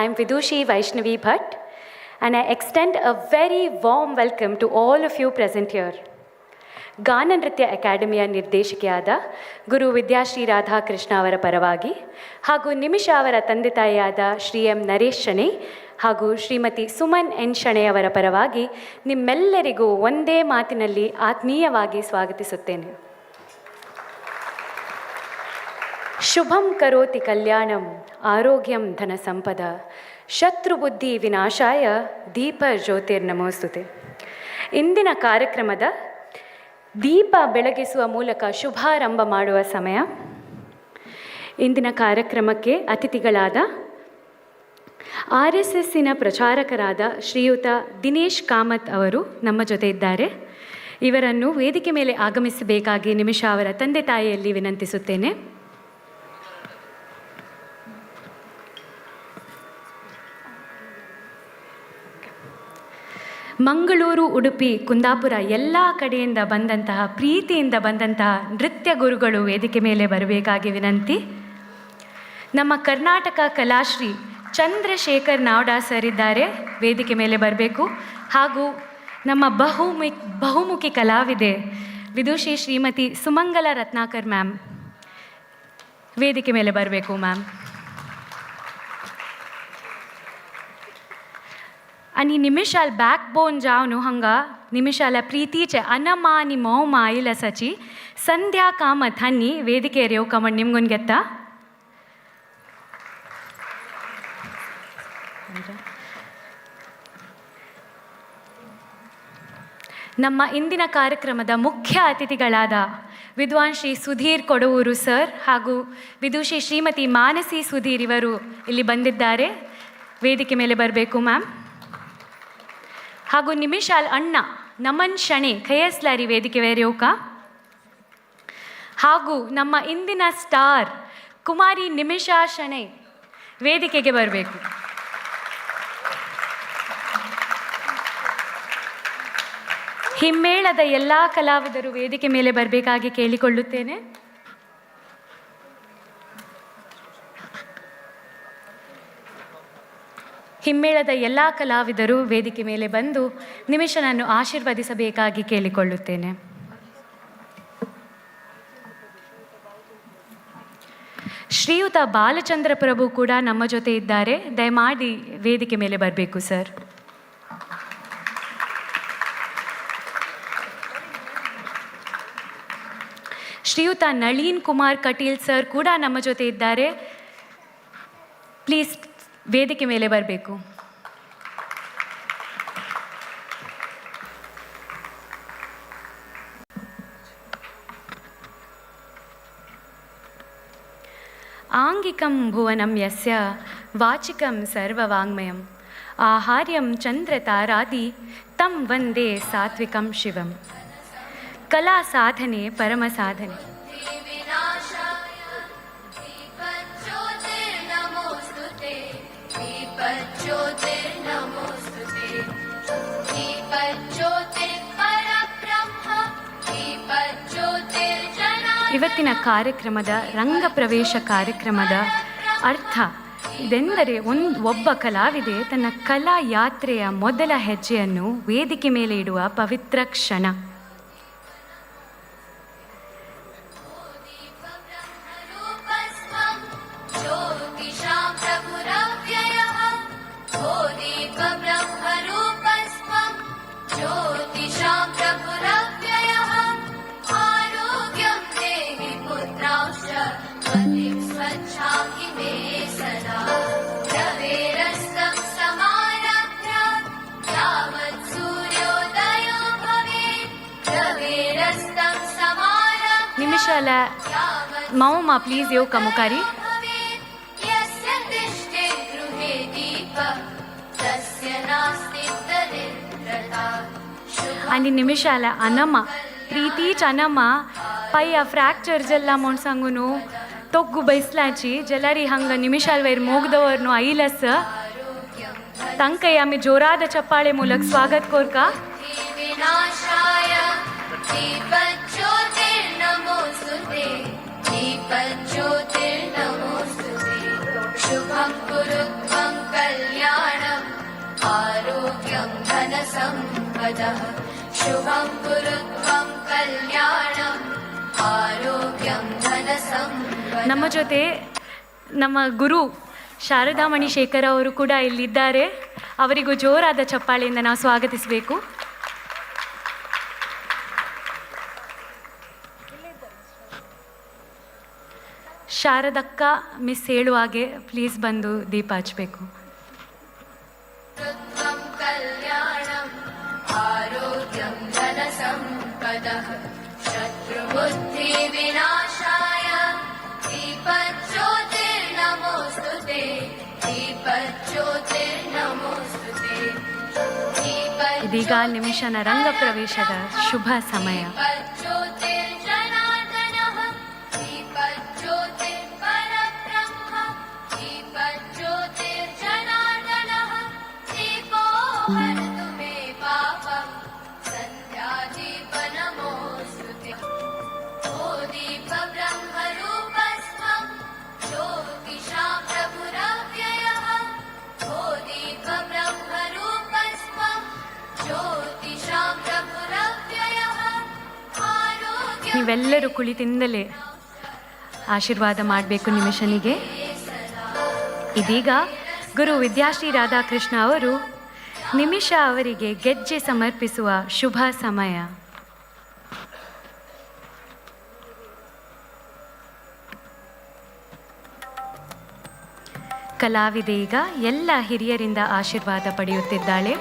I'm Vidushi Vaishnavi Bhatt, and I extend a very warm welcome to all of you present here. ಗಾನ ನೃತ್ಯ ಅಕಾಡೆಮಿಯ ನಿರ್ದೇಶಕಿಯಾದ ಗುರು ವಿದ್ಯಾಶ್ರೀ ರಾಧಾಕೃಷ್ಣ ಅವರ ಪರವಾಗಿ ಹಾಗೂ ನಿಮಿಷ ಅವರ ತಂದೆ ತಾಯಿಯಾದ ಶ್ರೀ ಎಂ ನರೇಶ್ ಶಣೈ ಹಾಗೂ ಶ್ರೀಮತಿ ಸುಮನ್ ಎನ್ ಶಣೈ ಅವರ ಪರವಾಗಿ ನಿಮ್ಮೆಲ್ಲರಿಗೂ ಒಂದೇ ಮಾತಿನಲ್ಲಿ ಆತ್ಮೀಯವಾಗಿ ಸ್ವಾಗತಿಸುತ್ತೇನೆ. ಶುಭಂ ಕರೋತಿ ಕಲ್ಯಾಣಂ ಆರೋಗ್ಯಂ ಧನ ಸಂಪದ ಶತ್ರುಬುದ್ಧಿ ವಿನಾಶಾಯ ದೀಪ ಜ್ಯೋತಿರ್ನಮೋಸ್ತುತೆ. ಇಂದಿನ ಕಾರ್ಯಕ್ರಮದ ದೀಪ ಬೆಳಗಿಸುವ ಮೂಲಕ ಶುಭಾರಂಭ ಮಾಡುವ ಸಮಯ. ಇಂದಿನ ಕಾರ್ಯಕ್ರಮಕ್ಕೆ ಅತಿಥಿಗಳಾದ RSSನ ಪ್ರಚಾರಕರಾದ ಶ್ರೀಯುತ ದಿನೇಶ್ ಕಾಮತ್ ಅವರು ನಮ್ಮ ಜೊತೆ ಇದ್ದಾರೆ. ಇವರನ್ನು ವೇದಿಕೆ ಮೇಲೆ ಆಗಮಿಸಬೇಕಾಗಿ ನಿಮಿಷ ಅವರ ತಂದೆ ತಾಯಿಯಲ್ಲಿ ವಿನಂತಿಸುತ್ತೇನೆ. ಮಂಗಳೂರು, ಉಡುಪಿ, ಕುಂದಾಪುರ ಎಲ್ಲ ಕಡೆಯಿಂದ ಬಂದಂತಹ ಪ್ರೀತಿಯಿಂದ ಬಂದಂತಹ ನೃತ್ಯ ಗುರುಗಳು ವೇದಿಕೆ ಮೇಲೆ ಬರಬೇಕಾಗಿ ವಿನಂತಿ. ನಮ್ಮ ಕರ್ನಾಟಕ ಕಲಾಶ್ರೀ ಚಂದ್ರಶೇಖರ್ ನಾವ್ಡಾ ಸರ್ ಇದ್ದಾರೆ, ವೇದಿಕೆ ಮೇಲೆ ಬರಬೇಕು. ಹಾಗೂ ನಮ್ಮ ಬಹುಮುಖಿ ಕಲಾವಿದೆ ವಿದುಷಿ ಶ್ರೀಮತಿ ಸುಮಂಗಲ ರತ್ನಾಕರ್ ಮ್ಯಾಮ್ ವೇದಿಕೆ ಮೇಲೆ ಬರಬೇಕು ಮ್ಯಾಮ್. आणि निमिषाल बॅकबोन जावन हांगा निमिषाला प्रीतीचे अनमा आनी मोहमा आयिल्ल्या आसाची संध्या कामत हांणी वेदिकेर येवका म्हण निमगून घेता. ನಮ್ಮ ಇಂದಿನ ಕಾರ್ಯಕ್ರಮದ ಮುಖ್ಯ ಅತಿಥಿಗಳಾದ ವಿದ್ವಾನ್ ಶ್ರೀ ಸುಧೀರ್ ಕೊಡವೂರು ಸರ್ ಹಾಗೂ ವಿದುಷಿ ಶ್ರೀಮತಿ ಮಾನಸಿ ಸುಧೀರ್ ಇವರು ಇಲ್ಲಿ ಬಂದಿದ್ದಾರೆ, ವೇದಿಕೆ ಮೇಲೆ ಬರಬೇಕು ಮ್ಯಾಮ್. ಹಾಗೂ ನಿಮಿಷಾಲ್ ಅಣ್ಣ ನಮನ್ ಶಣೈ ಕೈಯಸ್ಲಾರಿ ವೇದಿಕೆ ವೇರ್ಯೋಕ. ಹಾಗೂ ನಮ್ಮ ಇಂದಿನ ಸ್ಟಾರ್ ಕುಮಾರಿ ನಿಮಿಷಾ ಶಣೈ ವೇದಿಕೆಗೆ ಬರಬೇಕು. ಹಿಮ್ಮೇಳದ ಎಲ್ಲ ಕಲಾವಿದರು ವೇದಿಕೆ ಮೇಲೆ ಬರಬೇಕಾಗಿ ಕೇಳಿಕೊಳ್ಳುತ್ತೇನೆ. ಹಿಮ್ಮೇಳದ ಎಲ್ಲ ಕಲಾವಿದರು ವೇದಿಕೆ ಮೇಲೆ ಬಂದು ನಿಮಿಷನನ್ನು ಆಶೀರ್ವದಿಸಬೇಕಾಗಿ ಕೇಳಿಕೊಳ್ಳುತ್ತೇನೆ. ಶ್ರೀಯುತ ಬಾಲಚಂದ್ರ ಪ್ರಭು ಕೂಡ ನಮ್ಮ ಜೊತೆ ಇದ್ದಾರೆ, ದಯಮಾಡಿ ವೇದಿಕೆ ಮೇಲೆ ಬರಬೇಕು ಸರ್. ಶ್ರೀಯುತ ನಳೀನ್ ಕುಮಾರ್ ಕಟೀಲ್ ಸರ್ ಕೂಡ ನಮ್ಮ ಜೊತೆ ಇದ್ದಾರೆ, ಪ್ಲೀಸ್ ವೇದಿಕೆ ಮೇಲೆ ಬರಬೇಕು. ಆಂಗಿಕಂ ಭುವನಂ ಯಸ್ಯ ವಾಚಿಕಂ ಸರ್ವವಾಂಗ್ಮಯಂ ಆಹಾರ್ಯಂ ಚಂದ್ರತಾರಾದಿ ತಂ ವಂದೇ ಸಾತ್ವಿಕಂ ಶಿವಂ. ಕಲಾ ಸಾಧನೆ ಪರಮ ಸಾಧನೆ. ಇವತ್ತಿನ ಕಾರ್ಯಕ್ರಮದ ರಂಗಪ್ರವೇಶ ಕಾರ್ಯಕ್ರಮದ ಅರ್ಥ ಇದೆಂದರೆ ಒಬ್ಬ ಕಲಾವಿದೆ ತನ್ನ ಕಲಾ ಯಾತ್ರೆಯ ಮೊದಲ ಹೆಜ್ಜೆಯನ್ನು ವೇದಿಕೆ ಮೇಲೆ ಇಡುವ ಪವಿತ್ರ ಕ್ಷಣ. ನಿಮಿಷಾಲ ಮಾವಮ್ಮ ಪ್ಲೀಸ್ ಯೋಕ ಮುಖಾರಿ. आणि निमिषाला अनमा प्रीतीच अनमा पाय फ्रॅक्चर जल्ला म्हूण सांगून तोग्गू बैसलाची जलारी हंग निमिषाल वयर मोगदवरनु आयिलस तांकां आमी जोराद चप्पाळे ಮೂಲಕ स्वागत कोरका. शुभं कुरु त्वं कल धनसम्पदः शुभं कुरुत्वं कल्याणम् आरोग्यं धनसम्पदः. ನಮ್ಮ ಜೊತೆ ನಮ್ಮ ಗುರು ಶಾರದಾಮಣಿ ಶೇಖರ್ ಅವರು ಕೂಡ ಇಲ್ಲಿದ್ದಾರೆ. ಅವರಿಗೂ ಜೋರಾದ ಚಪ್ಪಾಳೆಯಿಂದ ನಾವು ಸ್ವಾಗತಿಸಬೇಕು. ಶಾರದಕ್ಕ ಮಿಸ್ ಹೇಳುವ ಹಾಗೆ ಪ್ಲೀಸ್ ಬಂದು ದೀಪ ಹಚ್ಚಬೇಕು. ಶತ್ರುಬುದ್ಧಿ ವಿನಾಶಾಯ ದೀಪಜ್ಯೋತಿರ್ನಮೋಸ್ತುತೆ ದೀಪಜ್ಯೋತಿರ್ನಮೋಸ್ತುತೆ. ಇದೀಗ ನಿಮಿಷನ ರಂಗ ಪ್ರವೇಶದ ಶುಭ ಸಮಯ. ನೀವೆಲ್ಲರೂ ಕುಳಿತಿಂದಲೇ ಆಶೀರ್ವಾದ ಮಾಡಬೇಕು ನಿಮಿಷನಿಗೆ. ಇದೀಗ ಗುರು ವಿದ್ಯಾಶ್ರೀ ರಾಧಾಕೃಷ್ಣ ಅವರು ನಿಮಿಷ ಅವರಿಗೆ ಗೆಜ್ಜೆ ಸಮರ್ಪಿಸುವ ಶುಭ ಸಮಯ. ಕಲಾವಿದೆ ಈಗ ಎಲ್ಲ ಹಿರಿಯರಿಂದ ಆಶೀರ್ವಾದ ಪಡೆಯುತ್ತಿದ್ದಾಳೆ.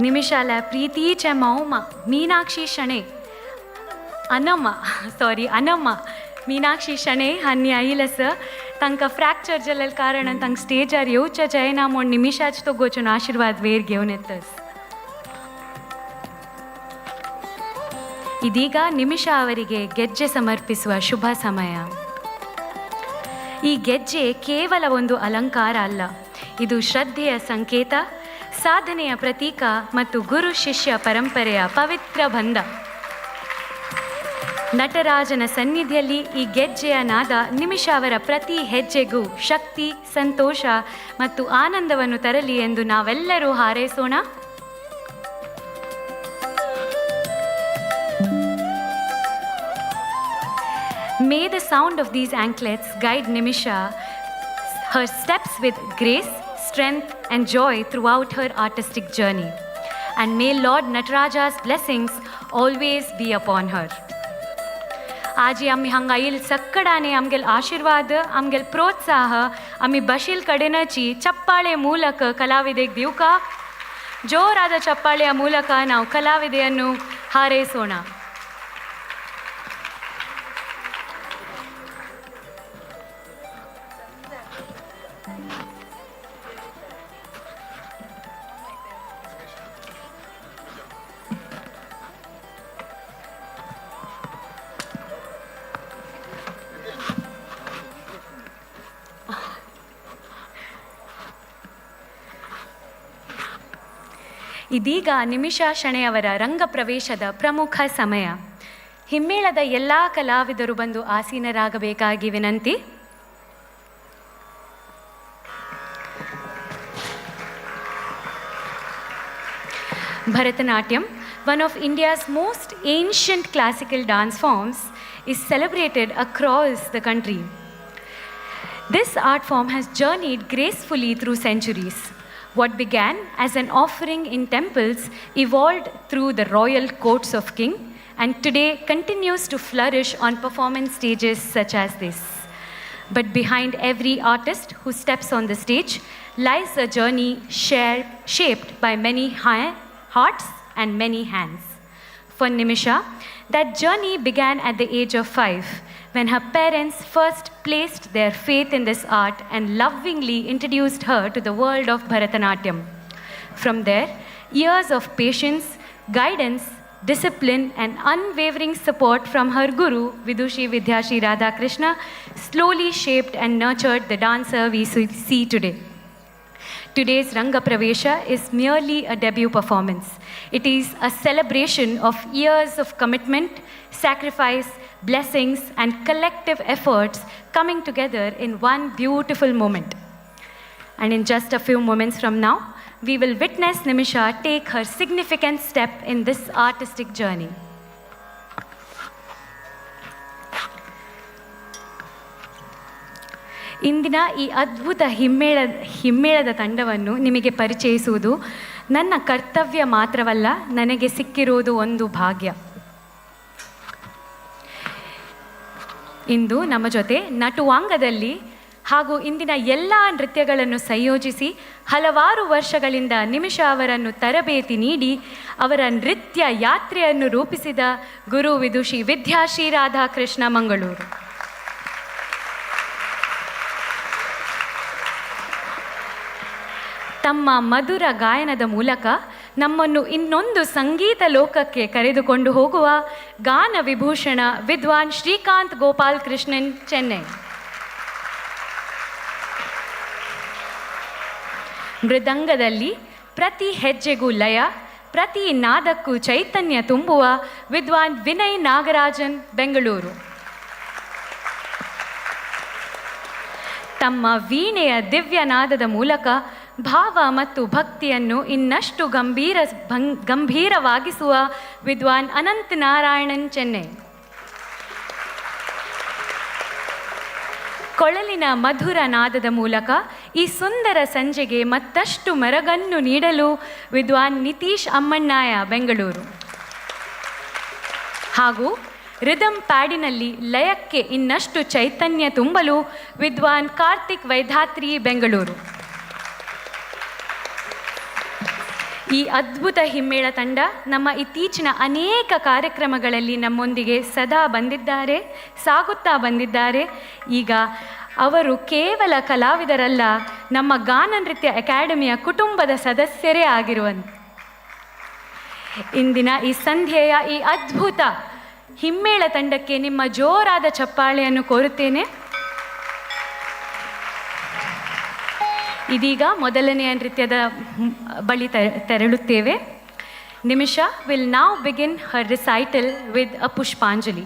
ನಿಮಿಷಾಲ ಪ್ರೀತೀಚ ಮೌಮ ಮೀನಾಕ್ಷಿ ಶಣೆ ಅನಮ್ಮ ಮೀನಾಕ್ಷಿ ಶಣೆ ಹನ್ನಿ ಐಲಸ ತಂಕ ಫ್ರ್ಯಾಕ್ಚರ್ ಜಲ್ಲಲ್ ಕಾರಣ ತಂಕ ಸ್ಟೇಜರ್ ಯೋಚ ಜಯನಾಮೋಡ್ ನಿಮಿಷಾಚ್ ತಗೋಚುನ ಆಶೀರ್ವಾದ ವೇರ್ ಗೆವನೆತ್ತಸ್. ಇದೀಗ ನಿಮಿಷ ಅವರಿಗೆ ಗೆಜ್ಜೆ ಸಮರ್ಪಿಸುವ ಶುಭ ಸಮಯ. ಈ ಗೆಜ್ಜೆ ಕೇವಲ ಒಂದು ಅಲಂಕಾರ ಅಲ್ಲ, ಇದು ಶ್ರದ್ಧೆಯ ಸಂಕೇತ, ಸಾಧನೆಯ ಪ್ರತೀಕ ಮತ್ತು ಗುರು ಶಿಷ್ಯ ಪರಂಪರೆಯ ಪವಿತ್ರ ಬಂಧ. ನಟರಾಜನ ಸನ್ನಿಧಿಯಲ್ಲಿ ಈ ಗೆಜ್ಜೆಯ ನಾದ ನಿಮಿಷ ಅವರ ಪ್ರತಿ ಹೆಜ್ಜೆಗೂ ಶಕ್ತಿ, ಸಂತೋಷ ಮತ್ತು ಆನಂದವನ್ನು ತರಲಿ ಎಂದು ನಾವೆಲ್ಲರೂ ಹಾರೈಸೋಣ. May the sound of these anklets guide Nimisha, her steps with grace, strength and joy throughout her artistic journey. And may Lord Nataraja's blessings always be upon her. आज आम्ही हांगाईल सक्कडाने आमगेल आशीर्वाद, आमगेल प्रोत्साह आम्ही बशील कडेनची ಚಪ್ಪಾಳೆ ಮೂಲಕ ಕಲಾವಿದೆಗೆ ದಿವಕ. ಜೋರಾದ ಚಪ್ಪಾಳೆಯ ಮೂಲಕ ನಾವು ಕಲಾವಿದೆಯನ್ನು ಹಾರೈಸೋಣ. ಇದೀಗ ನಿಮಿಷ ಶಣೆಯವರ ರಂಗ ಪ್ರವೇಶದ ಪ್ರಮುಖ ಸಮಯ. ಹಿಮ್ಮೇಳದ ಎಲ್ಲ ಕಲಾವಿದರು ಬಂದು ಆಸೀನರಾಗಬೇಕಾಗಿ ವಿನಂತಿ. Bharatanatyam, one of India's most ancient classical dance forms, is celebrated across the country. This art form has journeyed gracefully through centuries. What began as an offering in temples evolved through the royal courts of king and today continues to flourish on performance stages such as this. But behind every artist who steps on the stage lies a journey shaped by many hearts and many hands. For Nimisha, that journey began at the age of 5 when her parents first placed their faith in this art and lovingly introduced her to the world of Bharatanatyam. From there, years of patience, guidance, discipline, and unwavering support from her guru, Vidushi Vidyashi Radhakrishna, slowly shaped and nurtured the dancer we see today. Today's Ranga Pravesha is merely a debut performance. It is a celebration of years of commitment, sacrifice, blessings, and collective efforts coming together in one beautiful moment. And in just a few moments from now, we will witness Nimisha take her significant step in this artistic journey. ಇಂದಿನ ಈ ಅದ್ಭುತ ಹಿಮ್ಮೇಳದ ತಂಡವನ್ನು ನಿಮಗೆ ಪರಿಚಯಿಸುವುದು ನನ್ನ ಕರ್ತವ್ಯ ಮಾತ್ರವಲ್ಲ, ನನಗೆ ಸಿಕ್ಕಿರುವುದು ಒಂದು ಭಾಗ್ಯ. ಇಂದು ನಮ್ಮ ಜೊತೆ ನಟುವಾಂಗದಲ್ಲಿ ಹಾಗೂ ಇಂದಿನ ಎಲ್ಲ ನೃತ್ಯಗಳನ್ನು ಸಂಯೋಜಿಸಿ ಹಲವಾರು ವರ್ಷಗಳಿಂದ ನಿಮಿಷ ಅವರನ್ನು ತರಬೇತಿ ನೀಡಿ ಅವರ ನೃತ್ಯ ಯಾತ್ರೆಯನ್ನು ರೂಪಿಸಿದ ಗುರು ವಿದುಷಿ ವಿದ್ಯಾಶ್ರೀ ರಾಧಾಕೃಷ್ಣ ಮಂಗಳೂರು. ತಮ್ಮ ಮಧುರ ಗಾಯನದ ಮೂಲಕ ನಮ್ಮನ್ನು ಇನ್ನೊಂದು ಸಂಗೀತ ಲೋಕಕ್ಕೆ ಕರೆದುಕೊಂಡು ಹೋಗುವ ಗಾನ ವಿಭೂಷಣ ವಿದ್ವಾನ್ ಶ್ರೀಕಾಂತ್ ಗೋಪಾಲ್ ಕೃಷ್ಣನ್, ಚೆನ್ನೈ. ಮೃದಂಗದಲ್ಲಿ ಪ್ರತಿ ಹೆಜ್ಜೆಗೂ ಲಯ, ಪ್ರತಿ ನಾದಕ್ಕೂ ಚೈತನ್ಯ ತುಂಬುವ ವಿದ್ವಾನ್ ವಿನಯ್ ನಾಗರಾಜನ್, ಬೆಂಗಳೂರು. ತಮ್ಮ ವೀಣೆಯ ದಿವ್ಯನಾದದ ಮೂಲಕ ಭಾವ ಮತ್ತು ಭಕ್ತಿಯನ್ನು ಇನ್ನಷ್ಟು ಗಂಭೀರವಾಗಿಸುವ ವಿದ್ವಾನ್ ಅನಂತ್ ನಾರಾಯಣನ್, ಚೆನ್ನೈ. ಕೊಳಲಿನ ಮಧುರ ನಾದದ ಮೂಲಕ ಈ ಸುಂದರ ಸಂಜೆಗೆ ಮತ್ತಷ್ಟು ಮೆರಗನ್ನು ನೀಡಲು ವಿದ್ವಾನ್ ನಿತೀಶ್ ಅಮ್ಮಣ್ಣಾಯ, ಬೆಂಗಳೂರು. ಹಾಗೂ ರಿದಮ್ ಪ್ಯಾಡಿನಲ್ಲಿ ಲಯಕ್ಕೆ ಇನ್ನಷ್ಟು ಚೈತನ್ಯ ತುಂಬಲು ವಿದ್ವಾನ್ ಕಾರ್ತಿಕ್ ವೈಧಾತ್ರಿ, ಬೆಂಗಳೂರು. ಈ ಅದ್ಭುತ ಹಿಮ್ಮೇಳ ತಂಡ ನಮ್ಮ ಇತ್ತೀಚಿನ ಅನೇಕ ಕಾರ್ಯಕ್ರಮಗಳಲ್ಲಿ ನಮ್ಮೊಂದಿಗೆ ಸದಾ ಬಂದಿದ್ದಾರೆ, ಸಾಗುತ್ತಾ ಬಂದಿದ್ದಾರೆ. ಈಗ ಅವರು ಕೇವಲ ಕಲಾವಿದರಲ್ಲ, ನಮ್ಮ ಗಾನ ನೃತ್ಯ ಅಕಾಡೆಮಿಯ ಕುಟುಂಬದ ಸದಸ್ಯರೇ ಆಗಿರುವಂತೆ. ಇಂದಿನ ಈ ಸಂಧ್ಯೆಯ ಈ ಅದ್ಭುತ ಹಿಮ್ಮೇಳ ತಂಡಕ್ಕೆ ನಿಮ್ಮ ಜೋರಾದ ಚಪ್ಪಾಳೆಯನ್ನು ಕೋರುತ್ತೇನೆ. ಇದೀಗ ಮೊದಲನೆಯ ನೃತ್ಯದ ಬಳಿ ತೆರಳುತ್ತೇವೆ. ನಿಮಿಷ will now begin her recital with a Pushpanjali.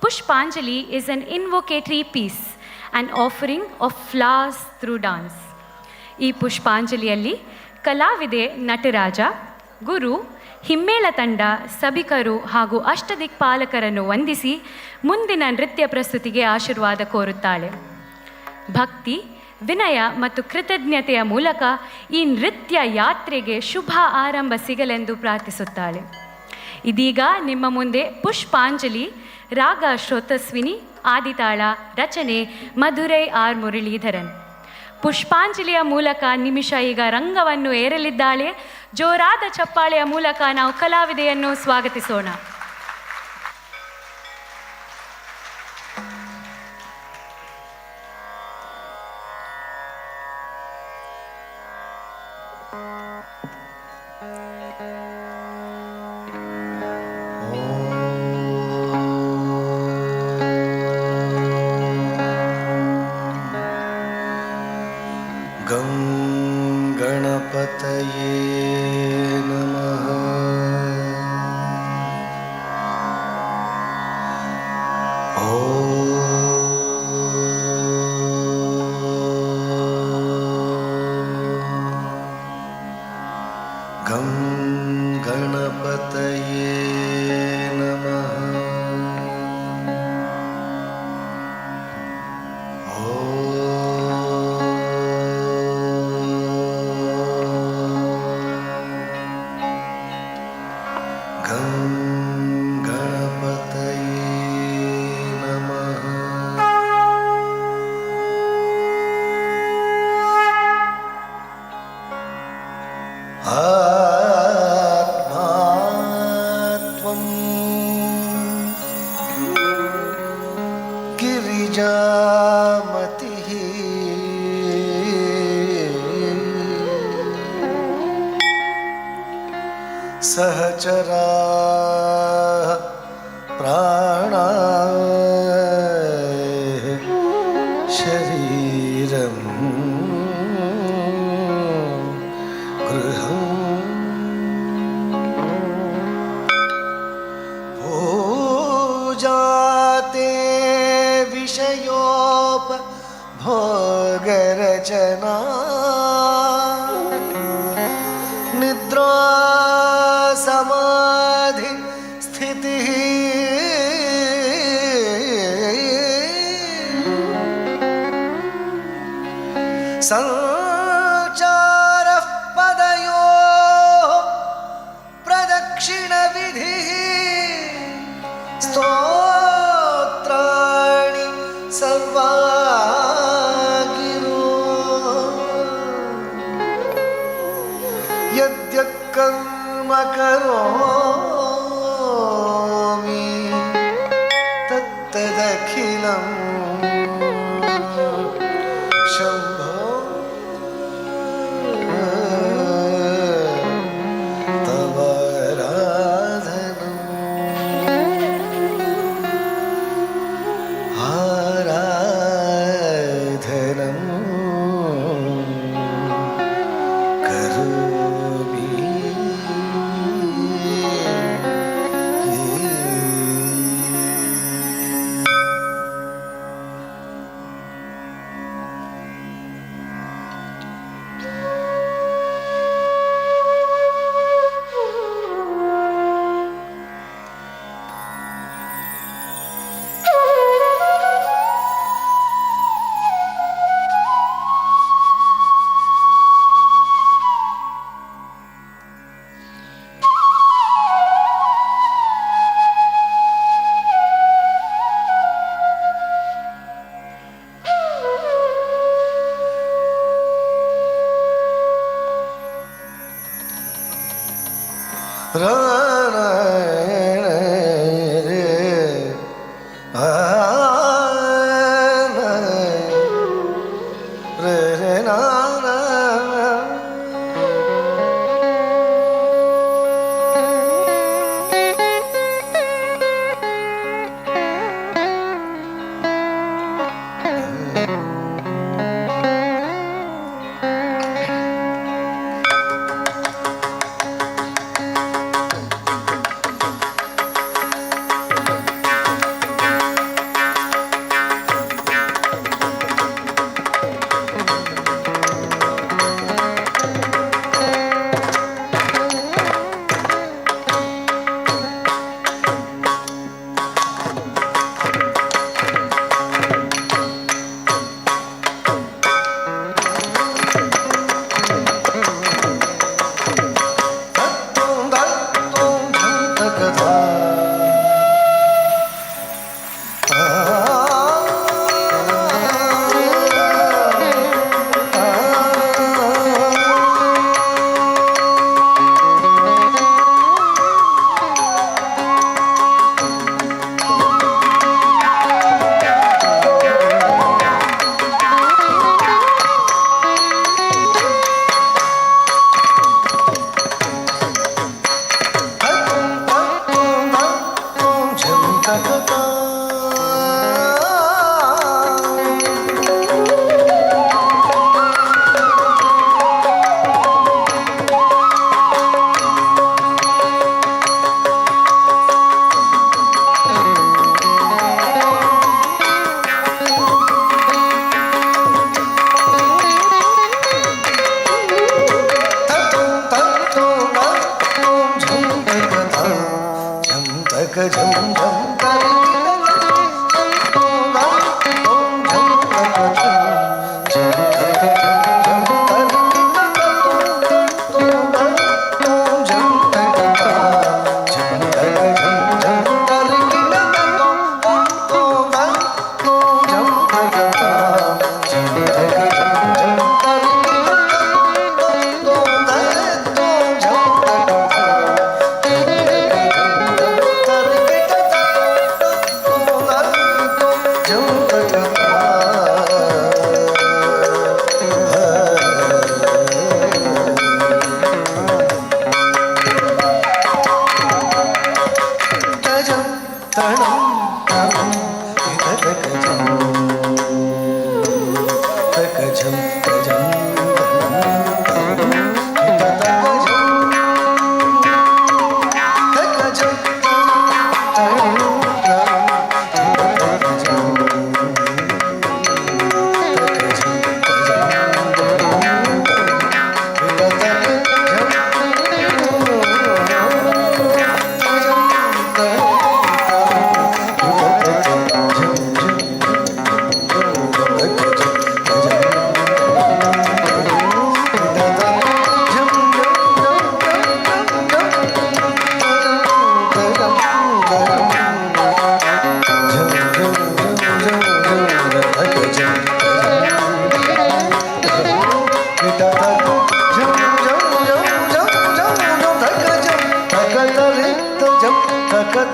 Pushpanjali is an invocatory piece, an offering of flowers through dance. ಈ ಪುಷ್ಪಾಂಜಲಿಯಲ್ಲಿ ಕಲಾವಿದೆ ನಟರಾಜ, ಗುರು, ಹಿಮ್ಮೇಳ ತಂಡ, ಸಭಿಕರು ಹಾಗೂ ಅಷ್ಟದಿಕ್ಪಾಲಕರನ್ನು ವಂದಿಸಿ ಮುಂದಿನ ನೃತ್ಯ ಪ್ರಸ್ತುತಿಗೆ ಆಶೀರ್ವಾದ ಕೋರುತ್ತಾಳೆ. ಭಕ್ತಿ, ವಿನಯ ಮತ್ತು ಕೃತಜ್ಞತೆಯ ಮೂಲಕ ಈ ನೃತ್ಯ ಯಾತ್ರೆಗೆ ಶುಭ ಆರಂಭ ಸಿಗಲೆಂದು ಪ್ರಾರ್ಥಿಸುತ್ತಾಳೆ. ಇದೀಗ ನಿಮ್ಮ ಮುಂದೆ ಪುಷ್ಪಾಂಜಲಿ, ರಾಗ ಶ್ರೋತಸ್ವಿನಿ, ಆದಿತಾಳ, ರಚನೆ ಮಧುರೈ ಆರ್ ಮುರಳೀಧರನ್. ಪುಷ್ಪಾಂಜಲಿಯ ಮೂಲಕ ನಿಮಿಷ ಈಗ ರಂಗವನ್ನು ಏರಲಿದ್ದಾಳೆ. ಜೋರಾದ ಚಪ್ಪಾಳೆಯ ಮೂಲಕ ನಾವು ಕಲಾವಿದೆಯನ್ನು ಸ್ವಾಗತಿಸೋಣ. ಗಂ ಗಣಪತಯೇ ನಮಃ. ಗಂ ಗಣಪತಯೇ ನಮಃ. सहचरा प्राणा शरीरं गृहं पूजाते विषयोपभोगरचना निद्रा समाधि स्थितिः संचारः पदयोः प्रदक्षिणविधिः स्तोत्राणि सर्वागिरो यद्यत्कर्म करोमि तत्तदखिलं शम्भो तव आराधनं करोमि।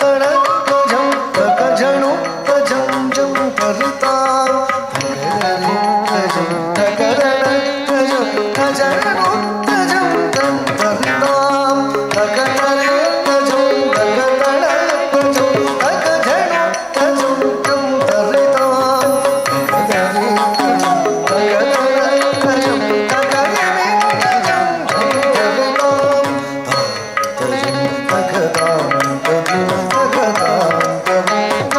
ತಡ ತಜಂ ತಕ ಜಣು ತಜಂ ಜಂ ತರಿತಾ ತಗರಿ ತಜಂ ತಗರಣ ತಜಂ ತಜಣು ತಜಂ ತಂ ತರಿತಾ ತಗರಿ ತಜಂ ತಗರಣ ತಜಂ ತಕ ಜಣು ತಜಂ ಜಂ ತರಿತಾ ತಗರಿ ತಜಂ ತಗರಣ ತಜಂ ತಗರಿ ತಜಂ ಜಂ ತರಿತಾ ತಜಂ ತಗದಾಂ ತಜಂ ತಗದಾಂ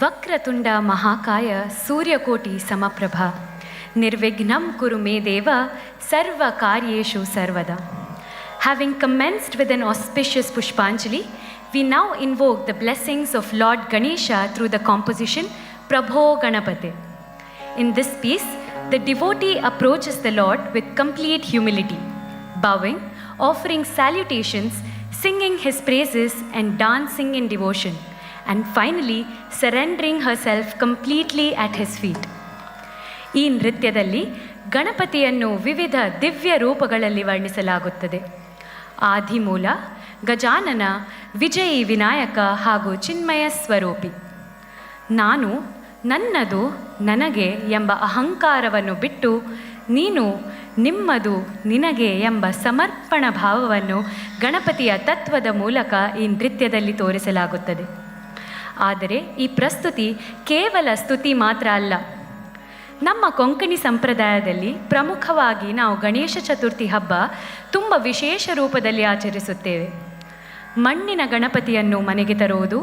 ವಕ್ರತುಂಡ ಮಹಾಕಾಯ ಸೂರ್ಯಕೋಟಿ ಸಮಪ್ರಭ ನಿರ್ವಿಘ್ನಂ ಕುರು ಮೇ ದೇವ ಸರ್ವ ಕಾರ್ಯೇಷು ಸರ್ವದಾ. Having commenced with an auspicious Pushpanjali, we now invoke the blessings of Lord Ganesha through the composition Prabho Ganapate. In this piece, the devotee approaches the Lord with complete humility, bowing, offering salutations, singing his praises and dancing in devotion, and finally surrendering herself completely at his feet. ಈ ನೃತ್ಯದಲ್ಲಿ ಗಣಪತಿಯನ್ನು ವಿವಿಧ ದಿವ್ಯ ರೂಪಗಳಲ್ಲಿ ವರ್ಣಿಸಲಾಗುತ್ತದೆ. ಆದಿಮೂಲ, ಗಜಾನನ, ವಿಜಯಿ ವಿನಾಯಕ ಹಾಗೂ ಚಿನ್ಮಯ ಸ್ವರೂಪಿ. ನಾನು, ನನ್ನದು, ನನಗೆ ಎಂಬ ಅಹಂಕಾರವನ್ನು ಬಿಟ್ಟು ನೀನು, ನಿಮ್ಮದು, ನಿನಗೆ ಎಂಬ ಸಮರ್ಪಣ ಭಾವವನ್ನು ಗಣಪತಿಯ ತತ್ವದ ಮೂಲಕ ಈ ನೃತ್ಯದಲ್ಲಿ ತೋರಿಸಲಾಗುತ್ತದೆ. ಆದರೆ ಈ ಪ್ರಸ್ತುತಿ ಕೇವಲ ಸ್ತುತಿ ಮಾತ್ರ ಅಲ್ಲ. ನಮ್ಮ ಕೊಂಕಣಿ ಸಂಪ್ರದಾಯದಲ್ಲಿ ಪ್ರಮುಖವಾಗಿ ನಾವು ಗಣೇಶ ಚತುರ್ಥಿ ಹಬ್ಬ ತುಂಬ ವಿಶೇಷ ರೂಪದಲ್ಲಿ ಆಚರಿಸುತ್ತೇವೆ. ಮಣ್ಣಿನ ಗಣಪತಿಯನ್ನು ಮನೆಗೆ ತರುವುದು,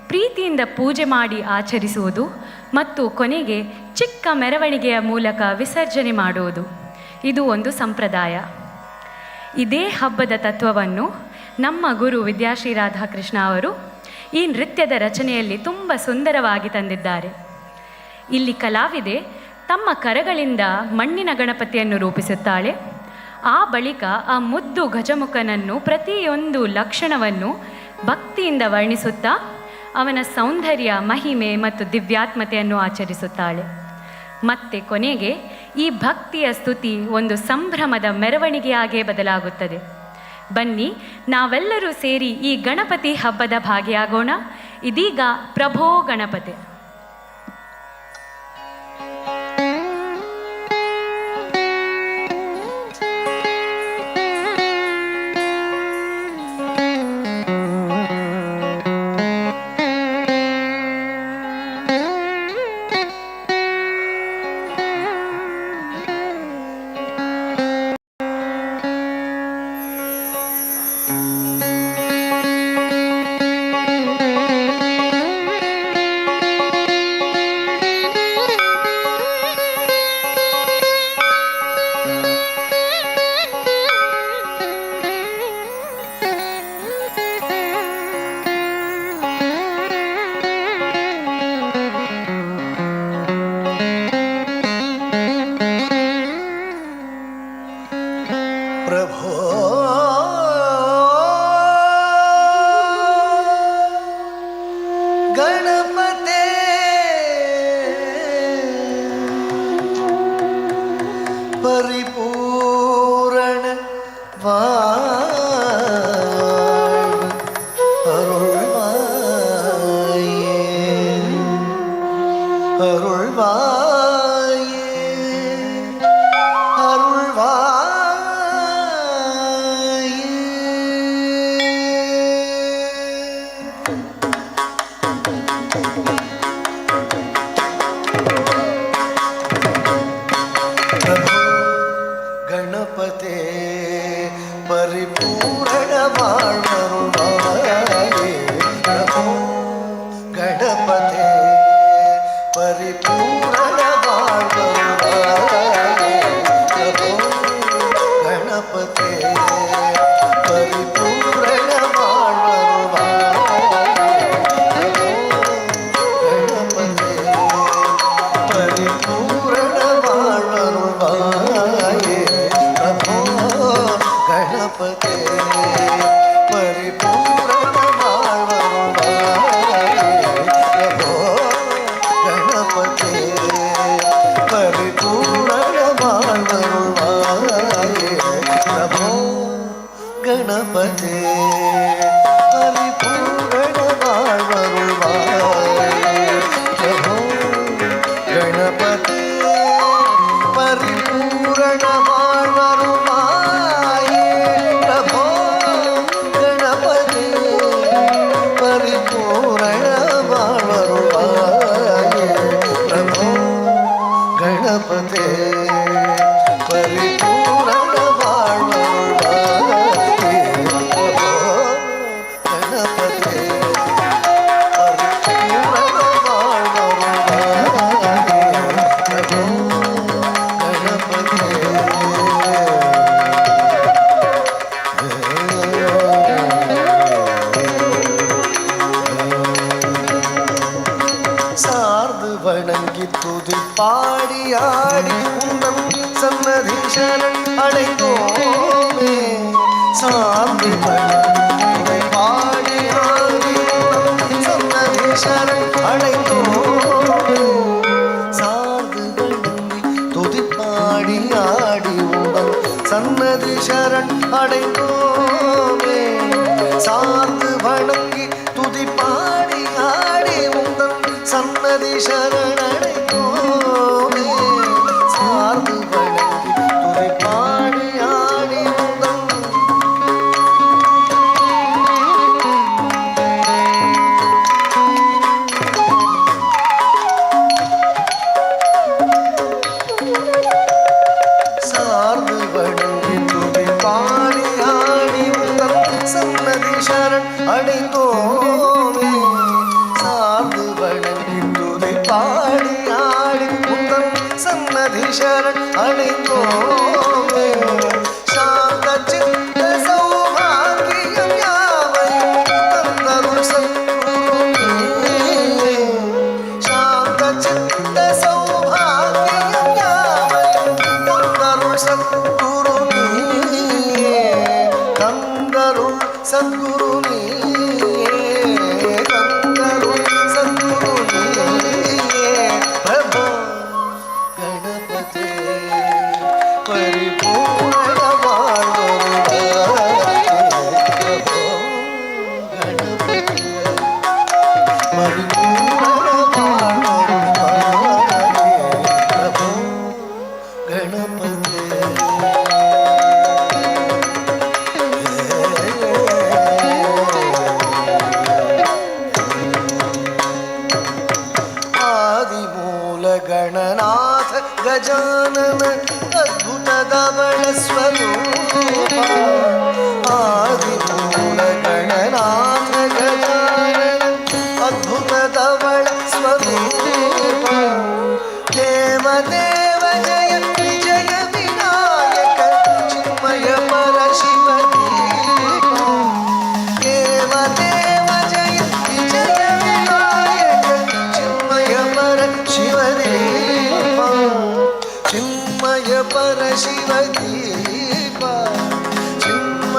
ಪ್ರೀತಿಯಿಂದ ಪೂಜೆ ಮಾಡಿ ಆಚರಿಸುವುದು ಮತ್ತು ಕೊನೆಗೆ ಚಿಕ್ಕ ಮೆರವಣಿಗೆಯ ಮೂಲಕ ವಿಸರ್ಜನೆ ಮಾಡುವುದು, ಇದು ಒಂದು ಸಂಪ್ರದಾಯ. ಇದೇ ಹಬ್ಬದ ತತ್ವವನ್ನು ನಮ್ಮ ಗುರು ವಿದ್ಯಾಶ್ರೀ ರಾಧಾಕೃಷ್ಣ ಅವರು ಈ ನೃತ್ಯದ ರಚನೆಯಲ್ಲಿ ತುಂಬ ಸುಂದರವಾಗಿ ತಂದಿದ್ದಾರೆ. ಇಲ್ಲಿ ಕಲಾವಿದೆ ತಮ್ಮ ಕರಗಳಿಂದ ಮಣ್ಣಿನ ಗಣಪತಿಯನ್ನು ರೂಪಿಸುತ್ತಾಳೆ. ಆ ಬಳಿಕ ಆ ಮುದ್ದು ಗಜಮುಖನನ್ನು ಪ್ರತಿಯೊಂದು ಲಕ್ಷಣವನ್ನು ಭಕ್ತಿಯಿಂದ ವರ್ಣಿಸುತ್ತಾ ಅವನ ಸೌಂದರ್ಯ, ಮಹಿಮೆ ಮತ್ತು ದಿವ್ಯಾತ್ಮತೆಯನ್ನು ಆಚರಿಸುತ್ತಾಳೆ. ಮತ್ತೆ ಕೊನೆಗೆ ಈ ಭಕ್ತಿಯ ಸ್ತುತಿ ಒಂದು ಸಂಭ್ರಮದ ಮೆರವಣಿಗೆಯಾಗೇ ಬದಲಾಗುತ್ತದೆ. ಬನ್ನಿ ನಾವೆಲ್ಲರೂ ಸೇರಿ ಈ ಗಣಪತಿ ಹಬ್ಬದ ಭಾಗಿಯಾಗೋಣ. ಇದೀಗ ಪ್ರಭೋ ಗಣಪತಿ. परिपूर्ण गणपते परिपूर्ण வாழ்வருள்வாயே பிரபு गणपते परिपूर्ण வாழ்வருள்வாயே பிரபு गणपते परिपूर्ण வாழ்வருள்வாயே பிரபு गणपते परिपूर्ण வாழ்வருள்வாயே गणपते परिपूर्ण வாழ்வருள்வாயே प्रभो गणपते परिपूर्ण வாழ்வருள்வாये प्रभो गणपते परिपूर्ण வாழ்வருள்வாये प्रभो गणपते परिपूर्ण வாழ்வருள்வாये प्रभो गणपते परिपूर्ण வாழ்வருள்வாये प्रभो गणपते परिपूर्ण வாழ்வருள்வாये प्रभो गणपते परिपूर्ण வாழ்வருள்वाये प्रभो சார்ந்து வணங்கி துதி பாடி ஆடி உந்தம் சன்னதி சரண் அடைந்தோமே சார்ந்து வணங்கி துதி பாடி ஆடி உந்தம் சன்னதி சரண் அடைந்தோமே சார்ந்து வணங்கி துதி பாடி ஆடி உந்தம் சன்னதி சரண் அடைந்தோமே சார்ந்து வணங்கி துதி பாடி ஆடி உந்தம் சன்னதி சரணடைந்தோமே சார்ந்து வணங்கி துதி பாடி ஆடி உந்தம் சார்ந்து வணங்கி துதி பாடி ஆடி உந்தம் சன்னதி சரண் அடைந்தோமே சார்ந்து வணங்கி துதி பாடி ஆடி உந்தம் சன்னதி சரண் அடைந்தோமே சாந்த சித்த சௌபாகியம் யாவையும் தந்தருள் சத்குருவே சாந்த சித்த சௌபாகியம் யாவையும் தந்தருள் சத்குருவே தந்தருள் சத்குருவே தந்தருள் சத்குருவே பிரபோ गणपते परिपूर्ण வாழ்வருள்வாயே प्रभो गणपते परिपूर्ण வாழ்வருள்வாये प्रभो गणपते आदिमूल गणनाथ गजानन अद्भुत धवल स्वरूप आदिमूल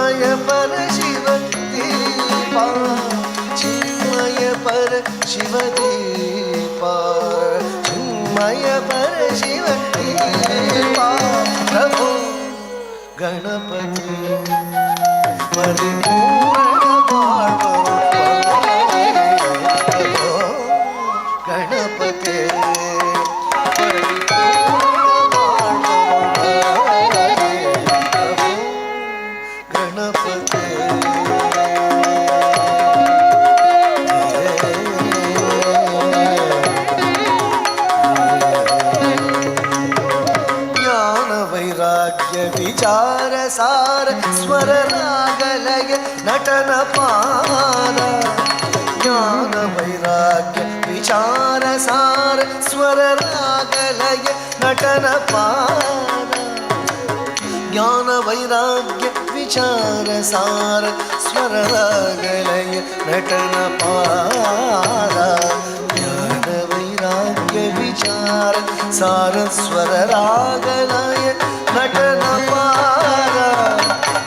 ಚಿನ್ಮಯ ಪರ ಶಿವ ದೀಪ ಚಿನ್ಮಯ ಪರ ಶಿವ ದೀಪ ಚಿನ್ಮಯ ಪರ ಶಿವ ದೀಪ ಪ್ರಭು ಗಣಪತಿ ಪರಿಪೂರ್ಣ ಮಾಡುವ ಗಣಪತಿ ವಿಚಾರ ಸಾರ ಸ್ವರ ರಾಗಲಯ ನಟನ ಪಾರ ಜ್ಞಾನ ವೈರಾಗ್ಯ ವಿಚಾರ ಸಾರ ಸ್ವರ ರಾಗಲಯ ನಟನ ಪಾರ ಜ್ಞಾನ ವೈರಾಗ್ಯ ವಿಚಾರ ಸಾರ ಸ್ವರ ರಾಗಲಯ ನಟನ ಪಾರ ಜ್ಞಾನ ವೈರಾಗ್ಯ ವಿಚಾರ ಸಾರ ಸ್ವರ ರಾಗಲಯ ನಟನ ಪಾರ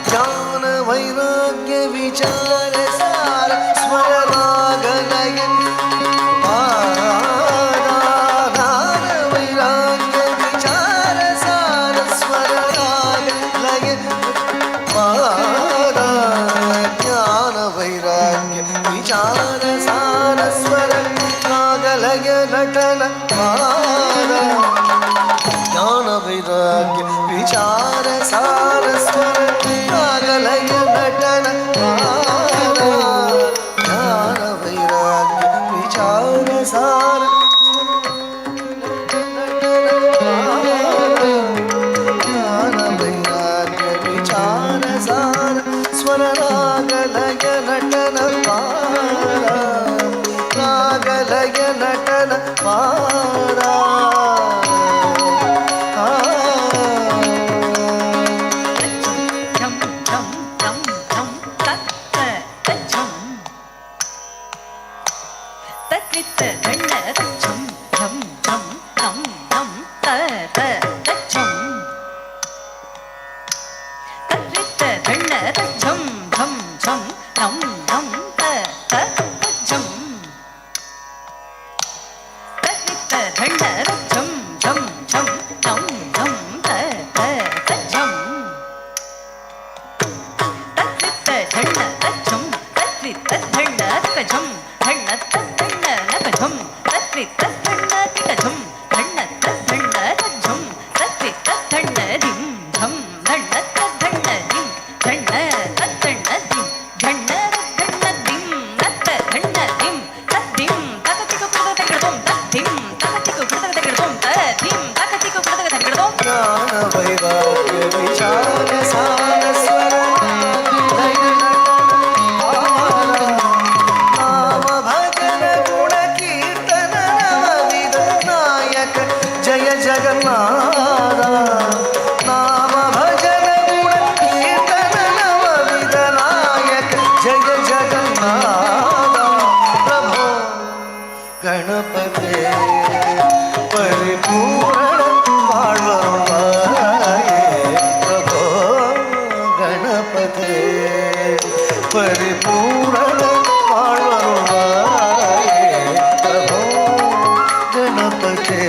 ಜ್ಞಾನ ವೈರಾಗ್ಯ ವಿಚಾರ ಸಾರ ಸ್ವರ ರಾಗಲಯ ಪಾರ ಜ್ಞಾನ ವೈರಾಗ್ಯ ವಿಚಾರ ಸಾರ ಸ್ವರ ರಾಗಲಯ ಪಾರ ಜ್ಞಾನ ವೈರಾಗ್ಯ ವಿಚಾರ ಸಾರ ಸ್ವರ ರಾಗಲಯ ನಟನ ಪಾರ ಜ್ಞಾನ ವೈರಾಗ್ಯ ವಿಚಾರ ಸಾರ ಸ್ವರ ರಾಗಲಯ ನಟನ ಪಾರ ಜ್ಞಾನ ವೈರಾಗ್ಯ ವಿಚಾರ ಸಾರ ಜ್ಞಾನ ವೈರಾಗ್ಯ ವಿಚಾರ ಸಾರ ಸ್ವರ ರಾಗಲಯ ನಟನ ಪಾರ ರಾಗಲಯ ನಟನ ಪಾರ ಗಣಪತಿ ಪರಿಪೂರ್ಣ ಮಾಡುವಾಯೇ ಪ್ರಭೋ ಗಣಪತಿ ಪರಿಪೂರ್ಣ ಮಾಡುವಾಯೇ ಪ್ರಭೋ ಗಣಪತಿ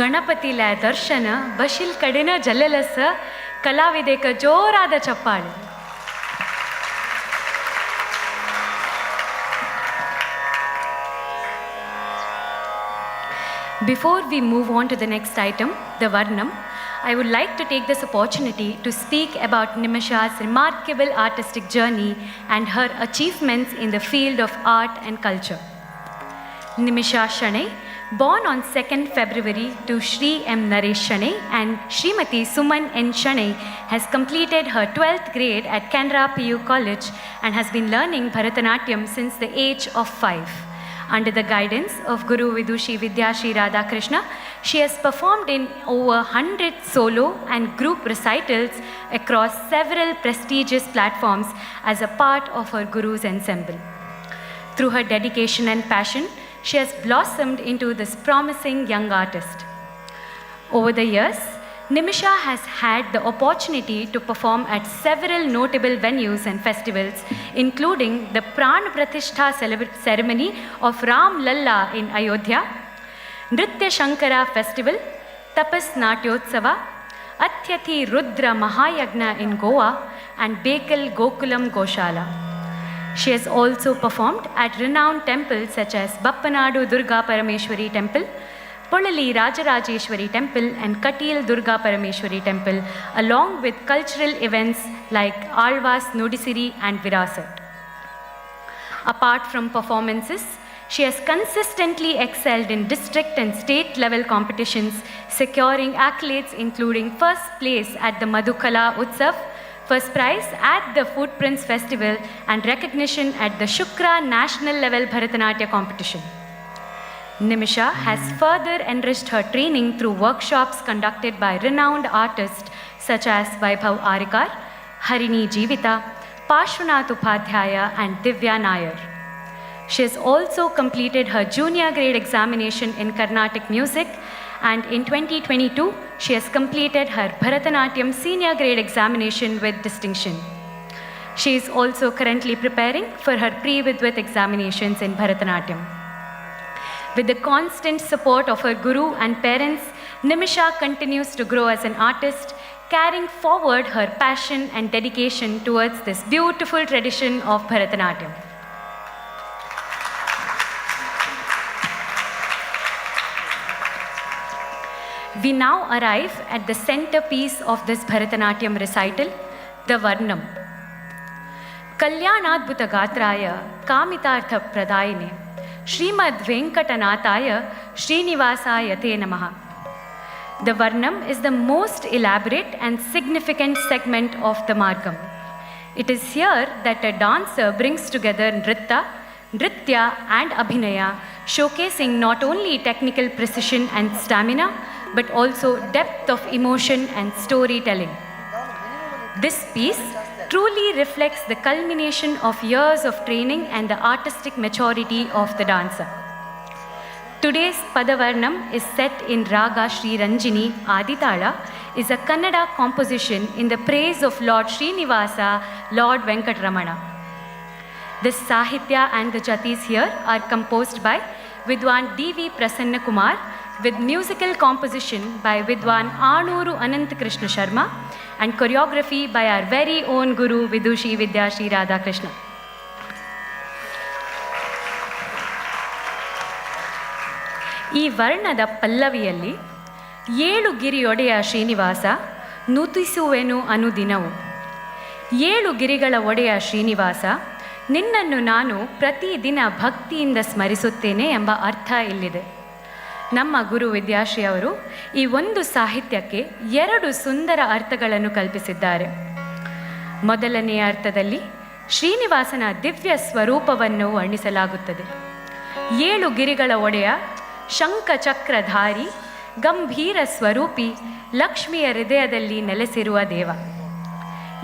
ಗಣಪತಿಲ ದರ್ಶನ ಬಶಿಲ್ ಕಡೆನ ಜಲ್ಲೆಲಸ ಕಲಾವಿದೇಕ ಜೋರಾದ ಚಪ್ಪಾಳೆ. Before we move on to the next item, the Varnam, I would like to take this opportunity to speak about Nimisha's remarkable artistic journey and her achievements in the field of art and culture. Nimisha Shanay, born on 2nd February to Shri M. Naresh Shanay and Srimati Suman N. Shanay, has completed her 12th grade at Canara PU College and has been learning Bharatanatyam since the age of 5. Under the guidance of Guru Vidushi Vidya Shri Radhakrishna, she has performed in over 100 solo and group recitals across several prestigious platforms as a part of her Guru's ensemble. Through her dedication and passion, she has blossomed into this promising young artist. Over the years, Nimisha has had the opportunity to perform at several notable venues and festivals, including the Pran Pratishtha ceremony of Ram Lalla in Ayodhya, Nritya Shankara Festival, Tapas Natyotsava, Atyathi Rudra Mahayagna in Goa, and Bekal Gokulam Goshala. She has also performed at renowned temples such as Bappanadu Durga Parameshwari Temple, Polali Rajarajeshwari Temple and Katil Durga Parameshwari Temple, along with cultural events like Alvas Nudisiri and Virasat. Apart from performances, she has consistently excelled in district and state level competitions, securing accolades including first place at the Madhukala Utsav, first prize at the Footprints Festival, and recognition at the Shukra National Level Bharatanatyam competition. Nimisha has further enriched her training through workshops conducted by renowned artists such as Vaibhav Arikar, Harini Jeevita, Parshvanath Upadhyaya and Divya Nair. She has also completed her junior grade examination in Carnatic music, and in 2022, she has completed her Bharatanatyam senior grade examination with distinction. She is also currently preparing for her pre-Vidwat examinations in Bharatanatyam. With the constant support of her guru and parents, Nimisha continues to grow as an artist, carrying forward her passion and dedication towards this beautiful tradition of Bharatanatyam. We now arrive at the centerpiece of this Bharatanatyam recital, the Varnam. Kalyanadbhuta Gatraya Kamitartha Pradayine Srimad Venkatanataya Srinivasaya Te Namaha. The Varnam is the most elaborate and significant segment of the Margam. It is here that a dancer brings together Nritya and Abhinaya, showcasing not only technical precision and stamina, but also depth of emotion and storytelling. This piece truly reflects the culmination of years of training and the artistic maturity of the dancer. Today's Padavarnam is set in Raga Sri Ranjini Aditala, is a Kannada composition in the praise of Lord Srinivasa, Lord Venkatramana. The Sahitya and the Jatis here are composed by Vidwan D.V. Prasanna Kumar, with musical composition by Vidwan Anuru Anant Krishna Sharma and choreography by our very own Guru Vidushi Vidya Shri Radhakrishna. ಈ ವರ್ಣದ ಪಲ್ಲವಿಯಲ್ಲಿ 7 ಗಿರಿಯೊಡೆಯ ಶ್ರೀನಿವಾಸ ನುತಿಸುವೆನು ಅನುದಿನವು. 7 ಗಿರಿಗಳ ಒಡೆಯ ಶ್ರೀನಿವಾಸ, ನಿನ್ನನ್ನು ನಾನು ಪ್ರತಿದಿನ ಭಕ್ತಿಯಿಂದ ಸ್ಮರಿಸುತ್ತೇನೆ ಎಂಬ ಅರ್ಥ ಇಲ್ಲಿದೆ. ನಮ್ಮ ಗುರು ವಿದ್ಯಾಶ್ರೀ ಅವರು ಈ ಒಂದು ಸಾಹಿತ್ಯಕ್ಕೆ 2 ಸುಂದರ ಅರ್ಥಗಳನ್ನು ಕಲ್ಪಿಸಿದ್ದಾರೆ. ಮೊದಲನೆಯ ಅರ್ಥದಲ್ಲಿ ಶ್ರೀನಿವಾಸನ ದಿವ್ಯ ಸ್ವರೂಪವನ್ನು ವರ್ಣಿಸಲಾಗುತ್ತದೆ. 7 ಗಿರಿಗಳ ಒಡೆಯ, ಶಂಖಚಕ್ರಧಾರಿ, ಗಂಭೀರ ಸ್ವರೂಪಿ, ಲಕ್ಷ್ಮಿಯ ಹೃದಯದಲ್ಲಿ ನೆಲೆಸಿರುವ ದೇವ.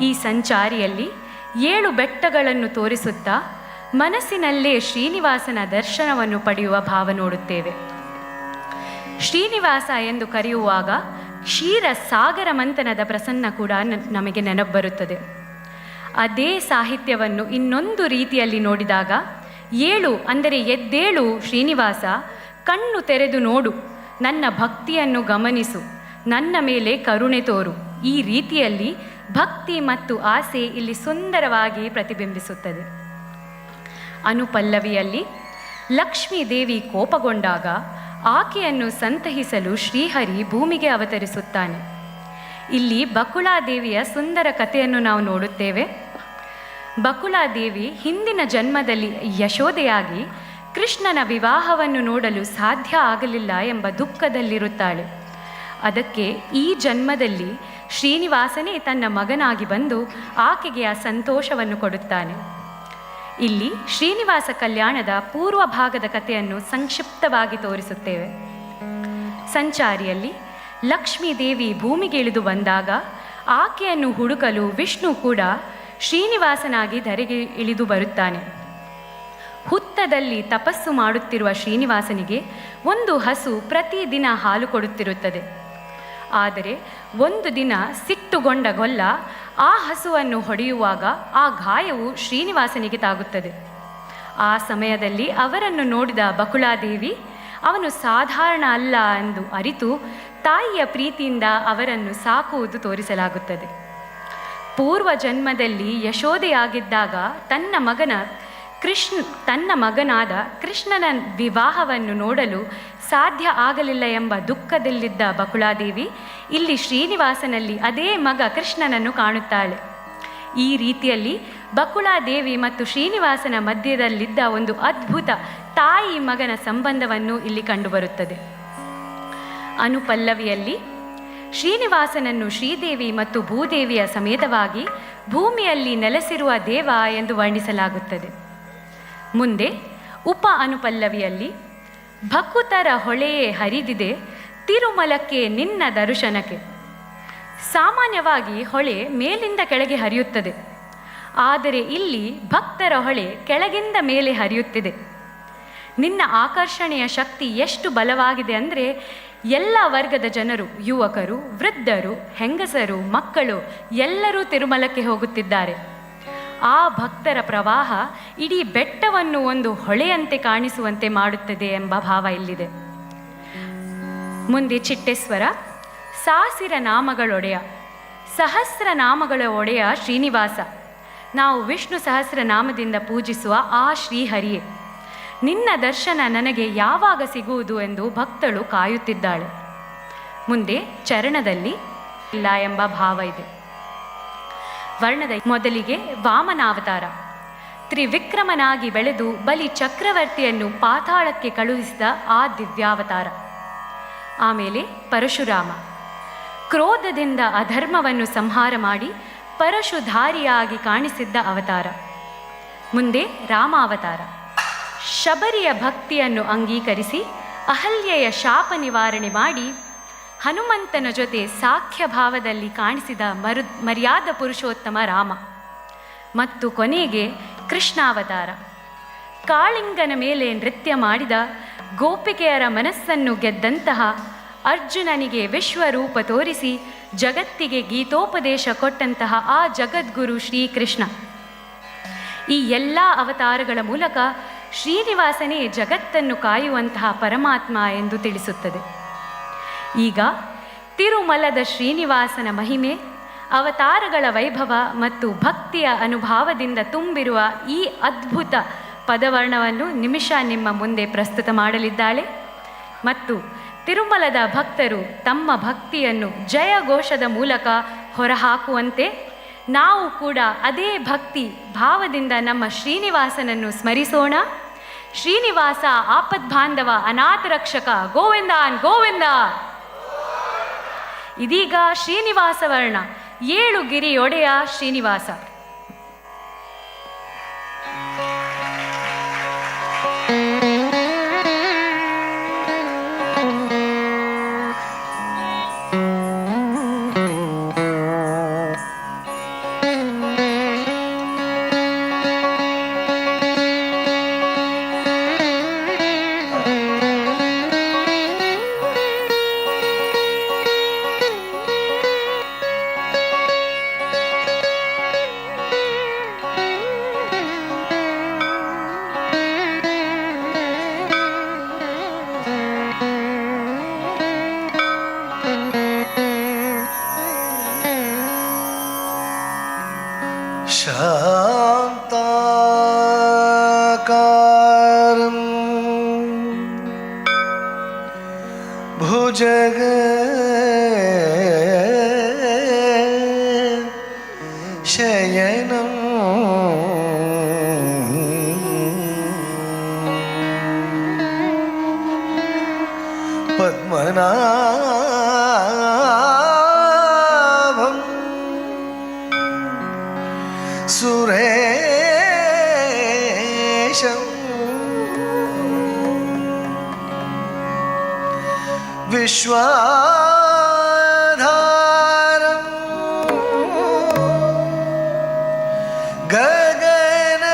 ಈ ಸಂಚಾರಿಯಲ್ಲಿ 7 ಬೆಟ್ಟಗಳನ್ನು ತೋರಿಸುತ್ತಾ ಮನಸ್ಸಿನಲ್ಲೇ ಶ್ರೀನಿವಾಸನ ದರ್ಶನವನ್ನು ಪಡೆಯುವ ಭಾವ ನೋಡುತ್ತೇವೆ. ಶ್ರೀನಿವಾಸ ಎಂದು ಕರೆಯುವಾಗ ಕ್ಷೀರ ಸಾಗರ ಮಂಥನದ ಪ್ರಸನ್ನ ಕೂಡ ನಮಗೆ ನೆನಪು ಅದೇ ಸಾಹಿತ್ಯವನ್ನು ಇನ್ನೊಂದು ರೀತಿಯಲ್ಲಿ ನೋಡಿದಾಗ 7 ಅಂದರೆ ಎದ್ದೇಳು ಶ್ರೀನಿವಾಸ, ಕಣ್ಣು ತೆರೆದು ನೋಡು, ನನ್ನ ಭಕ್ತಿಯನ್ನು ಗಮನಿಸು, ನನ್ನ ಮೇಲೆ ಕರುಣೆ ತೋರು. ಈ ರೀತಿಯಲ್ಲಿ ಭಕ್ತಿ ಮತ್ತು ಆಸೆ ಇಲ್ಲಿ ಸುಂದರವಾಗಿ ಪ್ರತಿಬಿಂಬಿಸುತ್ತದೆ. ಅನುಪಲ್ಲವಿಯಲ್ಲಿ ಲಕ್ಷ್ಮೀ ದೇವಿ ಕೋಪಗೊಂಡಾಗ ಆಕೆಯನ್ನು ಸಂತಹಿಸಲು ಶ್ರೀಹರಿ ಭೂಮಿಗೆ ಅವತರಿಸುತ್ತಾನೆ. ಇಲ್ಲಿ ಬಕುಳಾದೇವಿಯ ಸುಂದರ ಕಥೆಯನ್ನು ನಾವು ನೋಡುತ್ತೇವೆ. ಬಕುಳಾದೇವಿ ಹಿಂದಿನ ಜನ್ಮದಲ್ಲಿ ಯಶೋದೆಯಾಗಿ ಕೃಷ್ಣನ ವಿವಾಹವನ್ನು ನೋಡಲು ಸಾಧ್ಯ ಆಗಲಿಲ್ಲ ಎಂಬ ದುಃಖದಲ್ಲಿರುತ್ತಾಳೆ. ಅದಕ್ಕೆ ಈ ಜನ್ಮದಲ್ಲಿ ಶ್ರೀನಿವಾಸನೇ ತನ್ನ ಮಗನಾಗಿ ಬಂದು ಆಕೆಗೆ ಆ ಸಂತೋಷವನ್ನು ಕೊಡುತ್ತಾನೆ. ಇಲ್ಲಿ ಶ್ರೀನಿವಾಸ ಕಲ್ಯಾಣದ ಪೂರ್ವ ಭಾಗದ ಕಥೆಯನ್ನು ಸಂಕ್ಷಿಪ್ತವಾಗಿ ತೋರಿಸುತ್ತೇವೆ. ಸಂಚಾರಿಯಲ್ಲಿ ಲಕ್ಷ್ಮೀ ದೇವಿ ಭೂಮಿಗೆ ಇಳಿದು ಬಂದಾಗ ಆಕೆಯನ್ನು ಹುಡುಕಲು ವಿಷ್ಣು ಕೂಡ ಶ್ರೀನಿವಾಸನಾಗಿ ಧರೆಗೆ ಇಳಿದು ಬರುತ್ತಾನೆ. ಹುತ್ತದಲ್ಲಿ ತಪಸ್ಸು ಮಾಡುತ್ತಿರುವ ಶ್ರೀನಿವಾಸನಿಗೆ ಒಂದು ಹಸು ಪ್ರತಿದಿನ ಹಾಲು ಕೊಡುತ್ತಿರುತ್ತದೆ. ಆದರೆ ಒಂದು ದಿನ ಸಿಟ್ಟುಗೊಂಡ ಗೊಲ್ಲ ಆ ಹಸುವನ್ನು ಹೊಡೆಯುವಾಗ ಆ ಗಾಯವು ಶ್ರೀನಿವಾಸನಿಗೆ ತಾಗುತ್ತದೆ. ಆ ಸಮಯದಲ್ಲಿ ಅವರನ್ನು ನೋಡಿದ ಬಕುಳಾದೇವಿ ಅವನು ಸಾಧಾರಣ ಅಲ್ಲ ಎಂದು ಅರಿತು ತಾಯಿಯ ಪ್ರೀತಿಯಿಂದ ಅವರನ್ನು ಸಾಕುವುದು ತೋರಿಸಲಾಗುತ್ತದೆ. ಪೂರ್ವ ಜನ್ಮದಲ್ಲಿ ಯಶೋದೆಯಾಗಿದ್ದಾಗ ತನ್ನ ಮಗನಾದ ಕೃಷ್ಣನ ವಿವಾಹವನ್ನು ನೋಡಲು ಸಾಧ್ಯ ಆಗಲಿಲ್ಲ ಎಂಬ ದುಃಖದಲ್ಲಿದ್ದ ಬಕುಳಾದೇವಿ ಇಲ್ಲಿ ಶ್ರೀನಿವಾಸನಲ್ಲಿ ಅದೇ ಮಗ ಕೃಷ್ಣನನ್ನು ಕಾಣುತ್ತಾಳೆ. ಈ ರೀತಿಯಲ್ಲಿ ಬಕುಳಾದೇವಿ ಮತ್ತು ಶ್ರೀನಿವಾಸನ ಮಧ್ಯದಲ್ಲಿದ್ದ ಒಂದು ಅದ್ಭುತ ತಾಯಿ ಮಗನ ಸಂಬಂಧವನ್ನು ಇಲ್ಲಿ ಕಂಡುಬರುತ್ತದೆ. ಅನುಪಲ್ಲವಿಯಲ್ಲಿ ಶ್ರೀನಿವಾಸನನ್ನು ಶ್ರೀದೇವಿ ಮತ್ತು ಭೂದೇವಿಯ ಸಮೇತವಾಗಿ ಭೂಮಿಯಲ್ಲಿ ನೆಲೆಸಿರುವ ದೇವ ಎಂದು ವರ್ಣಿಸಲಾಗುತ್ತದೆ. ಮುಂದೆ ಉಪ ಅನುಪಲ್ಲವಿಯಲ್ಲಿ ಭಕುತರ ಹೊಳೆಯೇ ಹರಿದಿದೆ ತಿರುಮಲಕ್ಕೆ ನಿನ್ನ ದರ್ಶನಕ್ಕೆ. ಸಾಮಾನ್ಯವಾಗಿ ಹೊಳೆ ಮೇಲಿಂದ ಕೆಳಗೆ ಹರಿಯುತ್ತದೆ, ಆದರೆ ಇಲ್ಲಿ ಭಕ್ತರ ಹೊಳೆ ಕೆಳಗಿಂದ ಮೇಲೆ ಹರಿಯುತ್ತಿದೆ. ನಿನ್ನ ಆಕರ್ಷಣೆಯ ಶಕ್ತಿ ಎಷ್ಟು ಬಲವಾಗಿದೆ ಅಂದರೆ ಎಲ್ಲ ವರ್ಗದ ಜನರು, ಯುವಕರು, ವೃದ್ಧರು, ಹೆಂಗಸರು, ಮಕ್ಕಳು ಎಲ್ಲರೂ ತಿರುಮಲಕ್ಕೆ ಹೋಗುತ್ತಿದ್ದಾರೆ. ಆ ಭಕ್ತರ ಪ್ರವಾಹ ಇಡೀ ಬೆಟ್ಟವನ್ನು ಒಂದು ಹೊಳೆಯಂತೆ ಕಾಣಿಸುವಂತೆ ಮಾಡುತ್ತದೆ ಎಂಬ ಭಾವ ಇಲ್ಲಿದೆ. ಮುಂದೆ ಚಿಟ್ಟೇಶ್ವರ, ಸಾಸಿರ ನಾಮಗಳೊಡೆಯ, ಸಹಸ್ರ ನಾಮಗಳ ಒಡೆಯ ಶ್ರೀನಿವಾಸ. ನಾವು ವಿಷ್ಣು ಸಹಸ್ರನಾಮದಿಂದ ಪೂಜಿಸುವ ಆ ಶ್ರೀಹರಿಯೇ. ನಿನ್ನ ದರ್ಶನ ನನಗೆ ಯಾವಾಗ ಸಿಗುವುದು ಎಂದು ಭಕ್ತಳು ಕಾಯುತ್ತಿದ್ದಾಳೆ. ಮುಂದೆ ಚರಣದಲ್ಲಿ ಇಲ್ಲ ಎಂಬ ಭಾವ ಇದೆ. ವರ್ಣದ ಮೊದಲಿಗೆ ವಾಮನಾವತಾರ, ತ್ರಿವಿಕ್ರಮನಾಗಿ ಬೆಳೆದು ಬಲಿ ಚಕ್ರವರ್ತಿಯನ್ನು ಪಾತಾಳಕ್ಕೆ ಕಳುಹಿಸಿದ ಆ ದಿವ್ಯಾವತಾರ. ಆಮೇಲೆ ಪರಶುರಾಮ, ಕ್ರೋಧದಿಂದ ಅಧರ್ಮವನ್ನು ಸಂಹಾರ ಮಾಡಿ ಪರಶುಧಾರಿಯಾಗಿ ಕಾಣಿಸಿದ್ದ ಅವತಾರ. ಮುಂದೆ ರಾಮಾವತಾರ, ಶಬರಿಯ ಭಕ್ತಿಯನ್ನು ಅಂಗೀಕರಿಸಿ ಅಹಲ್ಯೆಯ ಶಾಪ ನಿವಾರಣೆ ಮಾಡಿ ಹನುಮಂತನ ಜೊತೆ ಸಾಖ್ಯ ಭಾವದಲ್ಲಿ ಕಾಣಿಸಿದ ಮರ್ಯಾದ ಪುರುಷೋತ್ತಮ ರಾಮ. ಮತ್ತು ಕೊನೆಗೆ ಕೃಷ್ಣಾವತಾರ, ಕಾಳಿಂಗನ ಮೇಲೆ ನೃತ್ಯ ಮಾಡಿದ ಗೋಪಿಕೆಯರ ಮನಸ್ಸನ್ನು ಗೆದ್ದಂತಹ ಅರ್ಜುನನಿಗೆ ವಿಶ್ವರೂಪ ತೋರಿಸಿ ಜಗತ್ತಿಗೆ ಗೀತೋಪದೇಶ ಕೊಟ್ಟಂತಹ ಆ ಜಗದ್ಗುರು ಶ್ರೀಕೃಷ್ಣ. ಈ ಎಲ್ಲ ಅವತಾರಗಳ ಮೂಲಕ ಶ್ರೀನಿವಾಸನೇ ಜಗತ್ತನ್ನು ಕಾಯುವಂತಹ ಪರಮಾತ್ಮ ಎಂದು ತಿಳಿಸುತ್ತದೆ. ಈಗ ತಿರುಮಲದ ಶ್ರೀನಿವಾಸನ ಮಹಿಮೆ, ಅವತಾರಗಳ ವೈಭವ ಮತ್ತು ಭಕ್ತಿಯ ಅನುಭವದಿಂದ ತುಂಬಿರುವ ಈ ಅದ್ಭುತ ಪದವರ್ಣವನ್ನು ನಿಮಿಷ ನಿಮ್ಮ ಮುಂದೆ ಪ್ರಸ್ತುತ ಮಾಡಲಿದ್ದಾಳೆ. ಮತ್ತು ತಿರುಮಲದ ಭಕ್ತರು ತಮ್ಮ ಭಕ್ತಿಯನ್ನು ಜಯಘೋಷದ ಮೂಲಕ ಹೊರಹಾಕುವಂತೆ ನಾವು ಕೂಡ ಅದೇ ಭಕ್ತಿ ಭಾವದಿಂದ ನಮ್ಮ ಶ್ರೀನಿವಾಸನನ್ನು ಸ್ಮರಿಸೋಣ. ಶ್ರೀನಿವಾಸ ಆಪದ್ಬಾಂಧವ ಅನಾಥ ರಕ್ಷಕ ಗೋವಿಂದಾನ್ ಗೋವಿಂದ. ಇದೀಗ ಶ್ರೀನಿವಾಸ ವರ್ಣ, 7 ಗಿರಿಯೊಡೆಯ ಶ್ರೀನಿವಾಸ. ശയനം പത്മനാഭം സുരേശം വിശ്വാധാരം ഗഗന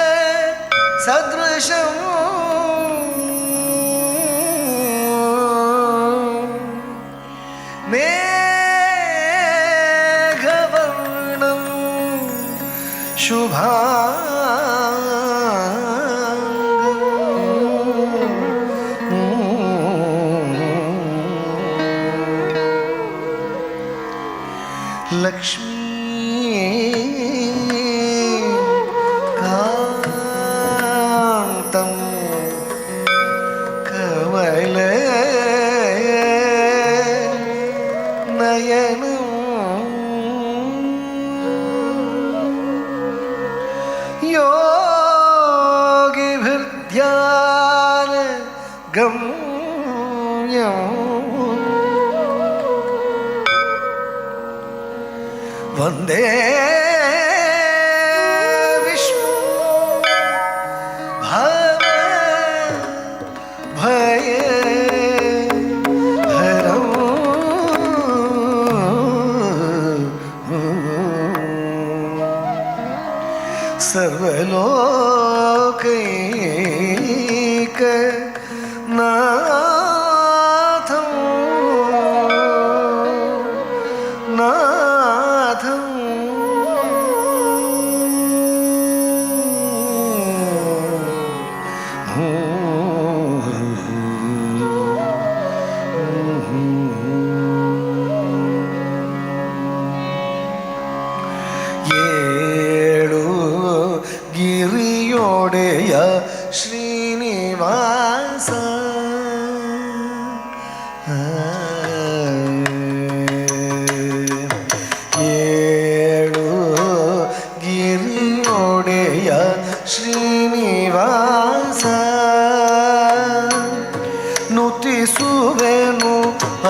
സദൃശം മേഘവർണം ശുഭാംഗം ലക്ഷ്മീ കാന്തം കമല നയനം യോഗിഭിർധ്യാന ഗമ്യം വന്ദേ വിഷ്ണു ഭവ ഭയ ഹരം സർവലോകൈക നാഥം നാഥം ഏഴു ഗിരിയോടെയ ശ്രീനിവാസ ഏഴു ഗിരിയോടെയ ശ്രീനിവാಸ ನುತಿಸುವೆನು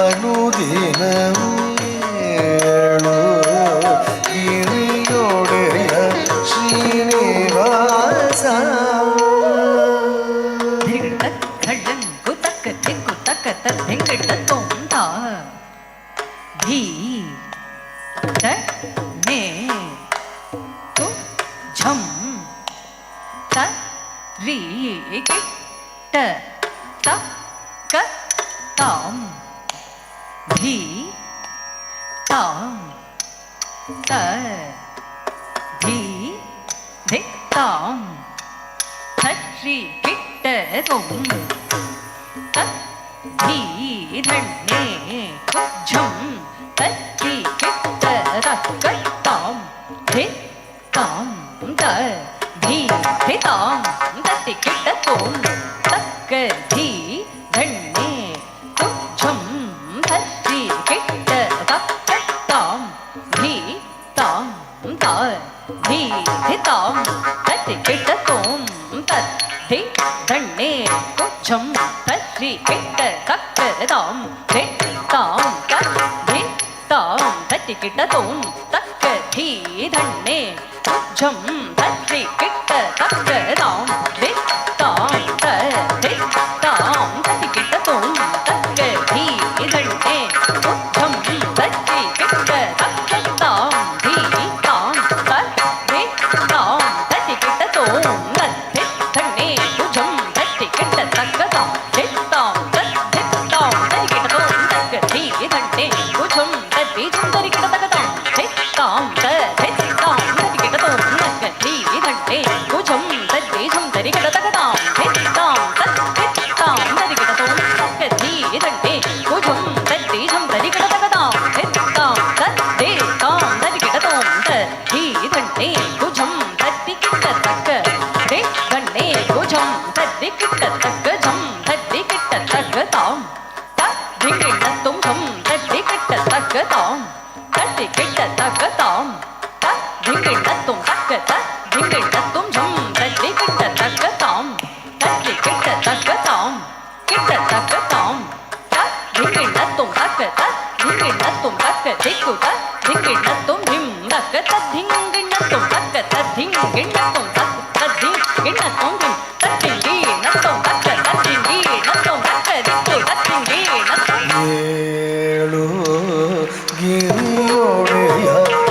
ಅನುದಿನವೂ ಏಳು ಗಿರಿಯೊಡೆಯ ಶ್ರೀನಿವಾಸ ತಾಂ ತಟ್ಟಿ ಕೆಟ್ಟ ತಕ್ಕ ತಾಂ ಧಿಂಗಿಟ್ಟ ತುಂ ತಕ್ಕ ಧಿಂಗಿಟ್ಟ ತುಂ ಝುಂ ತಟ್ಟಿ ಕೆಟ್ಟ ತಕ್ಕ ತಾಂ ತಟ್ಟಿ ಕೆಟ್ಟ ತಕ್ಕ ತಾಂ ಕೆಟ್ಟ ತಕ್ಕ ತಾಂ ಧಿಂಗಿಟ್ಟ ತುಂ ತಕ್ಕ ಧಿಂಗಿಟ್ಟ ತುಂ ತಕ್ಕ ದಿಕ್ಕುಟ ಧಿಂಗಿಟ್ಟ ತುಂ ಧಿಂ ತಕ್ಕ ಧಿಂಗಿಣ್ಣ ತುಂ ತಕ್ಕ ಧಿಂಗಿಣ್ಣ ತುಂ ತಕ್ಕ ಧಿಂಗಿಣ್ಣ ತುಂ ಧಿಂ ತಟ್ಟಿಂಗಿ ನತ್ತುಂ ತಕ್ಕ ತಟ್ಟಿಂಗಿ ನತ್ತುಂ ತಕ್ಕ ದಿಕ್ಕು ತಟ್ಟಿಂಗಿ ನತ್ತುಂ ಏಳು ಗಿರಿಯೊಡೆಯ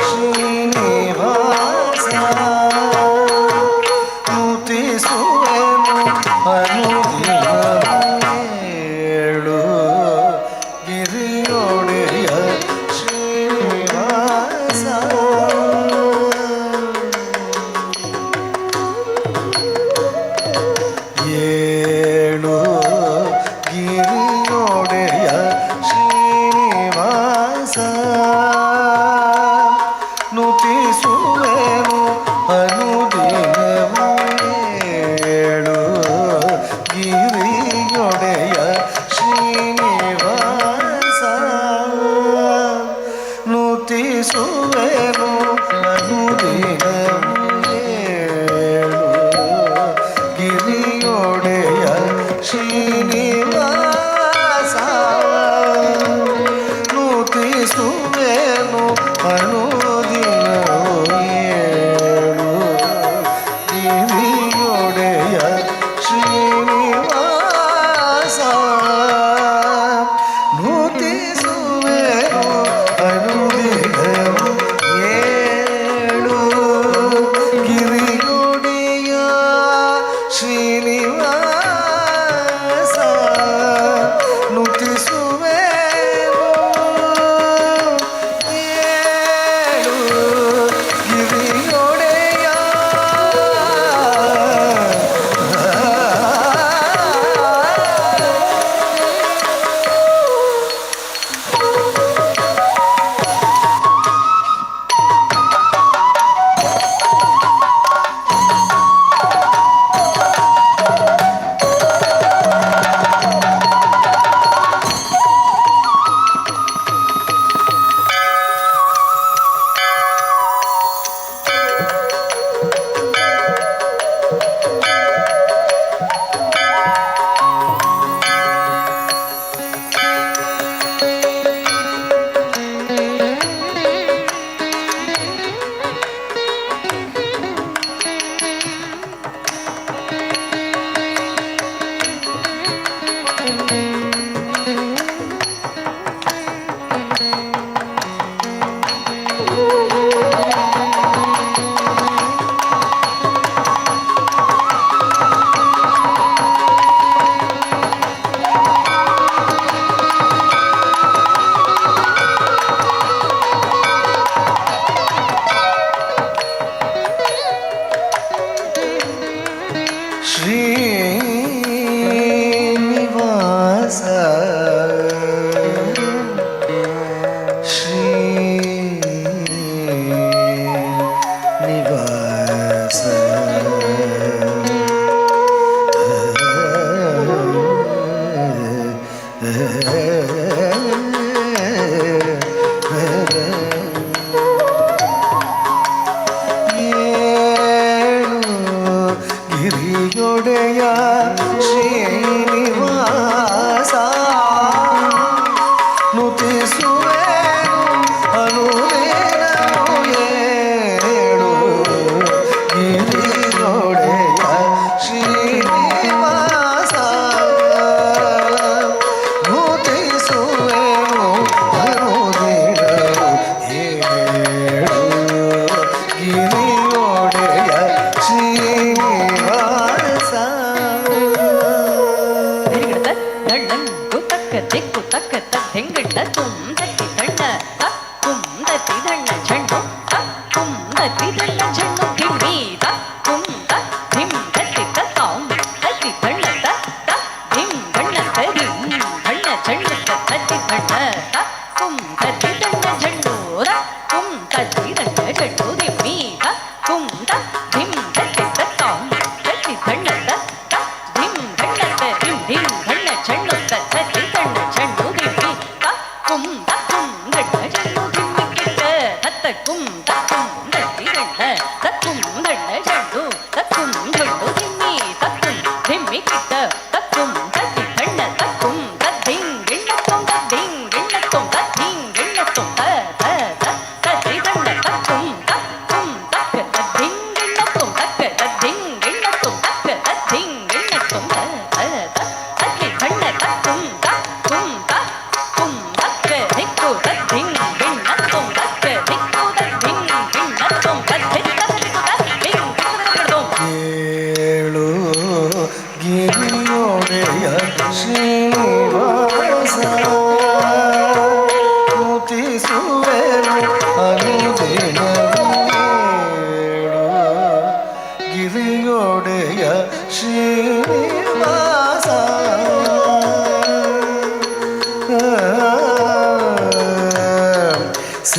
ಶ್ರೀನಿವಾಸ ನುತಿಸುವೆನು ಅನುದಿನವು ಏಳು ಗಿರಿಯೊಡೆಯ ಶ್ರೀನಿವಾಸ ಏಳು ಗಿರಿಯೊಡೆಯ ಶ್ರೀನಿವಾಸ ನುತಿಸುವೆನು ಅನುದಿನವು ಏಳು ಗಿರಿಯೊಡೆಯ ಶ್ರೀನಿವಾಸ ನುತಿಸುವೆನು ಅನುದಿನವು ಏಳು ಗಿರಿಯೊಡೆಯ ಶ್ರೀನಿವಾಸ ನುತಿಸುವೆನು ಅನುದಿನವು ಏಳು ಗಿರಿಯೊಡೆಯ ಶ್ರೀನಿವಾಸ ನುತಿಸುವೆನು ಅನುದಿನವು ಏಳು ಗಿರಿಯೊಡೆಯ ಶ್ರೀನಿವಾಸ ನುತಿಸುವೆನು ಏಳು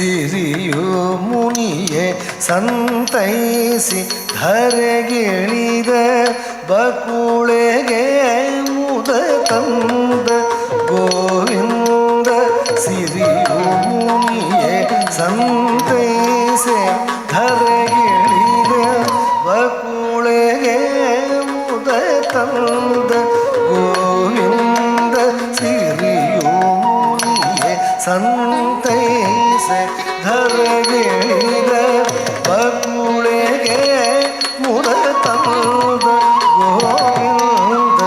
ಸಿರಿಯು ಮುನಿಯೇ ಸಂತೈಸಿ ಧರೆಗಿಳಿದ ಬಕುಳೆಗೆ ಮುದ ತಂದ ಗೋವಿಂದ ಸಿರಿಯು ಮುನಿಯೇ ಸಂತೈಸಿ ಧರೆಗಿಳಿದ ಬಕುಳೆಗೆ ಮುದ ತಂದ ಗೋವಿಂದ ಸಿರಿಯು ಮುನಿಯೇ ಸಂತೈಸೆ ಧರೆಗಿಳಿದ ಬಕುಳೆಗೆ ಮುದ ತಂದ ಗೋವಿಂದ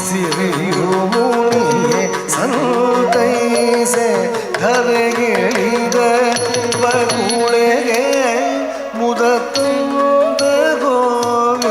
ಸಿರಿಯು ಮುನಿಯೇ ಸಂತೈಸೆ ಧರೆಗಿಳಿದ ಬಕುಳೆಗೆ ಮುದ ತಂದ ಗೋವಿಂದ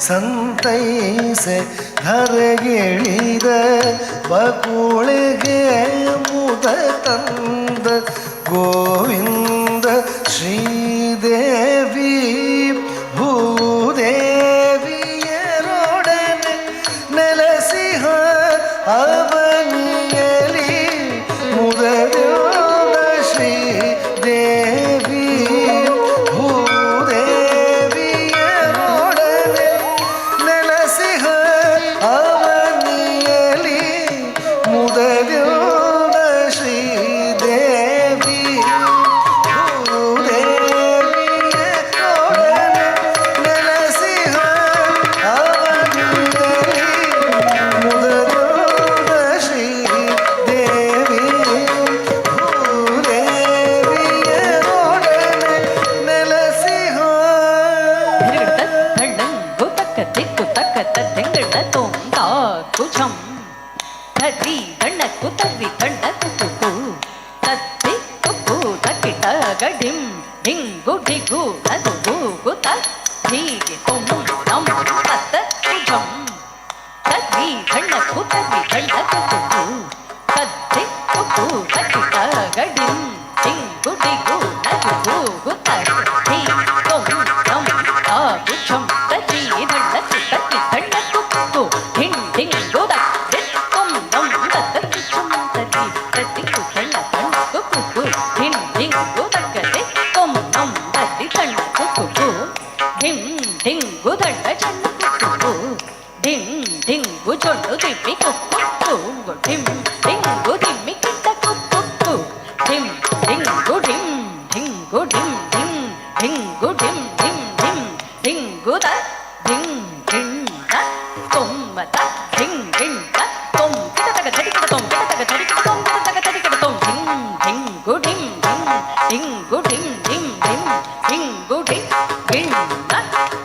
ಸಂತೈಸೆ ಧರೆಗಿಳಿದ ಬಕುಳಿಗೆ ಮುದ ತಂದ ಗೋವಿಂದ ಶ್ರೀದೇವಿ ಭೂದೇವಿಯರೊಡನೆ ನೆಲೆಸಿಹ ಅವನಿಯಲಿ ಮುದದ ಶ್ರೀದೇವಿ ಭೂದೇವಿಯರೊಡನೆ ನೆಲೆಸಿಹ ಅವನಿಯಲಿ ಮುದದ ಶ್ರೀದೇವಿ ಭೂದೇವಿಯರೊಡನೆ ನೆಲೆಸಿಹ ಅವನಿಯಲಿ ಮುದದ ಶ್ರೀದೇವಿ ಭೂದೇವಿಯರೊಡನೆ ನೆಲೆಸಿಹ ಧಳ್ಳಂಗು ತಕ್ಕ ತಿಕ್ಕು ತಕ್ಕ ತೆಂಗಳ ತೋಂದ ಕುಚಂ ಧರಿ ಗಣ್ಣಕ್ಕು ತರ್ರಿ ಗಣ್ಣ ಕುಕ್ಕು ತತ್ತಿ ಕುಕ್ಕು ತಕ್ಕಿಟ ಗಡಿಂ ಡಿಂಗು ಡಿಗು ನದುಗು ಗುತ ಹೀಗೆ ತೊಂ ನಂ ತತ್ತ ಕುಜಂ ತರ್ರಿ ಗಣ್ಣಕ್ಕು ತರ್ರಿ ಗಣ್ಣ ಕುಕ್ಕು ತತ್ತಿ ಕುಕ್ಕು ತಕ್ಕಿಟ ಗಡಿಂ ಡಿಂಗು ಡಿಗು ನದುಗು ಗುತ ಹೀ ತೊಂ ನಂ ತಾ ಕುಚಂ ತರ್ರಿ ಗಣ್ಣ ತತ್ತಿ ಗಣ್ಣ ಕುಕ್ಕು ಡಿಂ ಡಿಂಗು ತತ್ತಿ ತೊಂ ನಂ ತತ್ತ ಕುಚಂ ತರ್ರಿ ತತ್ತಿ ಕುಗಣ್ಣ ಗಣ್ಣ ಕುಕ್ಕು ಡಿಂ ಡಿಂಗು ತಕ್ಕತೆ ತೊಂ ನಂ ತತ್ತಿ ಗಣ್ಣ ಕುಕ್ಕು ಡಿಂ ಡಿಂಗು ದಂಡ ಚಣ್ಣ ಕುಕ್ಕು ಡಿಂ ಡಿಂಗು ಚೊಂಡು ದಿಮ್ಮಿ ಕುಕ್ಕು ಡಿಂ ಡಿಂಗು ದಿಮ್ಮಿ ಕಿಟ್ಟ ಕುಕ್ಕು ಡಿಂ ಡಿಂಗು ಡಿಂ ಡಿಂಗು ಡಿಂ ಡಿಂ ಡಿಂಗು ಡಿಂ ಡಿಂ ಡಿಂ ಡಿಂಗು ದ ಡಿಂ ಡಿಂ ದ ತೊಂಬತ ಡಿಂ ಡಿಂ ದ ತೊಂ ಕಿಟ ತಗ ತಡಿ ಕಿಟ ತೊಂ ಕಿಟ ತಗ ತಡಿ ಕಿಟ ತೊಂ ಕಿಟ ತಗ ತಡಿ ಕಿಟ ತೊಂ ಡಿಂ ಡಿಂಗು ಡಿಂ ಡಿಂ ಡಿಂಗು ಡಿಂ ಡಿಂ ಡಿಂ ಡಿಂಗು ಡಿಂ ಡಿಂ ದ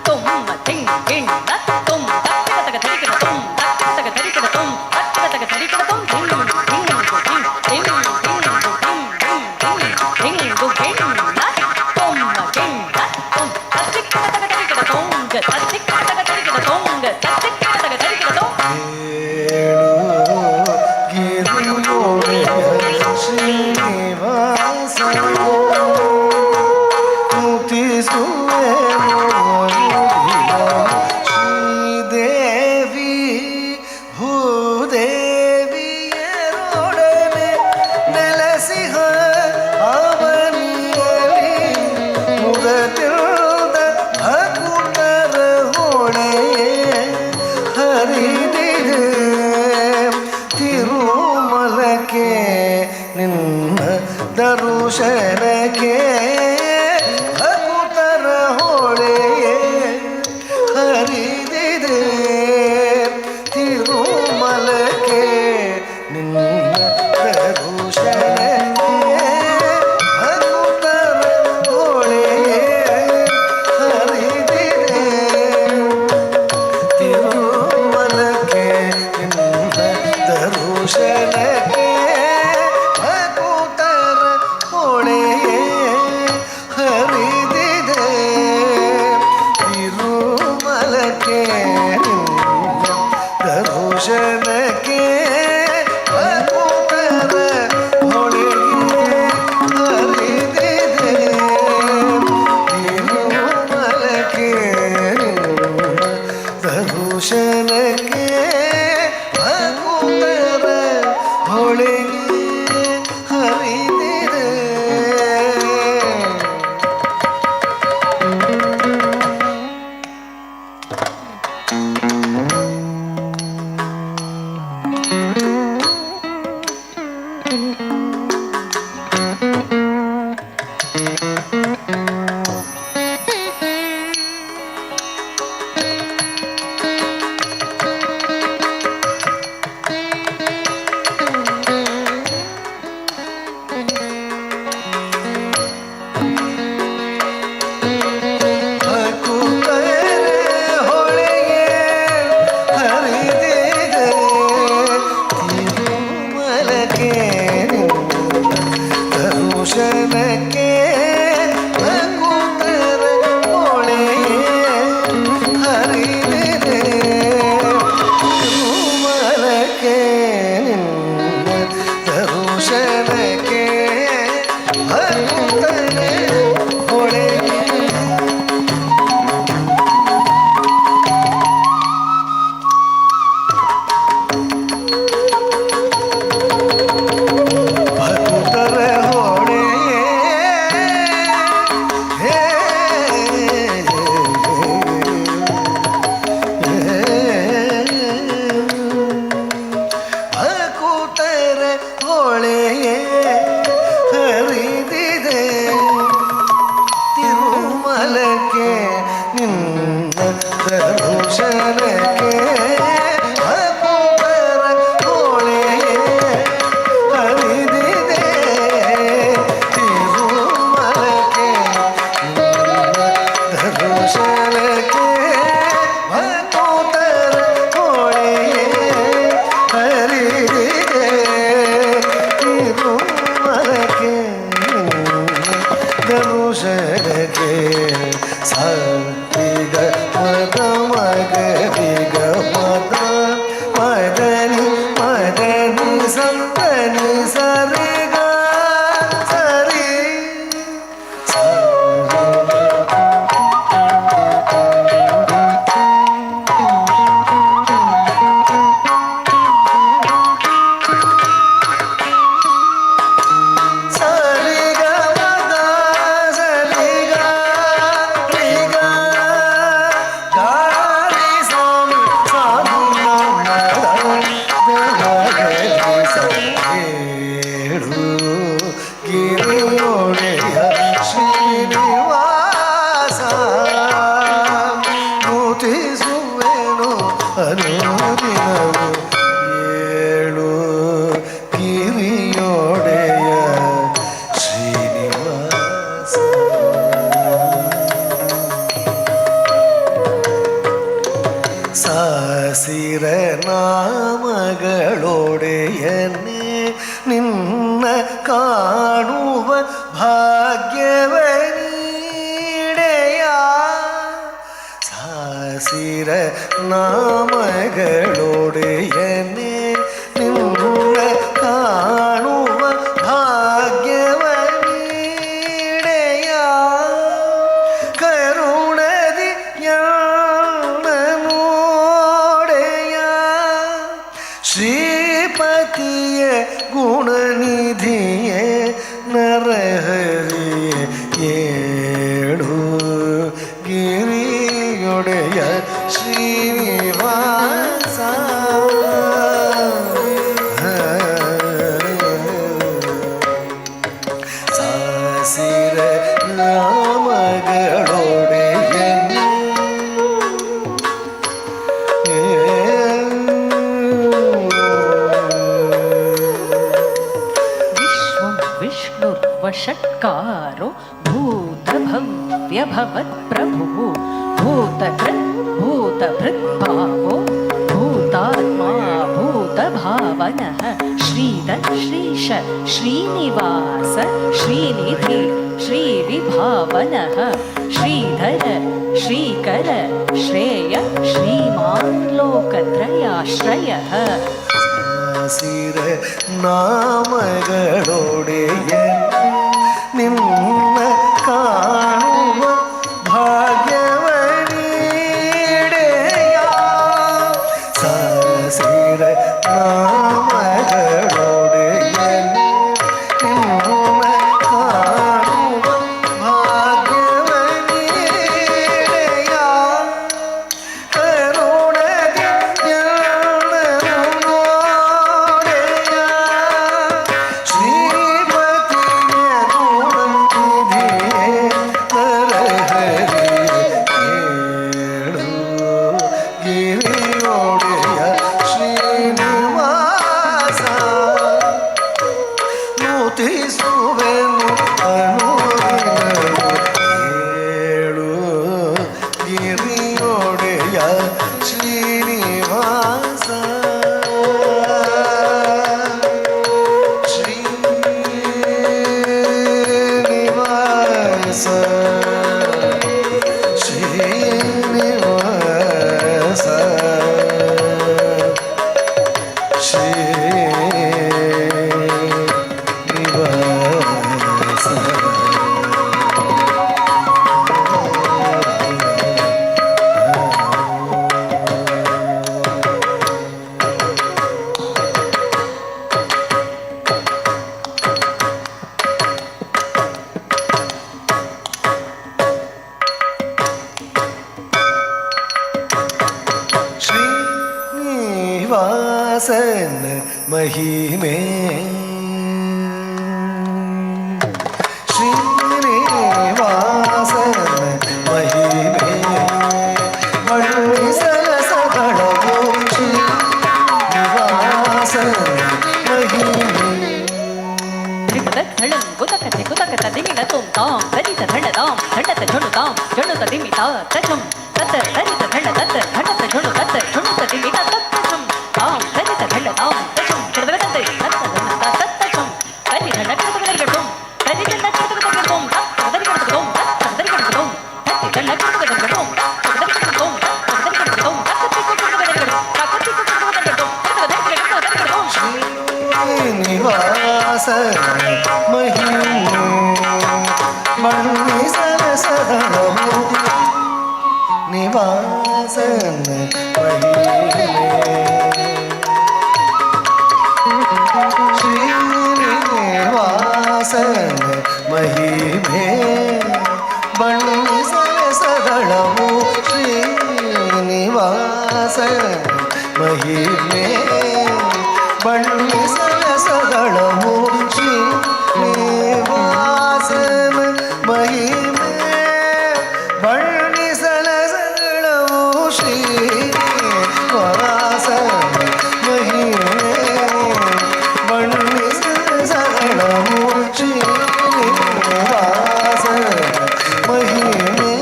ತೊಂಬ ಡಿಂ ಡಿಂ ದ ತೊಂ ಕಿಟ ತಗ ತಡಿ ಕಿಟ ತೊಂ ಕಿಟ ತಗ ತಡಿ ಕಿಟ ತೊಂ ಕಿಟ ತಗ ತಡಿ ಕಿಟ ತೊಂ ಡಿಂ ಡಿಂಗು ಡಿಂ ಡಿಂ ಡಿಂಗು ಡಿಂ ಡಿಂ ಡಿಂ ಡಿಂಗು ಡಿಂ ದ ತೊಂಬ ಡಿಂ ದ ತೊಂ ತತ್ತಿ ಕಿಟ ತಗ ತಡಿ ಕಿಟ ತೊಂ ತತ್ತಿ ಕಿಟ ತಗ ತಡಿ ಕಿಟ ತೊಂ ತತ್ತಿ ಕಿಟ ತಗ ತಡಿ ಕಿಟ ತೊಂ ಶ್ರೀನಿವಾಸ ಶ್ರೀದೇವಿ ಭೂದೇವಿಯರೊಡನೆ ನೆಲೆಸಿಹ ಅವನಿಯಲಿ ಮುದತಿಲ್ದ ಭಕುತರ ಹೊಳೆಯೇ ಹರಿದಿದೆ ತಿರುಮಲಕ್ಕೆ ನಿನ್ನ ದರುಶನಕ್ಕೆ ಭಕುತರ ಹೊಳೆಯೇ ಹರಿದಿದೆ ತಿರುಮಲಕ್ಕೆ ನಿನ್ನ ದರುಶನಕ್ಕೆ ಭಕುತರ ಹೊಳೆಯೇ ಹರಿದಿದೆ ತಿರುಮಲಕ್ಕೆ ನಿನ್ನ ದರುಶನಕ್ಕೆ ಭಕುತರ ಹೊಳೆಯೇ ಹರಿದಿದೆ ತಿರುಮಲಕ್ಕೆ ನಿನ್ನ ದರುಶನಕ್ಕೆ ಭಕುತರ ಹೊಳೆಯೇ ಹರಿದಿದೆ ತಿರುಮಲಕ್ಕೆ ನಿನ್ನ ದರುಶನಕ್ಕೆ ಭಕುತರ ಹೊಳೆಯೇ ಹರಿದಿದೆ ಭಕುತರ ಹೊಳೆಯೇ ದರುಶನಕ್ಕೆ ಹಕ್ಕುಪರ ಹೊಳೆ ಹರಿದಿದೆ ತಿರುಮಲಕ್ಕೆ ದರುಶನಕ್ಕೆ ಹಕ್ಕುಪರ ಹೊಳೆ ಹರಿದಿದೆ ತಿರುಮಲಕ್ಕೆ ದರುಶನಕ್ಕೆ ಸರಿಗ ಮದ ಮಗರಿಗ ಮದ ಮದನಿ ಮದನಿ ಸಂದನಿ ಸರಿಗ ಸರಿ ಸರಿಗ ಮದ ಸರಿಗ ರಿಗ ಗಾರಿ ಸ್ವಾಮಿ ಸಾಧು ಹೇಳು ಗಿರಿಯೊಡೆಯ ಶ್ರೀನಿವಾಸ ನೂತಿಸುವೆನು ಅನುದಿನವು ಏಳು ಗಿರಿಯೊಡೆಯ ಶ್ರೀನಿವಾಸ ಸಾಸಿರ ನಾಮಗಳೊಡೆಯನೆ ನಿನ್ನ ಕಾಣುವ ಭಾಗ್ಯವನೀಡೆಯ ಸಾಸಿರ ನಾಮಗಳೊಡೆಯನೆ ನಿನ್ನ ಕಾಣುವ ಭಾಗ್ಯವನೀಡೆಯ ಕರುಣದಿ ನೋಡೆಯ ಶ್ರೀಪತಿಯ ಗುಣನಿಧಿಯೇ ನರಹರಿಯೇ ಏಳು ಗಿರಿಯೊಡೆಯ ಶ್ರೀನಿವಾಸ ಸಾಸಿರ ನಾಮಗಳೊಡೆಯನು विश्वं विष्णुर्वषट्कारो भूतभव्यभवत्प्रभुः भूतकृत् भूतभृद्भावो भूतात्मा भूतभावनः श्रीधर श्रीश श्रीनिवास श्रीनिधि श्रीविभावनः श्रीधर श्रीकर श्रेय श्रीमान् लोकत्रयाश्रयः ಸಾಸಿರ ನಾಮಗಳೊಡೆಯ ನಿನ್ನ ಕಾಣುವ ಭಾಗ್ಯವನೀಡೆಯ ಸಾಸಿರ ನಾಮಗಳೊಡೆಯ ನಿನ್ನ ಕಾಣುವ ಭಾಗ್ಯವನೀಡೆಯ ಕರುಣದಿ ಜ್ಞಾನವನ್ನೋಡೆಯ ಶ್ರೀಪತಿಯ ಗುಣನಿಧಿಯೇ ನರಹರಿಯೇ ಏಳು ಗಿರಿಯೊಡೆಯ ಶ್ರೀನಿವಾಸ ನೂತಿಸುವೆನು ಅನುದಿನವು ಏಳು ಗಿರಿಯೊಡೆಯ ಶ್ರೀನಿವಾಸ ಶ್ರೀನಿವಾಸ ಶ್ರೀನಿವಾಸ ಶ್ರೀನಿವಾಸನ ಮಹಿಮೆ ಶ್ರೀನಿವಾಸನ ಮಹಿಮೆ ಬಣ್ಣಿಸಲ ಸಗಳವು ಶ್ರೀನಿವಾಸ ಮಹಿಮೆ ಧಳಂ ಗುತಕತೆ ಗುತಕತ ದಿಮಿನ ತೋಂ ತಾಂ ತರಿತ ಧಳದಾಂ ಧಳತ ಝಣುತಾಂ ಝಣುತ ದಿಮಿತ ತಚಂ ತತ ತರಿತ ಧಳ ತತ ಧಳತ ಝಣು ತತ ಝಣುತ ದಿಮಿತ ತತ್ತಚಂ ತಾಂ ತರಿತ ಧಳದಾಂ ತಚಂ ಕೆಡಬಲದಂತೆ ತತ್ತ ಧಣತ ತತ್ತಚಂ ತರಿ ಧಳ ಕೆಡಬಲಗಡಂ ತರಿ ಧಳ ಕೆಡಬಲಗಡಂ ತತ್ತ ದರಿಗಡಂ ತತ್ತ ದರಿಗಡಂ ತತ್ತಿ ಧಳ ಕೆಡಬಲಗಡಂ ತತ್ತ ದರಿಗಡಂ ತತ್ತ ದರಿಗಡಂ ತತ್ತಿ ಕೆಡಬಲಗಡಂ ತತ್ತಿ ಕೆಡಬಲಗಡಂ ತತ್ತ ದರಿಗಡಂ ಶ್ರೀನಿವಾಸ ಮಹಿಮೆ ಬಣ್ಣಿಸಲ ಸದಳವು ನಿವಾಸನ ಮಹಿಮೆ ಶ್ರೀನಿವಾಸನ ಮಹಿಮೆ ಬಣ್ಣಿಸಲ ಸದಳವು ಶ್ರೀನಿವಾಸನ ಮಹಿಮೆ ಬಣ್ಣಿಸಲ ಸದಳವು ಶ್ರೀನಿವಾಸನ ಮಹಿಮೆ ಬಣ್ಣಿಸಲ ಸದಳವು ಶ್ರೀನಿವಾಸನ ಮಹಿಮೆ ಬಣ್ಣಿಸಲ ಸದಳವು ಶ್ರೀನಿವಾಸನ ಮಹಿಮೆ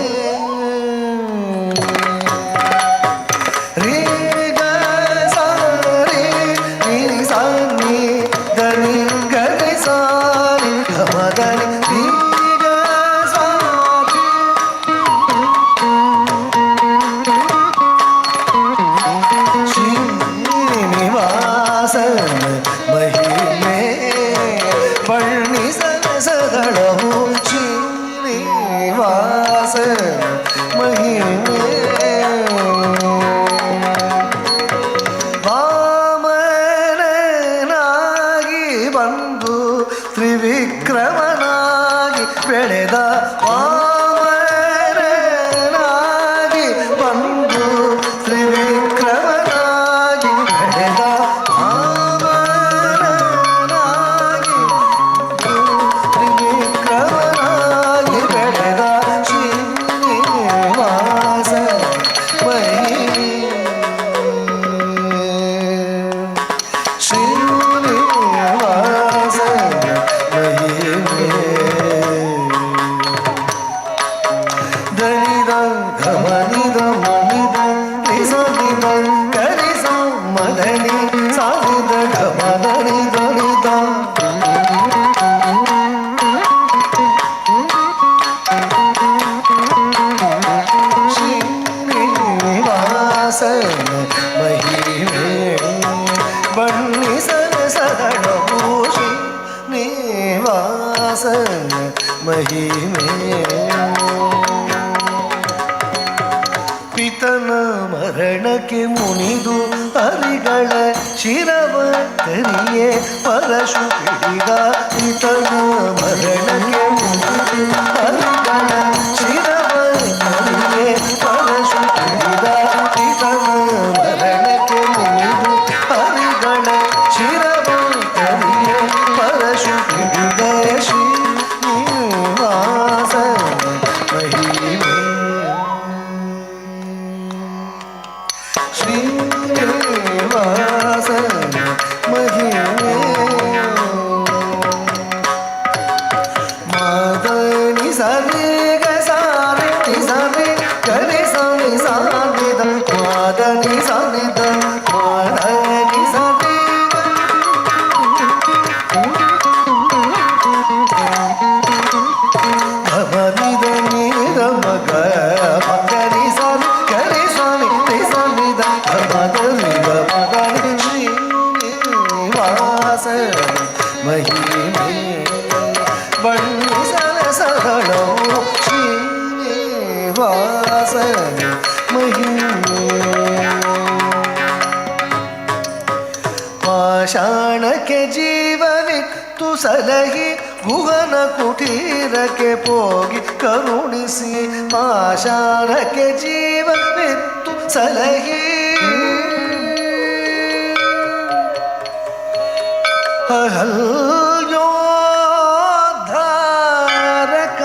ರೇ ಗ ಸ ರೇ ನಿ ಸ ನಿ ದ ನಿ ಗ ರಿ ಸ ನಿ ಗ ಮ ಗ ನಿ ರಿ ಗ ಸ ಶ್ರೀನಿವಾಸನ ಮಹಿಮೆ ಬಣ್ಣಿಸಲ ಸದಳವು ಶ್ರೀನಿವಾಸನ ಮಹಿಮೆ ವಾಮನನಾಗಿ ಬಂದು ತ್ರಿವಿಕ್ರಮನಾಗಿ ಬೆಳೆದ ವಾಮನನಾಗಿ ಬಂದು ತ್ರಿವಿಕ್ರಮನಾಗಿ ಬೆಳೆದ ವಾಮನನಾಗಿ ತ್ರಿವಿಕ್ರಮನಾಗಿ ಬೆಳೆದ ಶ್ರೀನಿವಾಸ ಮಹಿಮೆ ಶ್ರೀನಿವಾಸ ಮಹಿಮೆ ದನಿದ ಘಮನಿದ ಮನಿದ ರಿಸನಿದ ಕರಿಸ ಮದನಿ ಸಾನಿದ ಘಮದನಿ ದನಿದ ಶ್ರೀನಿವಾಸನ ಮಹಿಮೆ ಬಣ್ಣಿಸಲ ಸದಳವು ಶ್ರೀನಿವಾಸನ ಮಹಿಮೆ ಪಿತನ ಮರಣಕ್ಕೆ ಮುನಿದು ಹರಿಗಳ ಶಿರವ ತರಿಯೇ ಪರಶು ಪಿಡಿದ ಪಿತನ ಮರಣಕ್ಕೆ ಮುನಿದು ಹರಿಗಳ ಶಿರವ ತರಿಯೇ ಪರಶು ಪಿಡಿದ ಪಿತನ ಮರಣಕ್ಕೆ ಮುನಿದು ಹರಿಗಳ ಶಿರವ ತರಿಯೇ ಪರಶು ಪಿಡಿದ ಶ್ರೀನಿವಾಸನ ಮಹಿಮೆ ಶ್ರೀನಿವಾಸನ ಮಹಿಮೆ ಮಾದನಿ ಸರಿ ಗ ಸಾರಿ ನಿ ಸರಿ ಗರಿ ಸನಿ ಸಾನಿದ ಮಾದನಿ ಸನಿದ ಮಾದನಿ ಸರಿ ಗಮನಿದ ನೀರ ಮಗ ಮಗನಿ ಸನಿ ಗರಿ ಸನಿ ನಿ ಸನಿದ ಗಮದನಿ ಗಮದನಿ ಶ್ರೀನಿವಾಸನ ಮಹಿಮೆ ಬಣ್ಣಿಸಲ ಸದಳವು ಶ್ರೀನಿವಾಸನ ಮಹಿಮೆ ಪಾಷಾಣಕ್ಕೆ ಜೀವವಿತ್ತು ಸಲಹಿ ಗುಹನ ಕುಟೀರಕ್ಕೆ ಹೋಗಿ ಕರುಣಿಸಿ ಪಾಷಾಣಕ್ಕೆ ಜೀವವಿತ್ತು ಸಲಹಿ ಅಹಲ್ಯೋದ್ಧಾರಕ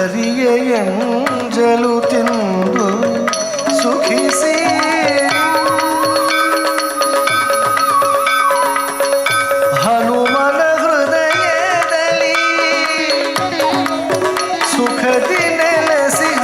ಶಬರಿಯಂಜಲು ತಿಂದು ಸುಖಿಸಿ ಹನುಮನ ಹೃದಯದಲ್ಲಿ ಸುಖದಿ ನೆಲೆಸಿಹ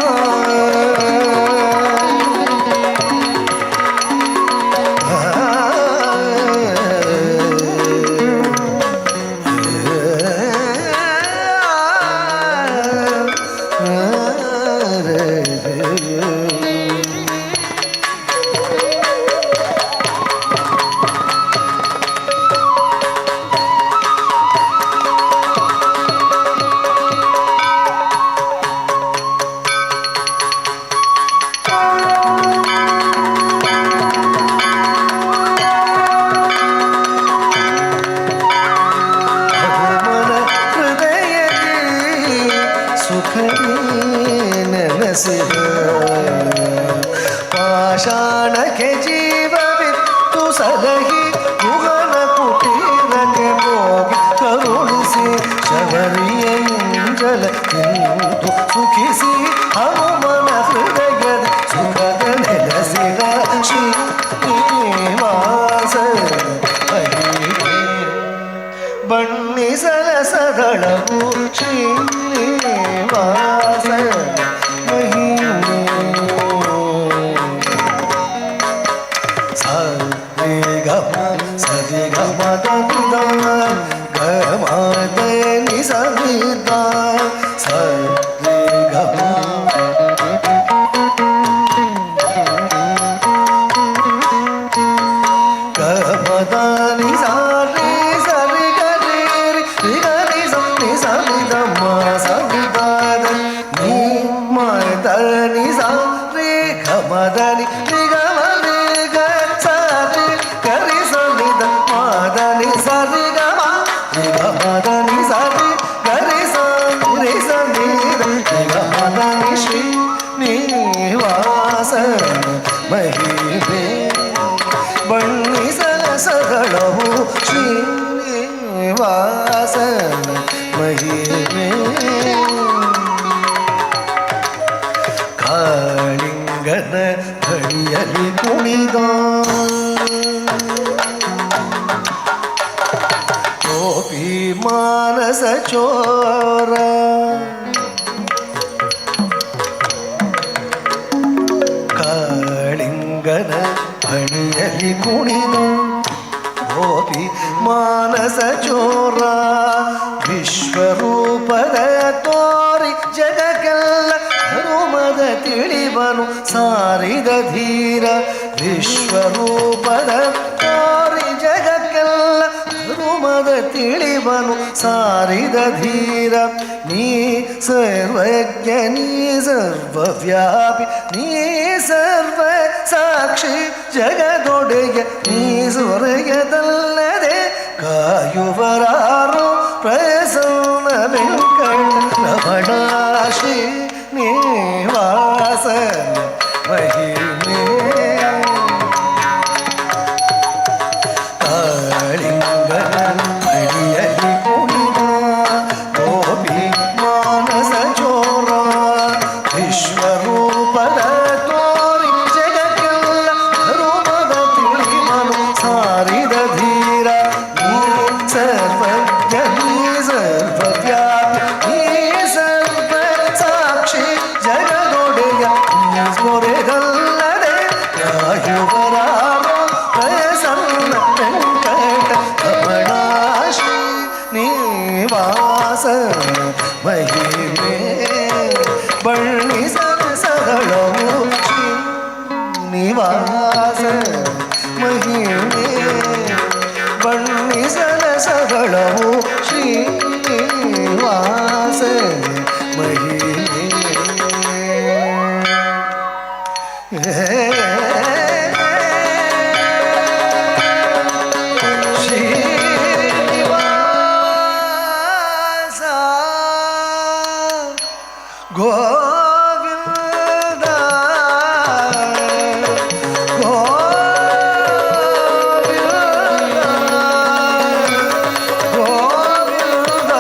ಪಾಷಾಣಕ್ಕೆ ಜೀವವಿತ್ತು ಸಲಹಿ ಗುಹನ ಕುಟೀರಕ್ಕೆ ಹೋಗಿ ಕರುಣಿಸಿ ಶಬರಿಯಂಜಲ ತಿಂದು ಸುಖಿಸಿ ಹನುಮನ ಹೃದಯದ ಸುಖದ ನೆಲೆಸಿದ ಶ್ರೀನಿವಾಸ ಬಣ್ಣಿಸಲ ಸದಳವು ಶ್ರೀನಿವಾಸ ಸರಿ ಗಮದ ಗಮದ ನಿಸವಿದ ಸರಿ ಗಮ ಗಮದ ನಿಸಾರಿ ಸರಿ ಗರಿ ಗರಿ ಸರಿ ಸವಿದ ಸವಿದಾದ ನೀ ಮದ ನಿಸಾರಿ ಗಮದನಿ ಮಹಿಮೆ ಬಣ್ಣಿಸಲ ಸಗಳವು ಶ್ರೀನಿವಾಸನ ಮಹಿಮೆ ಕಾಳಿಂಗನ ಬಳಿಯಲ್ಲಿ ಕುಣಿದ ಗೋಪಿ ಮಾನಸ ಚೋರ ಕಾಳಿಂಗನ ಬಳಿಯಲ್ಲಿ ಕುಣಿದ ಗೋಪಿ ಮಾನಸ ಚೋರ ವಿಶ್ವರೂಪದ ತೋರಿ ಜಗಕ್ಕೆಲ್ಲ ಹನುಮದ ತಿಳಿವನು ಸಾರಿದ ಧೀರ ವಿಶ್ವರೂಪದ ತೋರಿ ಜಗಕ್ಕೆಲ್ಲ ಹನುಮದ ತಿಳಿವನು ಸಾರಿದ ಧೀರ ನೀ ಸರ್ವಜ್ಞ ನೀ ಸರ್ವವ್ಯಾಪಿ ನೀ ಸರ್ವ ಸಾಕ್ಷಿ ಜಗದೊಡೆಯ ನೀ ಸ್ವರ್ಗದಲ್ಲದೆ ಕಾಯುವರಾರು ಪ್ರಸನ್ನ ವೆಂಕಟರಮಣ ಶ್ರೀ ನಿವಾಸ ಮಹಿಮೆ ಕಾಳಿಂಗನ ಬಳಿಯಲ್ಲಿ ಕುಣಿದ ಗೋಪಿ ಮಾನಸ ಚೋರ ವಿಶ್ವರೂಪದ ತೋರಿ ಜಗಕ್ಕೆಲ್ಲ ರೂಪದ ತಿಳಿಮನು ಸಾರಿದ ಧೀರ ನೀ ಸರ್ವಜ್ಞ ನೀ ಸರ್ವವ್ಯಾಪಿ ನೀ ಸರ್ವ ಸಾಕ್ಷಿ ಜಗದೊಡೆಯ ನೀ ಸ್ವರೆಗಲ್ಲದೆ ಕಾಯುವರಾರು ಪ್ರಸನ್ನ ವೆಂಕಟ ರಮಣ ಶ್ರೀ ನಿವಾಸ ಮಹಿಮೆ ಬಣ್ಣಿಸಲ ಸಗಳವು ಶ್ರೀನಿವಾಸ ಮಹಿಮೆ ಬಣ್ಣಿಸಲ ಸಗಳವು ಶ್ರೀನಿವಾಸ ಮಹಿಮೆ ಶ್ರೀನಿವಾಸ ಗೋವಿಂದ ಗೋವಿಂದ ಗೋವಿಂದ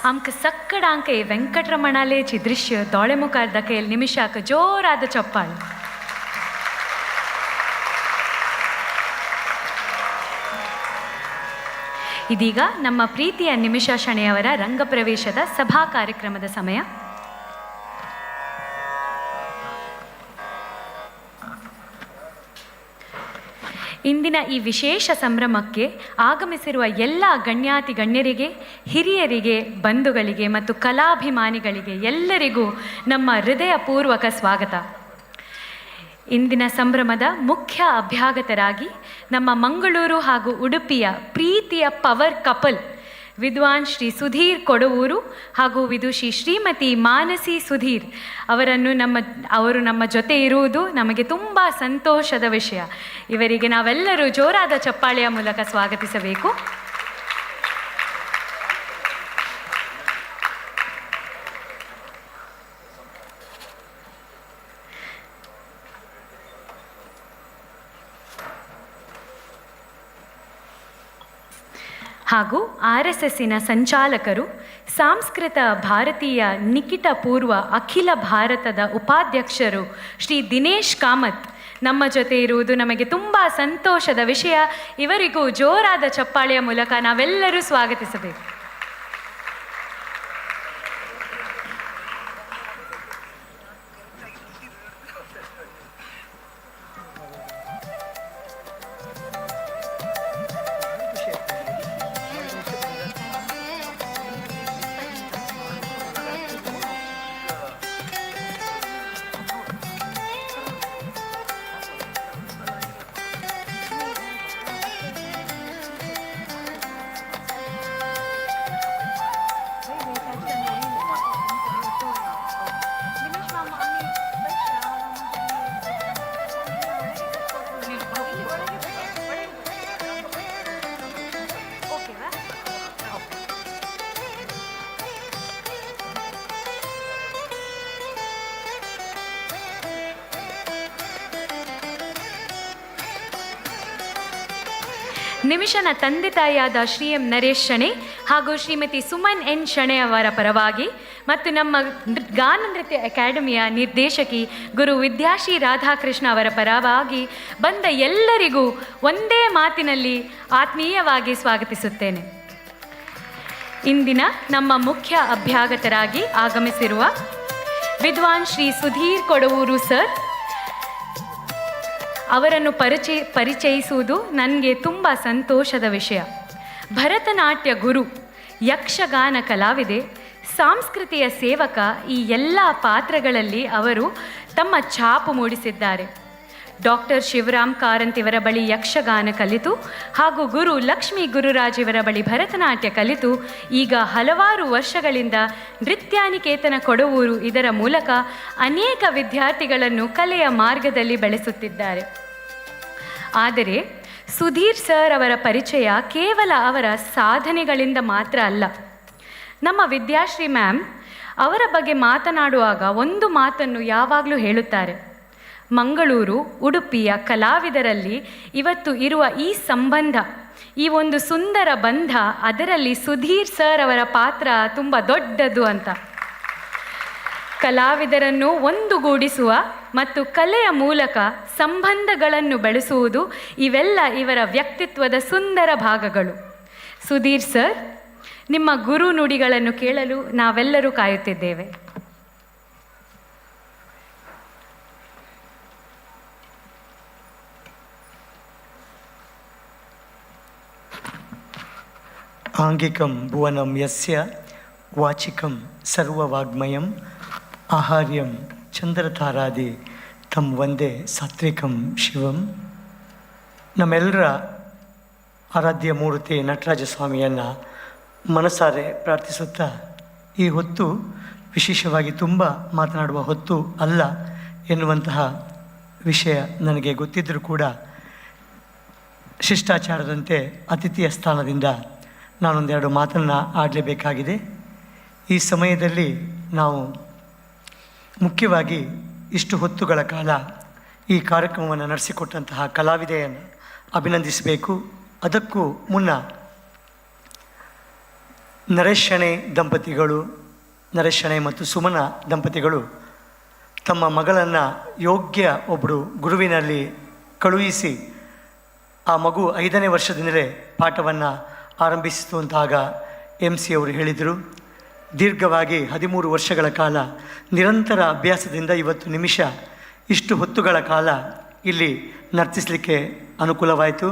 ಆಮ್ಕ ಸಕ್ಕಡಾಂಕ ಈ ವೆಂಕಟರಮಣಾಲೇ ದೃಶ್ಯ ದೊಳೆ ಮುಖಾರ್ದ ಕೈಯಲ್ಲಿ ನಿಮಿಷಕ್ಕೆ ಜೋರಾದ ಚಪ್ಪಾಳೆ. ಇದೀಗ ನಮ್ಮ ಪ್ರೀತಿಯ ನಿಮಿಷ ಶಣೆಯವರ ರಂಗಪ್ರವೇಶದ ಸಭಾ ಕಾರ್ಯಕ್ರಮದ ಸಮಯ. ಇಂದಿನ ಈ ವಿಶೇಷ ಸಂಭ್ರಮಕ್ಕೆ ಆಗಮಿಸಿರುವ ಎಲ್ಲ ಗಣ್ಯಾತಿ ಗಣ್ಯರಿಗೆ, ಹಿರಿಯರಿಗೆ, ಬಂಧುಗಳಿಗೆ ಮತ್ತು ಕಲಾಭಿಮಾನಿಗಳಿಗೆ ಎಲ್ಲರಿಗೂ ನಮ್ಮ ಹೃದಯಪೂರ್ವಕ ಸ್ವಾಗತ. ಇಂದಿನ ಸಂಭ್ರಮದ ಮುಖ್ಯ ಅಭ್ಯಾಗತರಾಗಿ ನಮ್ಮ ಮಂಗಳೂರು ಹಾಗೂ ಉಡುಪಿಯ ಪ್ರೀತಿಯ ಪವರ್ ಕಪಲ್ ವಿದ್ವಾನ್ ಶ್ರೀ ಸುಧೀರ್ ಕೊಡವೂರು ಹಾಗೂ ವಿದುಷಿ ಶ್ರೀಮತಿ ಮಾನಸಿ ಸುಧೀರ್ ಅವರು ನಮ್ಮ ಜೊತೆ ಇರುವುದು ನಮಗೆ ತುಂಬ ಸಂತೋಷದ ವಿಷಯ. ಇವರಿಗೆ ನಾವೆಲ್ಲರೂ ಜೋರಾದ ಚಪ್ಪಾಳೆಯ ಮೂಲಕ ಸ್ವಾಗತಿಸಬೇಕು. ಹಾಗೂ RSSನ ಸಂಚಾಲಕರು, ಸಾಂಸ್ಕೃತ ಭಾರತೀಯ ನಿಕಿಟ ಪೂರ್ವ ಅಖಿಲ ಭಾರತದ ಉಪಾಧ್ಯಕ್ಷರು ಶ್ರೀ ದಿನೇಶ್ ಕಾಮತ್ ನಮ್ಮ ಜೊತೆ ಇರುವುದು ನಮಗೆ ತುಂಬ ಸಂತೋಷದ ವಿಷಯ. ಇವರಿಗೂ ಜೋರಾದ ಚಪ್ಪಾಳೆಯ ಮೂಲಕ ನಾವೆಲ್ಲರೂ ಸ್ವಾಗತಿಸಬೇಕು. ನಿಮಿಷನ ತಂದೆ ತಾಯಿಯಾದ ಶ್ರೀ ಎಂ ನರೇಶ್ ಶಣೆ ಹಾಗೂ ಶ್ರೀಮತಿ ಸುಮನ್ ಎನ್ ಶಣೆ ಅವರ ಪರವಾಗಿ ಮತ್ತು ನಮ್ಮ ಗಾನ ನೃತ್ಯ ಅಕಾಡೆಮಿಯ ನಿರ್ದೇಶಕಿ ಗುರು ವಿದ್ಯಾಶ್ರೀ ರಾಧಾಕೃಷ್ಣ ಅವರ ಪರವಾಗಿ ಬಂದ ಎಲ್ಲರಿಗೂ ಒಂದೇ ಮಾತಿನಲ್ಲಿ ಆತ್ಮೀಯವಾಗಿ ಸ್ವಾಗತಿಸುತ್ತೇನೆ. ಇಂದಿನ ನಮ್ಮ ಮುಖ್ಯ ಅಭ್ಯಾಗತರಾಗಿ ಆಗಮಿಸಿರುವ ವಿದ್ವಾನ್ ಶ್ರೀ ಸುಧೀರ್ ಕೊಡವೂರು ಸರ್ ಅವರನ್ನು ಪರಿಚಯಿಸುವುದು ನನಗೆ ತುಂಬ ಸಂತೋಷದ ವಿಷಯ. ಭರತನಾಟ್ಯ ಗುರು, ಯಕ್ಷಗಾನ ಕಲಾವಿದೆ, ಸಾಂಸ್ಕೃತಿಕ ಸೇವಕ, ಈ ಎಲ್ಲ ಪಾತ್ರಗಳಲ್ಲಿ ಅವರು ತಮ್ಮ ಛಾಪು ಮೂಡಿಸಿದ್ದಾರೆ. ಡಾಕ್ಟರ್ ಶಿವರಾಮ್ ಕಾರಂತ್ ಇವರ ಬಳಿ ಯಕ್ಷಗಾನ ಕಲಿತು ಹಾಗೂ ಗುರು ಲಕ್ಷ್ಮೀ ಗುರುರಾಜ್ ಇವರ ಬಳಿ ಭರತನಾಟ್ಯ ಕಲಿತು ಈಗ ಹಲವಾರು ವರ್ಷಗಳಿಂದ ನೃತ್ಯಾನಿಕೇತನ ಕೊಡವೂರು ಇದರ ಮೂಲಕ ಅನೇಕ ವಿದ್ಯಾರ್ಥಿಗಳನ್ನು ಕಲೆಯ ಮಾರ್ಗದಲ್ಲಿ ಬೆಳೆಸುತ್ತಿದ್ದಾರೆ. ಆದರೆ ಸುಧೀರ್ ಸರ್ ಅವರ ಪರಿಚಯ ಕೇವಲ ಅವರ ಸಾಧನೆಗಳಿಂದ ಮಾತ್ರ ಅಲ್ಲ. ನಮ್ಮ ವಿದ್ಯಾಶ್ರೀ ಮ್ಯಾಮ್ ಅವರ ಬಗ್ಗೆ ಮಾತನಾಡುವಾಗ ಒಂದು ಮಾತನ್ನು ಯಾವಾಗಲೂ ಹೇಳುತ್ತಾರೆ: ಮಂಗಳೂರು ಉಡುಪಿಯ ಕಲಾವಿದರಲ್ಲಿ ಇವತ್ತು ಇರುವ ಈ ಸಂಬಂಧ, ಈ ಒಂದು ಸುಂದರ ಬಂಧ, ಅದರಲ್ಲಿ ಸುಧೀರ್ ಸರ್ ಅವರ ಪಾತ್ರ ತುಂಬ ದೊಡ್ಡದು ಅಂತ. ಕಲಾವಿದರನ್ನು ಒಂದುಗೂಡಿಸುವ ಮತ್ತು ಕಲೆಯ ಮೂಲಕ ಸಂಬಂಧಗಳನ್ನು ಬೆಳೆಸುವುದು ಇವೆಲ್ಲ ಇವರ ವ್ಯಕ್ತಿತ್ವದ ಸುಂದರ ಭಾಗಗಳು. ಸುಧೀರ್ ಸರ್, ನಿಮ್ಮ ಗುರು ನುಡಿಗಳನ್ನು ಕೇಳಲು ನಾವೆಲ್ಲರೂ ಕಾಯುತ್ತಿದ್ದೇವೆ. ಆಂಗಿಕಂ ಭುವನಂ ಯಸ್ಯ ವಾಚಿಕಂ ಸರ್ವವಾಗ್ಮಯಂ ಆಹಾರ್ಯಂ ಚಂದ್ರತಾರಾದಿ ತಂ ವಂದೇ ಸಾತ್ವಿಕಂ ಶಿವಂ. ನಮ್ಮೆಲ್ಲರ ಆರಾಧ್ಯ ಮೂರ್ತಿ ನಟರಾಜ ಸ್ವಾಮಿಯನ್ನು ಮನಸಾರೆ ಪ್ರಾರ್ಥಿಸುತ್ತಾ, ಈ ಹೊತ್ತು ವಿಶೇಷವಾಗಿ ತುಂಬ ಮಾತನಾಡುವ ಹೊತ್ತು ಅಲ್ಲ ಎನ್ನುವಂತಹ ವಿಷಯ ನನಗೆ ಗೊತ್ತಿದ್ದರೂ ಕೂಡ ಶಿಷ್ಟಾಚಾರದಂತೆ ಅತಿಥಿಯ ಸ್ಥಾನದಿಂದ ನಾನೊಂದೆರಡು ಮಾತನ್ನು ಆಡಲೇಬೇಕಾಗಿದೆ. ಈ ಸಮಯದಲ್ಲಿ ನಾವು ಮುಖ್ಯವಾಗಿ ಇಷ್ಟು ಹೊತ್ತುಗಳ ಕಾಲ ಈ ಕಾರ್ಯಕ್ರಮವನ್ನು ನಡೆಸಿಕೊಟ್ಟಂತಹ ಕಲಾವಿದೆಯನ್ನು ಅಭಿನಂದಿಸಬೇಕು. ಅದಕ್ಕೂ ಮುನ್ನ ನರೇಶಣೆ ದಂಪತಿಗಳು, ನರೇಶಣೆ ಮತ್ತು ಸುಮನ ದಂಪತಿಗಳು ತಮ್ಮ ಮಗಳನ್ನು ಯೋಗ್ಯ ಒಬ್ಬರು ಗುರುವಿನಲ್ಲಿ ಕಳುಹಿಸಿ ಆ ಮಗು 5ನೇ ವರ್ಷದಿಂದಲೇ ಪಾಠವನ್ನು ಆರಂಭಿಸಿತು ಅಂತಾಗ MC ಅವರು ಹೇಳಿದರು. ದೀರ್ಘವಾಗಿ 13 ವರ್ಷಗಳ ಕಾಲ ನಿರಂತರ ಅಭ್ಯಾಸದಿಂದ ಇವತ್ತು ನಿಮಿಷ ಇಷ್ಟು ಹೊತ್ತುಗಳ ಕಾಲ ಇಲ್ಲಿ ನರ್ತಿಸಲಿಕ್ಕೆ ಅನುಕೂಲವಾಯಿತು.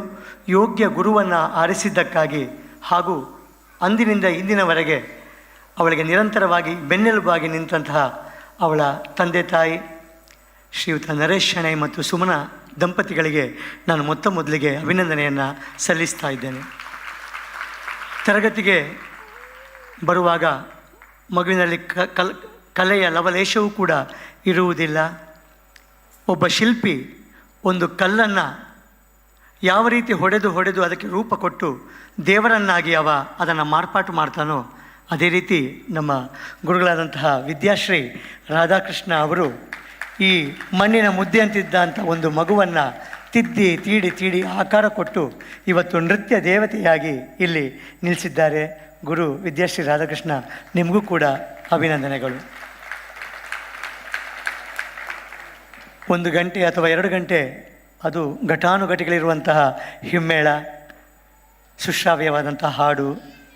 ಯೋಗ್ಯ ಗುರುವನ್ನು ಆರಿಸಿದ್ದಕ್ಕಾಗಿ ಹಾಗೂ ಅಂದಿನಿಂದ ಇಂದಿನವರೆಗೆ ಅವಳಿಗೆ ನಿರಂತರವಾಗಿ ಬೆನ್ನೆಲುಬಾಗಿ ನಿಂತಹ ಅವಳ ತಂದೆ ತಾಯಿ ಶ್ರೀಯುತ ನರೇಶ್ ಶೆಣೈ ಮತ್ತು ಸುಮನ ದಂಪತಿಗಳಿಗೆ ನಾನು ಮೊದಲಿಗೆ ಅಭಿನಂದನೆಯನ್ನು ಸಲ್ಲಿಸ್ತಾ ಇದ್ದೇನೆ. ತರಗತಿಗೆ ಬರುವಾಗ ಮಗುವಿನಲ್ಲಿ ಕಲೆಯ ಲವಲೇಶವೂ ಕೂಡ ಇರುವುದಿಲ್ಲ. ಒಬ್ಬ ಶಿಲ್ಪಿ ಒಂದು ಕಲ್ಲನ್ನು ಯಾವ ರೀತಿ ಹೊಡೆದು ಅದಕ್ಕೆ ರೂಪ ಕೊಟ್ಟು ದೇವರನ್ನಾಗಿ ಅದನ್ನು ಮಾರ್ಪಾಟು ಮಾಡ್ತಾನೋ ಅದೇ ರೀತಿ ನಮ್ಮ ಗುರುಗಳಾದಂತಹ ವಿದ್ಯಾಶ್ರೀ ರಾಧಾಕೃಷ್ಣ ಅವರು ಈ ಮಣ್ಣಿನ ಮುದ್ದೆ ಅಂತಿದ್ದಂಥ ಒಂದು ಮಗುವನ್ನು ತೀಡಿ ಆಕಾರ ಕೊಟ್ಟು ಇವತ್ತು ನೃತ್ಯ ದೇವತೆಯಾಗಿ ಇಲ್ಲಿ ನಿಲ್ಲಿಸಿದ್ದಾರೆ. ಗುರು ವಿದ್ಯಾಶ್ರೀ ರಾಧಾಕೃಷ್ಣ, ನಿಮಗೂ ಕೂಡ ಅಭಿನಂದನೆಗಳು. 1 ಗಂಟೆ ಅಥವಾ 2 ಗಂಟೆ ಅದು ಘಟಾನುಘಟಿಗಳಿರುವಂತಹ ಹಿಮ್ಮೇಳ, ಸುಶ್ರಾವ್ಯವಾದಂತಹ ಹಾಡು,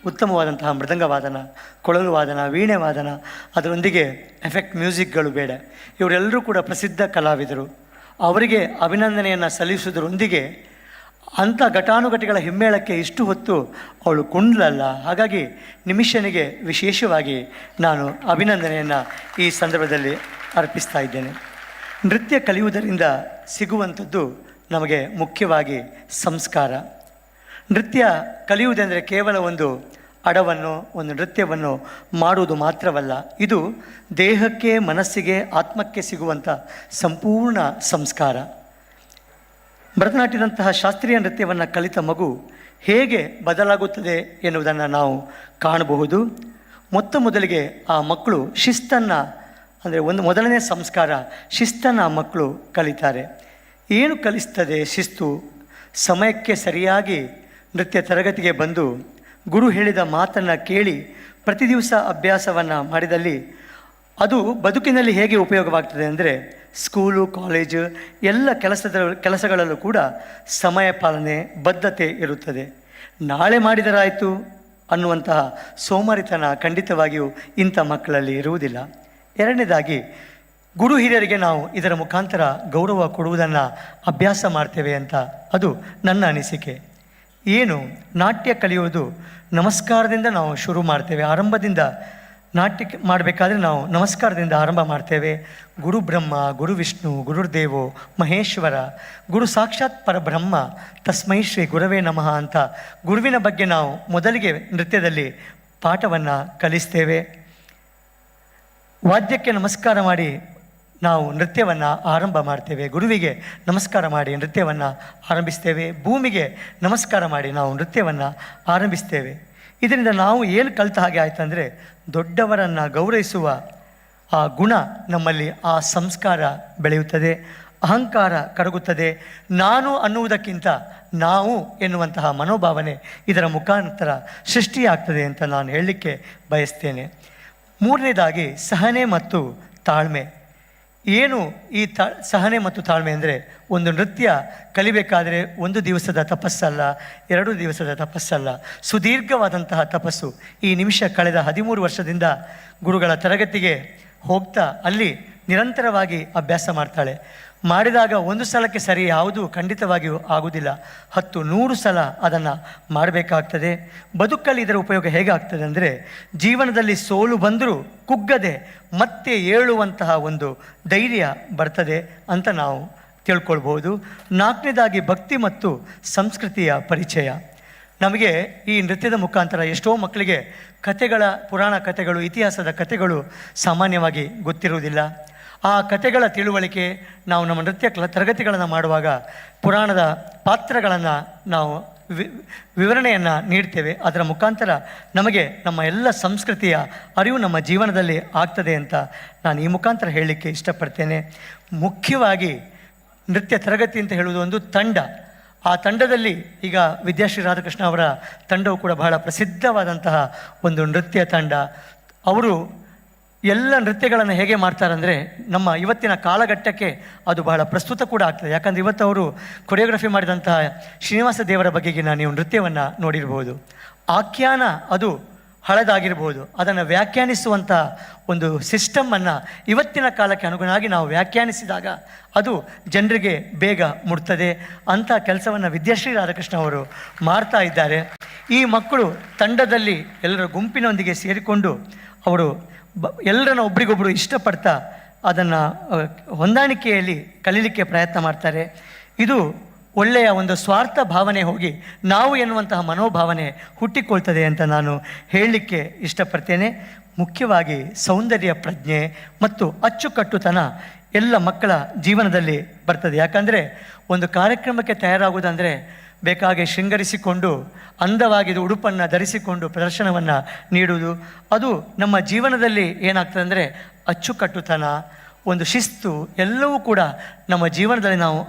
ಉತ್ತಮವಾದಂತಹ ಮೃದಂಗ ವಾದನ, ಕೊಳಲು ವಾದನ, ವೀಣೆ ವಾದನ, ಅದರೊಂದಿಗೆ ಎಫೆಕ್ಟ್ ಮ್ಯೂಸಿಕ್ಗಳು ಬೇಡ. ಇವರೆಲ್ಲರೂ ಕೂಡ ಪ್ರಸಿದ್ಧ ಕಲಾವಿದರು. ಅವರಿಗೆ ಅಭಿನಂದನೆಯನ್ನು ಸಲ್ಲಿಸುವುದರೊಂದಿಗೆ ಅಂಥ ಘಟಾನುಘಟಿಗಳ ಹಿಮ್ಮೇಳಕ್ಕೆ ಇಷ್ಟು ಹೊತ್ತು ಅವಳು ಕುಂಡ್ಲಲ್ಲ. ಹಾಗಾಗಿ ನಿಮಿಷನಿಗೆ ವಿಶೇಷವಾಗಿ ನಾನು ಅಭಿನಂದನೆಯನ್ನು ಈ ಸಂದರ್ಭದಲ್ಲಿ ಅರ್ಪಿಸ್ತಾ ಇದ್ದೇನೆ. ನೃತ್ಯ ಕಲಿಯುವುದರಿಂದ ಸಿಗುವಂಥದ್ದು ನಮಗೆ ಮುಖ್ಯವಾಗಿ ಸಂಸ್ಕಾರ. ನೃತ್ಯ ಕಲಿಯುವುದೆಂದರೆ ಕೇವಲ ಒಂದು ಅಡವನ್ನು, ಒಂದು ನೃತ್ಯವನ್ನು ಮಾಡುವುದು ಮಾತ್ರವಲ್ಲ. ಇದು ದೇಹಕ್ಕೆ, ಮನಸ್ಸಿಗೆ, ಆತ್ಮಕ್ಕೆ ಸಿಗುವಂಥ ಸಂಪೂರ್ಣ ಸಂಸ್ಕಾರ. ಭರತನಾಟ್ಯದಂತಹ ಶಾಸ್ತ್ರೀಯ ನೃತ್ಯವನ್ನು ಕಲಿತ ಮಗು ಹೇಗೆ ಬದಲಾಗುತ್ತದೆ ಎನ್ನುವುದನ್ನು ನಾವು ಕಾಣಬಹುದು. ಮೊದಲಿಗೆ ಆ ಮಕ್ಕಳು ಶಿಸ್ತನ್ನು, ಅಂದರೆ ಮೊದಲನೇ ಸಂಸ್ಕಾರ ಶಿಸ್ತನ್ನು ಆ ಮಕ್ಕಳು ಕಲಿತಾರೆ. ಏನು ಕಲಿಸ್ತದೆ ಶಿಸ್ತು? ಸಮಯಕ್ಕೆ ಸರಿಯಾಗಿ ನೃತ್ಯ ತರಗತಿಗೆ ಬಂದು ಗುರು ಹೇಳಿದ ಮಾತನ್ನು ಕೇಳಿ ಪ್ರತಿ ದಿವಸ ಅಭ್ಯಾಸವನ್ನು ಮಾಡಿದಲ್ಲಿ ಅದು ಬದುಕಿನಲ್ಲಿ ಹೇಗೆ ಉಪಯೋಗವಾಗ್ತದೆ ಅಂದರೆ ಸ್ಕೂಲು, ಕಾಲೇಜು ಎಲ್ಲ ಕೆಲಸಗಳಲ್ಲೂ ಕೂಡ ಸಮಯ ಪಾಲನೆ, ಬದ್ಧತೆ ಇರುತ್ತದೆ. ನಾಳೆ ಮಾಡಿದರಾಯಿತು ಅನ್ನುವಂತಹ ಸೋಮಾರಿತನ ಖಂಡಿತವಾಗಿಯೂ ಇಂಥ ಮಕ್ಕಳಲ್ಲಿ ಇರುವುದಿಲ್ಲ. ಎರಡನೇದಾಗಿ ಗುರು ಹಿರಿಯರಿಗೆ ನಾವು ಇದರ ಮುಖಾಂತರ ಗೌರವ ಕೊಡುವುದನ್ನು ಅಭ್ಯಾಸ ಮಾಡ್ತೇವೆ ಅಂತ ಅದು ನನ್ನ ಅನಿಸಿಕೆ. ಏನು ನಾಟ್ಯ ಕಲಿಯುವುದು ನಮಸ್ಕಾರದಿಂದ ನಾವು ಶುರು ಮಾಡ್ತೇವೆ. ಆರಂಭದಿಂದ ನಾಟ್ಯ ಮಾಡಬೇಕಾದ್ರೆ ನಾವು ನಮಸ್ಕಾರದಿಂದ ಆರಂಭ ಮಾಡ್ತೇವೆ. ಗುರು ಬ್ರಹ್ಮ, ಗುರು ವಿಷ್ಣು, ಗುರುರ್ದೇವೋ ಮಹೇಶ್ವರ, ಗುರು ಸಾಕ್ಷಾತ್ ಪರಬ್ರಹ್ಮ, ತಸ್ಮೈ ಶ್ರೀ ಗುರವೇ ನಮಃ ಅಂತ ಗುರುವಿನ ಬಗ್ಗೆ ನಾವು ಮೊದಲಿಗೆ ನೃತ್ಯದಲ್ಲಿ ಪಾಠವನ್ನು ಕಲಿಸ್ತೇವೆ. ವಾದ್ಯಕ್ಕೆ ನಮಸ್ಕಾರ ಮಾಡಿ ನಾವು ನೃತ್ಯವನ್ನು ಆರಂಭ ಮಾಡ್ತೇವೆ. ಗುರುವಿಗೆ ನಮಸ್ಕಾರ ಮಾಡಿ ನೃತ್ಯವನ್ನು ಆರಂಭಿಸ್ತೇವೆ. ಭೂಮಿಗೆ ನಮಸ್ಕಾರ ಮಾಡಿ ನಾವು ನೃತ್ಯವನ್ನು ಆರಂಭಿಸ್ತೇವೆ. ಇದರಿಂದ ನಾವು ಏನು ಕಲಿತ ಹಾಗೆ ಆಯ್ತಂದರೆ ದೊಡ್ಡವರನ್ನು ಗೌರವಿಸುವ ಆ ಗುಣ ನಮ್ಮಲ್ಲಿ, ಆ ಸಂಸ್ಕಾರ ಬೆಳೆಯುತ್ತದೆ, ಅಹಂಕಾರ ಕರಗುತ್ತದೆ. ನಾನು ಅನ್ನುವುದಕ್ಕಿಂತ ನಾವು ಎನ್ನುವಂತಹ ಮನೋಭಾವನೆ ಇದರ ಮುಖಾಂತರ ಸೃಷ್ಟಿಯಾಗ್ತದೆ ಅಂತ ನಾನು ಹೇಳಲಿಕ್ಕೆ ಬಯಸ್ತೇನೆ. ಮೂರನೇದಾಗಿ ಸಹನೆ ಮತ್ತು ತಾಳ್ಮೆ. ಏನು ಈ ಸಹನೆ ಮತ್ತು ತಾಳ್ಮೆ ಅಂದರೆ ಒಂದು ನೃತ್ಯ ಕಲಿಬೇಕಾದರೆ 1 ದಿವಸದ ತಪಸ್ಸಲ್ಲ, 2 ದಿವಸದ ತಪಸ್ಸಲ್ಲ, ಸುದೀರ್ಘವಾದಂತಹ ತಪಸ್ಸು. ಈ ನಿಮಿಷ ಕಳೆದ 13 ವರ್ಷದಿಂದ ಗುರುಗಳ ತರಗತಿಗೆ ಹೋಗ್ತಾ ಅಲ್ಲಿ ನಿರಂತರವಾಗಿ ಅಭ್ಯಾಸ ಮಾಡ್ತಾಳೆ. ಮಾಡಿದಾಗ 1 ಸಲಕ್ಕೆ ಸರಿ ಯಾವುದು ಖಂಡಿತವಾಗಿಯೂ ಆಗುವುದಿಲ್ಲ. 10-100 ಸಲ ಅದನ್ನು ಮಾಡಬೇಕಾಗ್ತದೆ. ಬದುಕಲ್ಲಿ ಇದರ ಉಪಯೋಗ ಹೇಗಾಗ್ತದೆ ಅಂದರೆ ಜೀವನದಲ್ಲಿ ಸೋಲು ಬಂದರೂ ಕುಗ್ಗದೆ ಮತ್ತೆ ಏಳುವಂತಹ ಒಂದು ಧೈರ್ಯ ಬರ್ತದೆ ಅಂತ ನಾವು ತಿಳ್ಕೊಳ್ಬೋದು. 4ನೇದಾಗಿ ಭಕ್ತಿ ಮತ್ತು ಸಂಸ್ಕೃತಿಯ ಪರಿಚಯ. ನಮಗೆ ಈ ನೃತ್ಯದ ಮುಖಾಂತರ ಎಷ್ಟೋ ಮಕ್ಕಳಿಗೆ ಕಥೆಗಳ, ಪುರಾಣ ಕಥೆಗಳು, ಇತಿಹಾಸದ ಕಥೆಗಳು ಸಾಮಾನ್ಯವಾಗಿ ಗೊತ್ತಿರುವುದಿಲ್ಲ. ಆ ಕಥೆಗಳ ತಿಳುವಳಿಕೆ ನಾವು ನಮ್ಮ ನೃತ್ಯ ತರಗತಿಗಳನ್ನು ಮಾಡುವಾಗ ಪುರಾಣದ ಪಾತ್ರಗಳನ್ನು ನಾವು ವಿವರಣೆಯನ್ನು ನೀಡ್ತೇವೆ. ಅದರ ಮುಖಾಂತರ ನಮಗೆ ನಮ್ಮ ಎಲ್ಲ ಸಂಸ್ಕೃತಿಯ ಅರಿವು ನಮ್ಮ ಜೀವನದಲ್ಲಿ ಆಗ್ತದೆ ಅಂತ ನಾನು ಈ ಮುಖಾಂತರ ಹೇಳಲಿಕ್ಕೆ ಇಷ್ಟಪಡ್ತೇನೆ. ಮುಖ್ಯವಾಗಿ ನೃತ್ಯ ತರಗತಿ ಅಂತ ಹೇಳುವುದು ಒಂದು ತಂಡ. ಆ ತಂಡದಲ್ಲಿ ಈಗ ವಿದ್ಯಾಶ್ರೀ ರಾಧಾಕೃಷ್ಣ ಅವರ ತಂಡವು ಕೂಡ ಬಹಳ ಪ್ರಸಿದ್ಧವಾದಂತಹ ಒಂದು ನೃತ್ಯ ತಂಡ. ಅವರು ಎಲ್ಲ ನೃತ್ಯಗಳನ್ನು ಹೇಗೆ ಮಾಡ್ತಾರಂದರೆ ನಮ್ಮ ಇವತ್ತಿನ ಕಾಲಘಟ್ಟಕ್ಕೆ ಅದು ಬಹಳ ಪ್ರಸ್ತುತ ಕೂಡ ಆಗ್ತದೆ. ಯಾಕಂದರೆ ಇವತ್ತು ಅವರು ಕೊರಿಯೋಗ್ರಫಿ ಮಾಡಿದಂತಹ ಶ್ರೀನಿವಾಸ ದೇವರ ಬಗೆಗಿನ ನೀವು ನೃತ್ಯವನ್ನು ನೋಡಿರ್ಬೋದು. ಆಖ್ಯಾನ ಅದು ಹಳದಾಗಿರ್ಬೋದು, ಅದನ್ನು ವ್ಯಾಖ್ಯಾನಿಸುವಂಥ ಒಂದು ಸಿಸ್ಟಮನ್ನು ಇವತ್ತಿನ ಕಾಲಕ್ಕೆ ಅನುಗುಣವಾಗಿ ನಾವು ವ್ಯಾಖ್ಯಾನಿಸಿದಾಗ ಅದು ಜನರಿಗೆ ಬೇಗ ಮುಟ್ತದೆ. ಅಂಥ ಕೆಲಸವನ್ನು ವಿದ್ಯಾಶ್ರೀ ರಾಧಾಕೃಷ್ಣ ಅವರು ಮಾಡ್ತಾ ಇದ್ದಾರೆ. ಈ ಮಕ್ಕಳು ತಂಡದಲ್ಲಿ ಎಲ್ಲರ ಗುಂಪಿನೊಂದಿಗೆ ಸೇರಿಕೊಂಡು ಅವರು ಎಲ್ಲರನ್ನ ಒಬ್ರಿಗೊಬ್ಬರು ಇಷ್ಟಪಡ್ತಾ ಅದನ್ನು ಹೊಂದಾಣಿಕೆಯಲ್ಲಿ ಕಲೀಲಿಕ್ಕೆ ಪ್ರಯತ್ನ ಮಾಡ್ತಾರೆ. ಇದು ಒಳ್ಳೆಯ ಒಂದು ಸ್ವಾರ್ಥ ಭಾವನೆ ಹೋಗಿ ನಾವು ಎನ್ನುವಂತಹ ಮನೋಭಾವನೆ ಹುಟ್ಟಿಕೊಳ್ತದೆ ಅಂತ ನಾನು ಹೇಳಲಿಕ್ಕೆ ಇಷ್ಟಪಡ್ತೇನೆ. ಮುಖ್ಯವಾಗಿ ಸೌಂದರ್ಯ ಪ್ರಜ್ಞೆ ಮತ್ತು ಅಚ್ಚುಕಟ್ಟುತನ ಎಲ್ಲ ಮಕ್ಕಳ ಜೀವನದಲ್ಲಿ ಬರ್ತದೆ. ಯಾಕಂದರೆ ಒಂದು ಕಾರ್ಯಕ್ರಮಕ್ಕೆ ತಯಾರಾಗುವುದಂದರೆ ಬೇಕಾಗಿ ಶೃಂಗರಿಸಿಕೊಂಡು ಅಂದವಾಗಿದ್ದು ಉಡುಪನ್ನು ಧರಿಸಿಕೊಂಡು ಪ್ರದರ್ಶನವನ್ನು ನೀಡುವುದು, ಅದು ನಮ್ಮ ಜೀವನದಲ್ಲಿ ಏನಾಗ್ತದೆ ಅಂದರೆ ಅಚ್ಚುಕಟ್ಟುತನ, ಒಂದು ಶಿಸ್ತು ಎಲ್ಲವೂ ಕೂಡ ನಮ್ಮ ಜೀವನದಲ್ಲಿ ನಾವು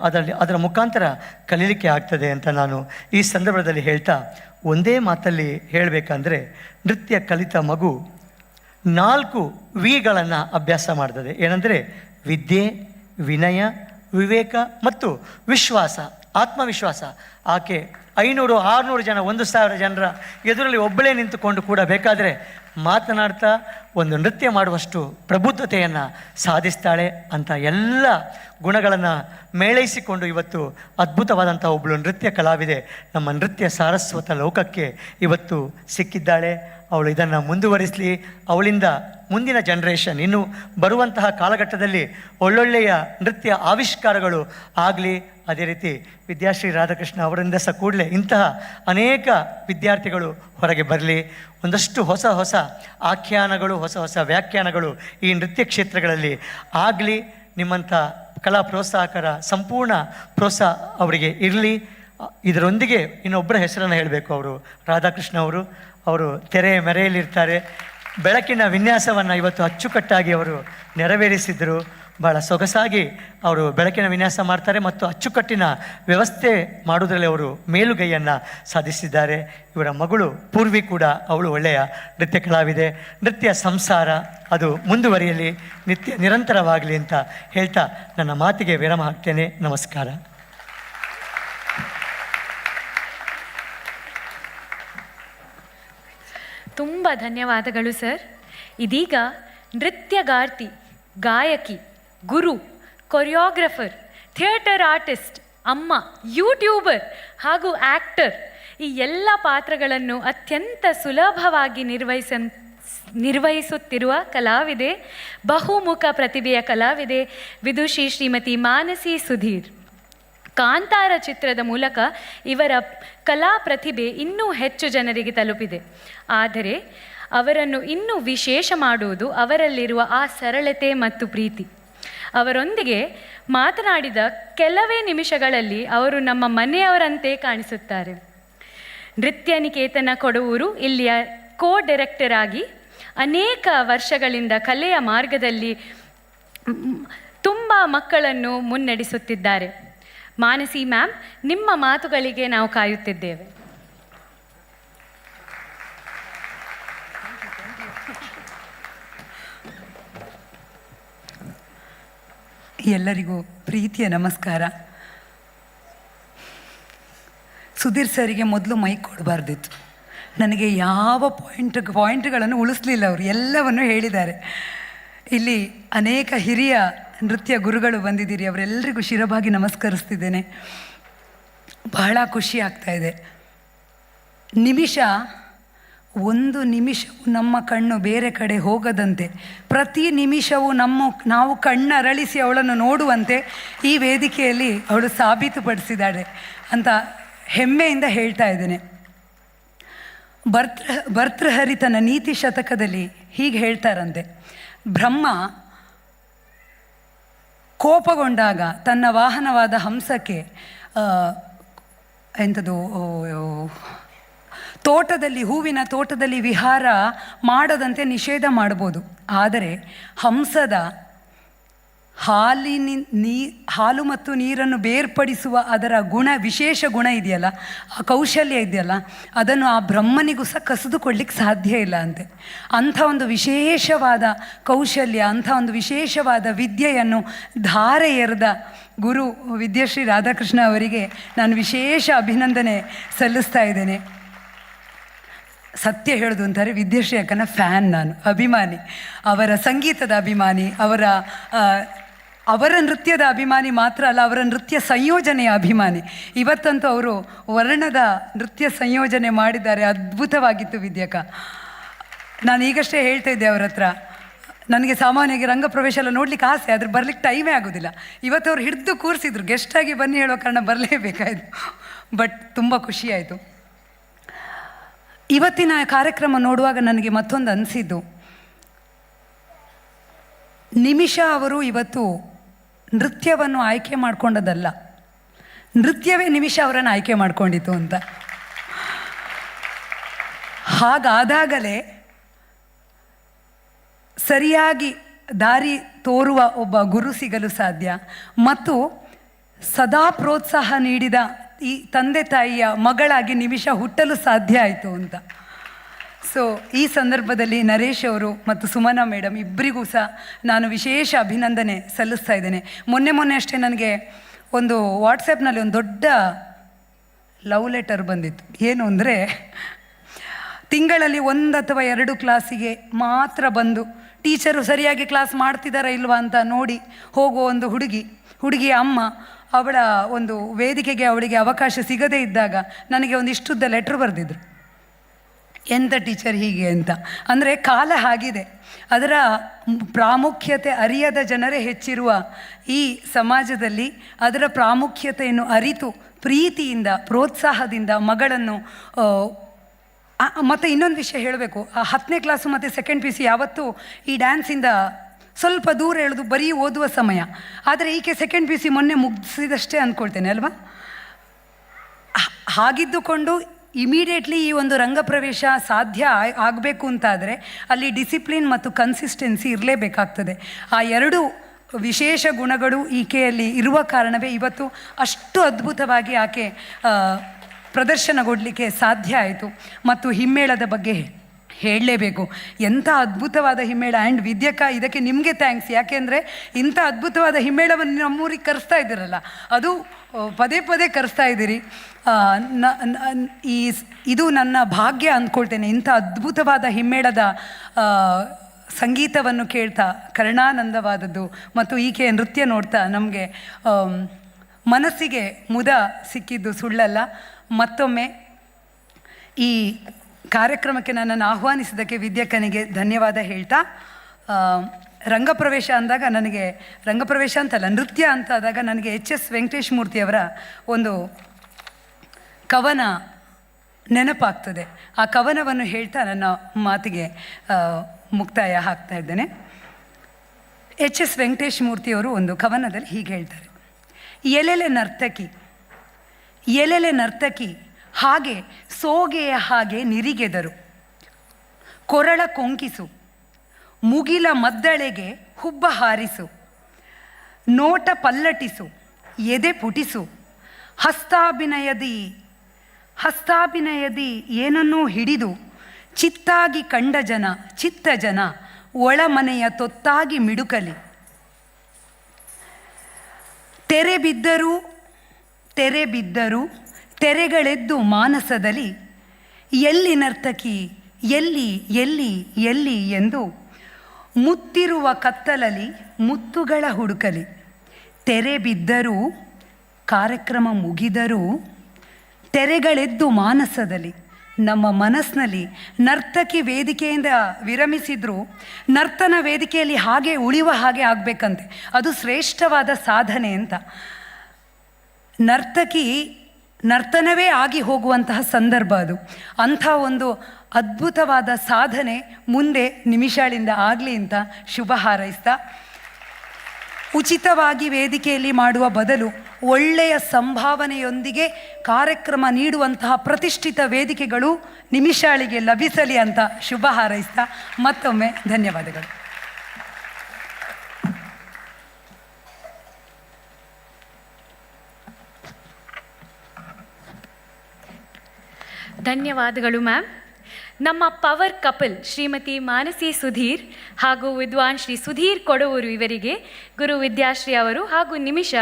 ಅದರ ಮುಖಾಂತರ ಕಲೀಲಿಕ್ಕೆ ಆಗ್ತದೆ ಅಂತ ನಾನು ಈ ಸಂದರ್ಭದಲ್ಲಿ ಹೇಳ್ತಾ, ಒಂದೇ ಮಾತಲ್ಲಿ ಹೇಳಬೇಕಂದ್ರೆ ನೃತ್ಯ ಕಲಿತ ಮಗು 4 ವಿಗಳನ್ನು ಅಭ್ಯಾಸ ಮಾಡ್ತದೆ. ಏನಂದರೆ ವಿದ್ಯೆ, ವಿನಯ, ವಿವೇಕ ಮತ್ತು ವಿಶ್ವಾಸ, ಆತ್ಮವಿಶ್ವಾಸ. ಆಕೆ 500, 600 ಜನ, 1000 ಜನರ ಎದುರಲ್ಲಿ ಒಬ್ಬಳೇ ನಿಂತುಕೊಂಡು ಕೂಡ ಬೇಕಾದರೆ ಮಾತನಾಡ್ತಾ ಒಂದು ನೃತ್ಯ ಮಾಡುವಷ್ಟು ಪ್ರಬುದ್ಧತೆಯನ್ನು ಸಾಧಿಸ್ತಾಳೆ ಅಂತ ಎಲ್ಲ ಗುಣಗಳನ್ನು ಮೇಳೈಸಿಕೊಂಡು ಇವತ್ತು ಅದ್ಭುತವಾದಂಥ ಒಬ್ಬಳು ನೃತ್ಯ ಕಲಾವಿದೆ ನಮ್ಮ ನೃತ್ಯ ಸಾರಸ್ವತ ಲೋಕಕ್ಕೆ ಇವತ್ತು ಸಿಕ್ಕಿದ್ದಾಳೆ. ಅವಳು ಇದನ್ನು ಮುಂದುವರಿಸಲಿ. ಅವಳಿಂದ ಮುಂದಿನ ಜನ್ರೇಷನ್, ಇನ್ನು ಬರುವಂತಹ ಕಾಲಘಟ್ಟದಲ್ಲಿ ಒಳ್ಳೊಳ್ಳೆಯ ನೃತ್ಯ ಆವಿಷ್ಕಾರಗಳು ಆಗಲಿ. ಅದೇ ರೀತಿ ವಿದ್ಯಾಶ್ರೀ ರಾಧಾಕೃಷ್ಣ ಅವರಿಂದ ಸಹ ಕೂಡಲೇ ಇಂತಹ ಅನೇಕ ವಿದ್ಯಾರ್ಥಿಗಳು ಹೊರಗೆ ಬರಲಿ. ಒಂದಷ್ಟು ಹೊಸ ಹೊಸ ಆಖ್ಯಾನಗಳು, ಹೊಸ ಹೊಸ ವ್ಯಾಖ್ಯಾನಗಳು ಈ ನೃತ್ಯ ಕ್ಷೇತ್ರಗಳಲ್ಲಿ ಆಗಲಿ. ನಿಮ್ಮಂಥ ಕಲಾ ಪ್ರೋತ್ಸಾಹಕರ ಸಂಪೂರ್ಣ ಪ್ರೋತ್ಸಾಹ ಅವರಿಗೆ ಇರಲಿ. ಇದರೊಂದಿಗೆ ಇನ್ನೊಬ್ಬರ ಹೆಸರನ್ನು ಹೇಳಬೇಕು. ಅವರು ರಾಧಾಕೃಷ್ಣ ಅವರು ತೆರೆಯ ಮೆರೆಯಲ್ಲಿರ್ತಾರೆ. ಬೆಳಕಿನ ವಿನ್ಯಾಸವನ್ನು ಇವತ್ತು ಅಚ್ಚುಕಟ್ಟಾಗಿ ಅವರು ನೆರವೇರಿಸಿದರು. ಭಾಳ ಸೊಗಸಾಗಿ ಅವರು ಬೆಳಕಿನ ವಿನ್ಯಾಸ ಮಾಡ್ತಾರೆ ಮತ್ತು ಅಚ್ಚುಕಟ್ಟಿನ ವ್ಯವಸ್ಥೆ ಮಾಡೋದ್ರಲ್ಲಿ ಅವರು ಮೇಲುಗೈಯನ್ನು ಸಾಧಿಸಿದ್ದಾರೆ. ಇವರ ಮಗಳು ಪೂರ್ವಿ ಕೂಡ ಅವಳು ಒಳ್ಳೆಯ ನೃತ್ಯ ಕಲಾವಿದೆ. ನೃತ್ಯ ಸಂಸಾರ ಅದು ಮುಂದುವರಿಯಲಿ, ನಿರಂತರವಾಗಲಿ ಅಂತ ಹೇಳ್ತಾ ನನ್ನ ಮಾತಿಗೆ ವಿರಾಮ ಹಾಕ್ತೇನೆ. ನಮಸ್ಕಾರ. ತುಂಬ ಧನ್ಯವಾದಗಳು ಸರ್. ಇದೀಗ ನೃತ್ಯಗಾರ್ತಿ, ಗಾಯಕಿ, ಗುರು, ಕೊರಿಯೋಗ್ರಫರ್, ಥಿಯೇಟರ್ ಆರ್ಟಿಸ್ಟ್, ಅಮ್ಮ, ಯೂಟ್ಯೂಬರ್ ಹಾಗೂ ಆ್ಯಕ್ಟರ್ ಈ ಎಲ್ಲ ಪಾತ್ರಗಳನ್ನು ಅತ್ಯಂತ ಸುಲಭವಾಗಿ ನಿರ್ವಹಿಸುತ್ತಿರುವ ಕಲಾವಿದೆ, ಬಹುಮುಖ ಪ್ರತಿಭೆಯ ಕಲಾವಿದೆ ವಿದುಷಿ ಶ್ರೀಮತಿ ಮಾನಸಿ ಸುಧೀರ್. ಕಾಂತಾರ ಚಿತ್ರದ ಮೂಲಕ ಇವರ ಕಲಾ ಪ್ರತಿಭೆ ಇನ್ನೂ ಹೆಚ್ಚು ಜನರಿಗೆ ತಲುಪಿದೆ. ಆದರೆ ಅವರನ್ನು ಇನ್ನೂ ವಿಶೇಷ ಮಾಡುವುದು ಅವರಲ್ಲಿರುವ ಆ ಸರಳತೆ ಮತ್ತು ಪ್ರೀತಿ. ಅವರೊಂದಿಗೆ ಮಾತನಾಡಿದ ಕೆಲವೇ ನಿಮಿಷಗಳಲ್ಲಿ ಅವರು ನಮ್ಮ ಮನೆಯವರಂತೆ ಕಾಣಿಸುತ್ತಾರೆ. ನೃತ್ಯ ನಿಕೇತನ ಕೊಡವೂರು ಇಲ್ಲಿಯ ಡೈರೆಕ್ಟರ್ ಆಗಿ ಅನೇಕ ವರ್ಷಗಳಿಂದ ಕಲೆಯ ಮಾರ್ಗದಲ್ಲಿ ತುಂಬ ಮಕ್ಕಳನ್ನು ಮುನ್ನಡೆಸುತ್ತಿದ್ದಾರೆ. ಮಾನಸಿ ಮ್ಯಾಮ್, ನಿಮ್ಮ ಮಾತುಗಳಿಗೆ ನಾವು ಕಾಯುತ್ತಿದ್ದೇವೆ. ಎಲ್ಲರಿಗೂ ಪ್ರೀತಿಯ ನಮಸ್ಕಾರ. ಸುಧೀರ್ ಸರಿಗೆ ಮೊದಲು ಮೈಕ್ ಕೊಡಬಾರ್ದಿತ್ತು. ನನಗೆ ಯಾವ ಪಾಯಿಂಟ್ಗಳನ್ನು ಉಳಿಸ್ಲಿಲ್ಲ. ಅವರು ಎಲ್ಲವನ್ನು ಹೇಳಿದ್ದಾರೆ. ಇಲ್ಲಿ ಅನೇಕ ಹಿರಿಯ ನೃತ್ಯ ಗುರುಗಳು ಬಂದಿದ್ದೀರಿ. ಅವರೆಲ್ಲರಿಗೂ ಶಿರವಾಗಿ ನಮಸ್ಕರಿಸ್ತಿದ್ದೇನೆ. ಬಹಳ ಖುಷಿ ಆಗ್ತಾ ಇದೆ. ಒಂದು ನಿಮಿಷವೂ ನಮ್ಮ ಕಣ್ಣು ಬೇರೆ ಕಡೆ ಹೋಗದಂತೆ, ಪ್ರತಿ ನಿಮಿಷವೂ ನಾವು ಕಣ್ಣರಳಿಸಿ ಅವಳನ್ನು ನೋಡುವಂತೆ ಈ ವೇದಿಕೆಯಲ್ಲಿ ಅವಳು ಸಾಬೀತುಪಡಿಸಿದ್ದಾಳೆ ಅಂತ ಹೆಮ್ಮೆಯಿಂದ ಹೇಳ್ತಾ ಇದ್ದೇನೆ. ಭರ್ತೃಹರಿ ತನ್ನ ನೀತಿ ಶತಕದಲ್ಲಿ ಹೀಗೆ ಹೇಳ್ತಾರಂತೆ, ಬ್ರಹ್ಮ ಕೋಪಗೊಂಡಾಗ ತನ್ನ ವಾಹನವಾದ ಹಂಸಕ್ಕೆ ಹೂವಿನ ತೋಟದಲ್ಲಿ ವಿಹಾರ ಮಾಡದಂತೆ ನಿಷೇಧ ಮಾಡ್ಬೋದು. ಆದರೆ ಹಾಲು ಮತ್ತು ನೀರನ್ನು ಬೇರ್ಪಡಿಸುವ ಅದರ ವಿಶೇಷ ಗುಣ ಇದೆಯಲ್ಲ, ಆ ಕೌಶಲ್ಯ ಇದೆಯಲ್ಲ, ಅದನ್ನು ಆ ಬ್ರಹ್ಮನಿಗೂ ಸಹ ಕಸಿದುಕೊಳ್ಳಿಕ್ಕೆ ಸಾಧ್ಯ ಇಲ್ಲ ಅಂತೆ. ಅಂಥ ಒಂದು ವಿಶೇಷವಾದ ಕೌಶಲ್ಯ, ಅಂಥ ಒಂದು ವಿಶೇಷವಾದ ವಿದ್ಯೆಯನ್ನು ಧಾರೆ ಎರೆದ ಗುರು ವಿದ್ಯಾಶ್ರೀ ರಾಧಾಕೃಷ್ಣ ಅವರಿಗೆ ನಾನು ವಿಶೇಷ ಅಭಿನಂದನೆ ಸಲ್ಲಿಸ್ತಾ ಇದ್ದೇನೆ. ಸತ್ಯ ಹೇಳೋದು ಅಂತಾರೆ, ವಿದ್ಯಾಶ್ರೀ ಅಕ್ಕನ ಫ್ಯಾನ್ ನಾನು, ಅಭಿಮಾನಿ, ಅವರ ಸಂಗೀತದ ಅಭಿಮಾನಿ, ಅವರ ನೃತ್ಯದ ಅಭಿಮಾನಿ ಮಾತ್ರ ಅಲ್ಲ, ಅವರ ನೃತ್ಯ ಸಂಯೋಜನೆಯ ಅಭಿಮಾನಿ. ಇವತ್ತಂತೂ ಅವರು ವರ್ಣದ ನೃತ್ಯ ಸಂಯೋಜನೆ ಮಾಡಿದ್ದಾರೆ, ಅದ್ಭುತವಾಗಿತ್ತು ವಿದ್ಯಕ್ಕ. ನಾನು ಈಗಷ್ಟೇ ಹೇಳ್ತಾ ಇದ್ದೆ ಅವ್ರ ಹತ್ರ, ನನಗೆ ಸಾಮಾನ್ಯವಾಗಿ ರಂಗಪ್ರವೇಶ ಎಲ್ಲ ನೋಡ್ಲಿಕ್ಕೆ ಆಸೆ, ಆದರೆ ಬರ್ಲಿಕ್ಕೆ ಟೈಮೇ ಆಗೋದಿಲ್ಲ. ಇವತ್ತು ಅವ್ರು ಹಿಡಿದು ಕೂರಿಸಿದ್ರು, ಗೆಸ್ಟಾಗಿ ಬನ್ನಿ ಹೇಳೋ ಕಾರಣ ಬರಲೇಬೇಕಾಯಿತು. ಬಟ್ ತುಂಬ ಖುಷಿಯಾಯಿತು. ಇವತ್ತಿನ ಕಾರ್ಯಕ್ರಮ ನೋಡುವಾಗ ನನಗೆ ಮತ್ತೊಂದು ಅನಿಸಿದ್ದು, ನಿಮಿಷಾ ಅವರು ಇವತ್ತು ನೃತ್ಯವನ್ನು ಆಯ್ಕೆ ಮಾಡಿಕೊಂಡದಲ್ಲ, ನೃತ್ಯವೇ ನಿಮಿಷಾ ಅವರನ್ನು ಆಯ್ಕೆ ಮಾಡಿಕೊಂಡಿತು ಅಂತ. ಹಾಗಾದಾಗಲೇ ಸರಿಯಾಗಿ ದಾರಿ ತೋರುವ ಒಬ್ಬ ಗುರು ಸಿಗಲು ಸಾಧ್ಯ, ಮತ್ತು ಸದಾ ಪ್ರೋತ್ಸಾಹ ನೀಡಿದ ಈ ತಂದೆ ತಾಯಿಯ ಮಗಳಾಗಿ ನಿಮಿಷಾ ಹುಟ್ಟಲು ಸಾಧ್ಯ ಆಯಿತು ಅಂತ. ಸೊ ಈ ಸಂದರ್ಭದಲ್ಲಿ ನರೇಶ್ ಅವರು ಮತ್ತು ಸುಮನಾ ಮೇಡಮ್ ಇಬ್ಬರಿಗೂ ಸಹ ನಾನು ವಿಶೇಷ ಅಭಿನಂದನೆ ಸಲ್ಲಿಸ್ತಾ ಇದ್ದೇನೆ. ಮೊನ್ನೆ ಅಷ್ಟೇ ನನಗೆ ಒಂದು ವಾಟ್ಸಪ್ನಲ್ಲಿ ಒಂದು ದೊಡ್ಡ ಲವ್ ಲೆಟರ್ ಬಂದಿತ್ತು. ಏನು ಅಂದರೆ, ತಿಂಗಳಲ್ಲಿ 1 ಅಥವಾ 2 ಕ್ಲಾಸಿಗೆ ಮಾತ್ರ ಬಂದು ಟೀಚರು ಸರಿಯಾಗಿ ಕ್ಲಾಸ್ ಮಾಡ್ತಿದ್ದಾರಾ ಇಲ್ವಾ ಅಂತ ನೋಡಿ ಹೋಗುವ ಒಂದು ಹುಡುಗಿಯ ಅಮ್ಮ, ಅವಳ ಒಂದು ವೇದಿಕೆಗೆ ಅವಳಿಗೆ ಅವಕಾಶ ಸಿಗದೇ ಇದ್ದಾಗ ನನಗೆ ಒಂದು ಇಷ್ಟುದ್ದ ಲೆಟ್ರ್ ಬರೆದಿದ್ರು, ಎಂಥ ಟೀಚರ್ ಹೀಗೆ ಅಂತ. ಅಂದರೆ ಕಾಲ ಆಗಿದೆ, ಅದರ ಪ್ರಾಮುಖ್ಯತೆ ಅರಿಯದ ಜನರೇ ಹೆಚ್ಚಿರುವ ಈ ಸಮಾಜದಲ್ಲಿ ಅದರ ಪ್ರಾಮುಖ್ಯತೆಯನ್ನು ಅರಿತು ಪ್ರೀತಿಯಿಂದ ಪ್ರೋತ್ಸಾಹದಿಂದ ಮಗಳನ್ನು ಮತ್ತು ಇನ್ನೊಂದು ವಿಷಯ ಹೇಳಬೇಕು, 10ನೇ ಕ್ಲಾಸು ಮತ್ತು 2nd PUC ಯಾವತ್ತೂ ಈ ಡ್ಯಾನ್ಸಿಂದ ಸ್ವಲ್ಪ ದೂರ ಎಳೆದು ಬರೀ ಓದುವ ಸಮಯ. ಆದರೆ ಈಕೆ 2nd PUC ಮೊನ್ನೆ ಮುಗಿಸಿದಷ್ಟೇ ಅಂದ್ಕೊಳ್ತೇನೆ ಅಲ್ವಾ. ಹಾಗಿದ್ದುಕೊಂಡು ಇಮಿಡಿಯೇಟ್ಲಿ ಈ ಒಂದು ರಂಗಪ್ರವೇಶ ಸಾಧ್ಯ ಆಗಬೇಕು ಅಂತಾದರೆ ಅಲ್ಲಿ ಡಿಸಿಪ್ಲಿನ್ ಮತ್ತು ಕನ್ಸಿಸ್ಟೆನ್ಸಿ ಇರಲೇಬೇಕಾಗ್ತದೆ. ಆ 2 ವಿಶೇಷ ಗುಣಗಳು ಈಕೆಯಲ್ಲಿ ಇರುವ ಕಾರಣವೇ ಇವತ್ತು ಅಷ್ಟು ಅದ್ಭುತವಾಗಿ ಆಕೆ ಪ್ರದರ್ಶನಗೊಳ್ಳಲಿಕ್ಕೆ ಸಾಧ್ಯ ಆಯಿತು. ಮತ್ತು ಹಿಮ್ಮೇಳದ ಬಗ್ಗೆ ಹೇಳಲೇಬೇಕು, ಎಂಥ ಅದ್ಭುತವಾದ ಹಿಮ್ಮೇಳ. ಆ್ಯಂಡ್ ವಿದ್ಯಕ್ಕ, ಇದಕ್ಕೆ ನಿಮಗೆ ಥ್ಯಾಂಕ್ಸ್. ಯಾಕೆಂದರೆ ಇಂಥ ಅದ್ಭುತವಾದ ಹಿಮ್ಮೇಳವನ್ನು ನಮ್ಮೂರಿಗೆ ಕರೆಸ್ತಾ ಇದ್ದೀರಲ್ಲ, ಅದು ಪದೇ ಕರೆಸ್ತಾ ಇದ್ದೀರಿ. ಇದು ನನ್ನ ಭಾಗ್ಯ ಅಂದ್ಕೊಳ್ತೇನೆ. ಇಂಥ ಅದ್ಭುತವಾದ ಹಿಮ್ಮೇಳದ ಸಂಗೀತವನ್ನು ಕೇಳ್ತಾ ಕರ್ಣಾನಂದವಾದದ್ದು ಮತ್ತು ಈಕೆಯ ನೃತ್ಯ ನೋಡ್ತಾ ನಮಗೆ ಮನಸ್ಸಿಗೆ ಮುದ ಸಿಕ್ಕಿದ್ದು ಸುಳ್ಳಲ್ಲ. ಮತ್ತೊಮ್ಮೆ ಈ ಕಾರ್ಯಕ್ರಮಕ್ಕೆ ನನ್ನನ್ನು ಆಹ್ವಾನಿಸಿದ್ದಕ್ಕೆ ವಿದ್ಯಕ್ಕನಿಗೆ ಧನ್ಯವಾದ ಹೇಳ್ತಾ, ರಂಗಪ್ರವೇಶ ಅಂದಾಗ ನನಗೆ, ರಂಗಪ್ರವೇಶ ಅಂತಲ್ಲ ನೃತ್ಯ ಅಂತ ಆದಾಗ ನನಗೆ HS ವೆಂಕಟೇಶ್ ಮೂರ್ತಿಯವರ ಒಂದು ಕವನ ನೆನಪಾಗ್ತದೆ. ಆ ಕವನವನ್ನು ಹೇಳ್ತಾ ನನ್ನ ಮಾತಿಗೆ ಮುಕ್ತಾಯ ಹಾಕ್ತಾ ಇದ್ದೇನೆ. HS ವೆಂಕಟೇಶ್ ಮೂರ್ತಿಯವರು ಒಂದು ಕವನದಲ್ಲಿ ಹೀಗೆ ಹೇಳ್ತಾರೆ: ಎಲೆಲೆ ನರ್ತಕಿ ಹಾಗೆ ಸೋಗೆಯ ಹಾಗೆ ನಿರಿಗೆದರು, ಕೊರಳ ಕೊಂಕಿಸು, ಮುಗಿಲ ಮದ್ದಳೆಗೆ ಹುಬ್ಬ ಹಾರಿಸು, ನೋಟ ಪಲ್ಲಟಿಸು, ಎದೆ ಪುಟಿಸು, ಹಸ್ತಾಭಿನಯದಿ ಏನನ್ನೂ ಹಿಡಿದು ಚಿತ್ತಾಗಿ ಕಂಡ ಜನ, ಚಿತ್ತ ಜನ ಒಳಮನೆಯ ತೊತ್ತಾಗಿ ಮಿಡುಕಲಿ. ತೆರೆ ಬಿದ್ದರೂ ತೆರೆಗಳೆದ್ದು ಮಾನಸದಲ್ಲಿ, ಎಲ್ಲಿ ನರ್ತಕಿ ಎಲ್ಲಿ ಎಂದು ಮುತ್ತಿರುವ ಕತ್ತಲಲ್ಲಿ ಮುತ್ತುಗಳ ಹುಡುಕಲಿ. ತೆರೆ ಬಿದ್ದರೂ ಕಾರ್ಯಕ್ರಮ ಮುಗಿದರೂ ತೆರೆಗಳೆದ್ದು ಮಾನಸದಲ್ಲಿ, ನಮ್ಮ ಮನಸ್ಸಿನಲ್ಲಿ ನರ್ತಕಿ ವೇದಿಕೆಯಿಂದ ವಿರಮಿಸಿದ್ರು ನರ್ತನ ವೇದಿಕೆಯಲ್ಲಿ ಹಾಗೆ ಉಳಿಯುವ ಹಾಗೆ ಆಗಬೇಕಂತೆ. ಅದು ಶ್ರೇಷ್ಠವಾದ ಸಾಧನೆ ಅಂತ. ನರ್ತನವೇ ಆಗಿ ಹೋಗುವಂತಹ ಸಂದರ್ಭ ಅದು. ಅಂಥ ಒಂದು ಅದ್ಭುತವಾದ ಸಾಧನೆ ಮುಂದೆ ನಿಮಿಷಾಳಿಂದ ಆಗಲಿ ಅಂತ ಶುಭ ಹಾರೈಸ್ತಾ, ಉಚಿತವಾಗಿ ವೇದಿಕೆಯಲ್ಲಿ ಮಾಡುವ ಬದಲು ಒಳ್ಳೆಯ ಸಂಭಾವನೆಯೊಂದಿಗೆ ಕಾರ್ಯಕ್ರಮ ನೀಡುವಂತಹ ಪ್ರತಿಷ್ಠಿತ ವೇದಿಕೆಗಳು ನಿಮಿಷಾಳಿಗೆ ಲಭಿಸಲಿ ಅಂತ ಶುಭ ಹಾರೈಸ್ತಾ ಮತ್ತೊಮ್ಮೆ ಧನ್ಯವಾದಗಳು. ಧನ್ಯವಾದಗಳು ಮ್ಯಾಮ್. ನಮ್ಮ ಪವರ್ ಕಪಲ್ ಶ್ರೀಮತಿ ಮಾನಸಿ ಸುಧೀರ್ ಹಾಗೂ ವಿದ್ವಾನ್ ಶ್ರೀ ಸುಧೀರ್ ಕೊಡವೂರು ಇವರಿಗೆ ಗುರು ವಿದ್ಯಾಶ್ರೀ ಅವರು ಹಾಗೂ ನಿಮಿಷ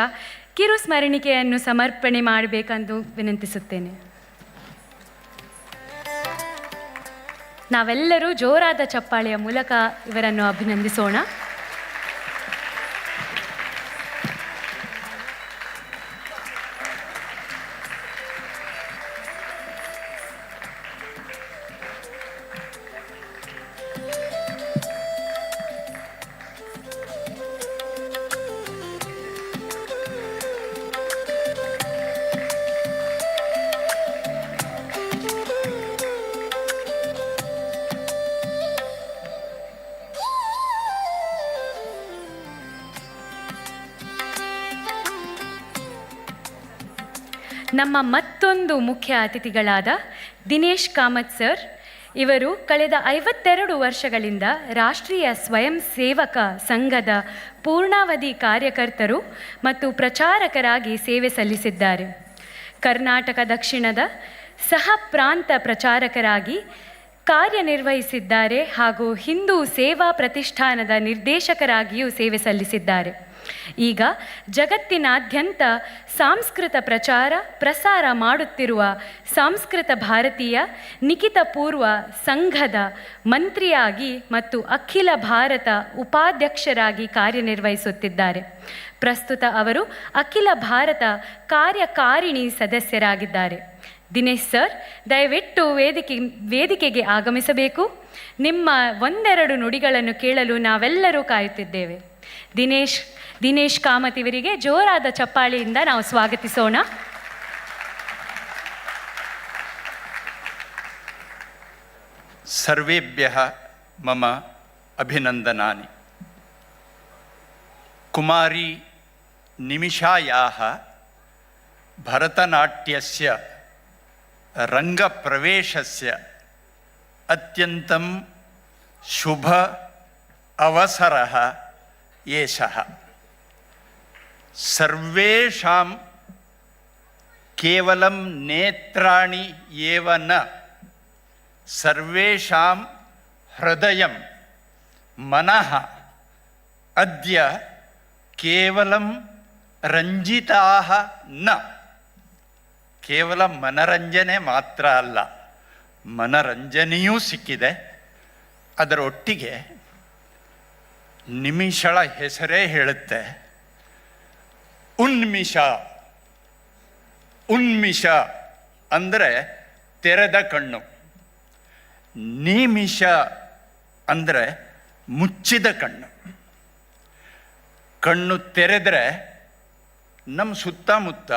ಕಿರು ಸ್ಮರಣಿಕೆಯನ್ನು ಸಮರ್ಪಣೆ ಮಾಡಬೇಕೆಂದು ವಿನಂತಿಸುತ್ತೇನೆ. ನಾವೆಲ್ಲರೂ ಜೋರಾದ ಚಪ್ಪಾಳೆಯ ಮೂಲಕ ಇವರನ್ನು ಅಭಿನಂದಿಸೋಣ. ನಮ್ಮ ಮತ್ತೊಂದು ಮುಖ್ಯ ಅತಿಥಿಗಳಾದ ದಿನೇಶ್ ಕಾಮತ್ ಸರ್ ಇವರು ಕಳೆದ 52 ವರ್ಷಗಳಿಂದ ರಾಷ್ಟ್ರೀಯ ಸ್ವಯಂ ಸೇವಕ ಸಂಘದ ಪೂರ್ಣಾವಧಿ ಕಾರ್ಯಕರ್ತರು ಮತ್ತು ಪ್ರಚಾರಕರಾಗಿ ಸೇವೆ ಸಲ್ಲಿಸಿದ್ದಾರೆ. ಕರ್ನಾಟಕ ದಕ್ಷಿಣದ ಸಹ ಪ್ರಾಂತ ಪ್ರಚಾರಕರಾಗಿ ಕಾರ್ಯನಿರ್ವಹಿಸಿದ್ದಾರೆ ಹಾಗೂ ಹಿಂದೂ ಸೇವಾ ಪ್ರತಿಷ್ಠಾನದ ನಿರ್ದೇಶಕರಾಗಿಯೂ ಸೇವೆ ಸಲ್ಲಿಸಿದ್ದಾರೆ. ಈಗ ಜಗತ್ತಿನಾದ್ಯಂತ ಸಂಸ್ಕೃತ ಪ್ರಸಾರ ಮಾಡುತ್ತಿರುವ ಸಂಸ್ಕೃತ ಭಾರತೀಯ ನಿಖಿತ ಪೂರ್ವ ಸಂಘದ ಮಂತ್ರಿಯಾಗಿ ಮತ್ತು ಅಖಿಲ ಭಾರತ ಉಪಾಧ್ಯಕ್ಷರಾಗಿ ಕಾರ್ಯನಿರ್ವಹಿಸುತ್ತಿದ್ದಾರೆ. ಪ್ರಸ್ತುತ ಅವರು ಅಖಿಲ ಭಾರತ ಕಾರ್ಯಕಾರಿಣಿ ಸದಸ್ಯರಾಗಿದ್ದಾರೆ. ದಿನೇಶ್ ಸರ್, ದಯವಿಟ್ಟು ವೇದಿಕೆಗೆ ಆಗಮಿಸಬೇಕು. ನಿಮ್ಮ ಒಂದೆರಡು ನುಡಿಗಳನ್ನು ಕೇಳಲು ನಾವೆಲ್ಲರೂ ಕಾಯುತ್ತಿದ್ದೇವೆ. ದಿನೇಶ್ ಕಾಮತ್ ಇವರಿಗೆ ಜೋರಾದ ಚಪ್ಪಾಳೆಯಿಂದ ನಾವು ಸ್ವಾಗತಿಸೋಣ. ಸರ್ವೇಭ್ಯಃ ಮಮ ಅಭಿನಂದನಾನಿ. ಕುಮಾರಿ ನಿಮಿಷಾಯಾಃ ಭರತನಾಟ್ಯಸ್ಯ ರಂಗಪ್ರವೇಶಸ್ಯ ಅತ್ಯಂತಂ ಶುಭ ಅವಸರಃ ಏಷಃ. ಸರ್ವೇಷಾಂ ಕೇವಲಂ ನೇತ್ರಾಣಿ ಏವ ನ, ಸರ್ವೇಷಾಂ ಹೃದಯಂ ಮನಃ ಅದ್ಯ ಕೇವಲಂ ರಂಜಿತಾಃ ನ. ಕೇವಲ ಮನರಂಜನೆ ಮಾತ್ರ ಅಲ್ಲ, ಮನರಂಜನೆಯೂ ಸಿಕ್ಕಿದೆ. ಅದರೊಟ್ಟಿಗೆ ನಿಮಿಷಳ ಹೆಸರೇ ಹೇಳುತ್ತೆ, ಉನ್ಮಿಷ. ಉನ್ಮಿಷ ಅಂದರೆ ತೆರೆದ ಕಣ್ಣು, ನಿಮಿಷ ಅಂದರೆ ಮುಚ್ಚಿದ ಕಣ್ಣು. ಕಣ್ಣು ತೆರೆದರೆ ನಮ್ಮ ಸುತ್ತಮುತ್ತ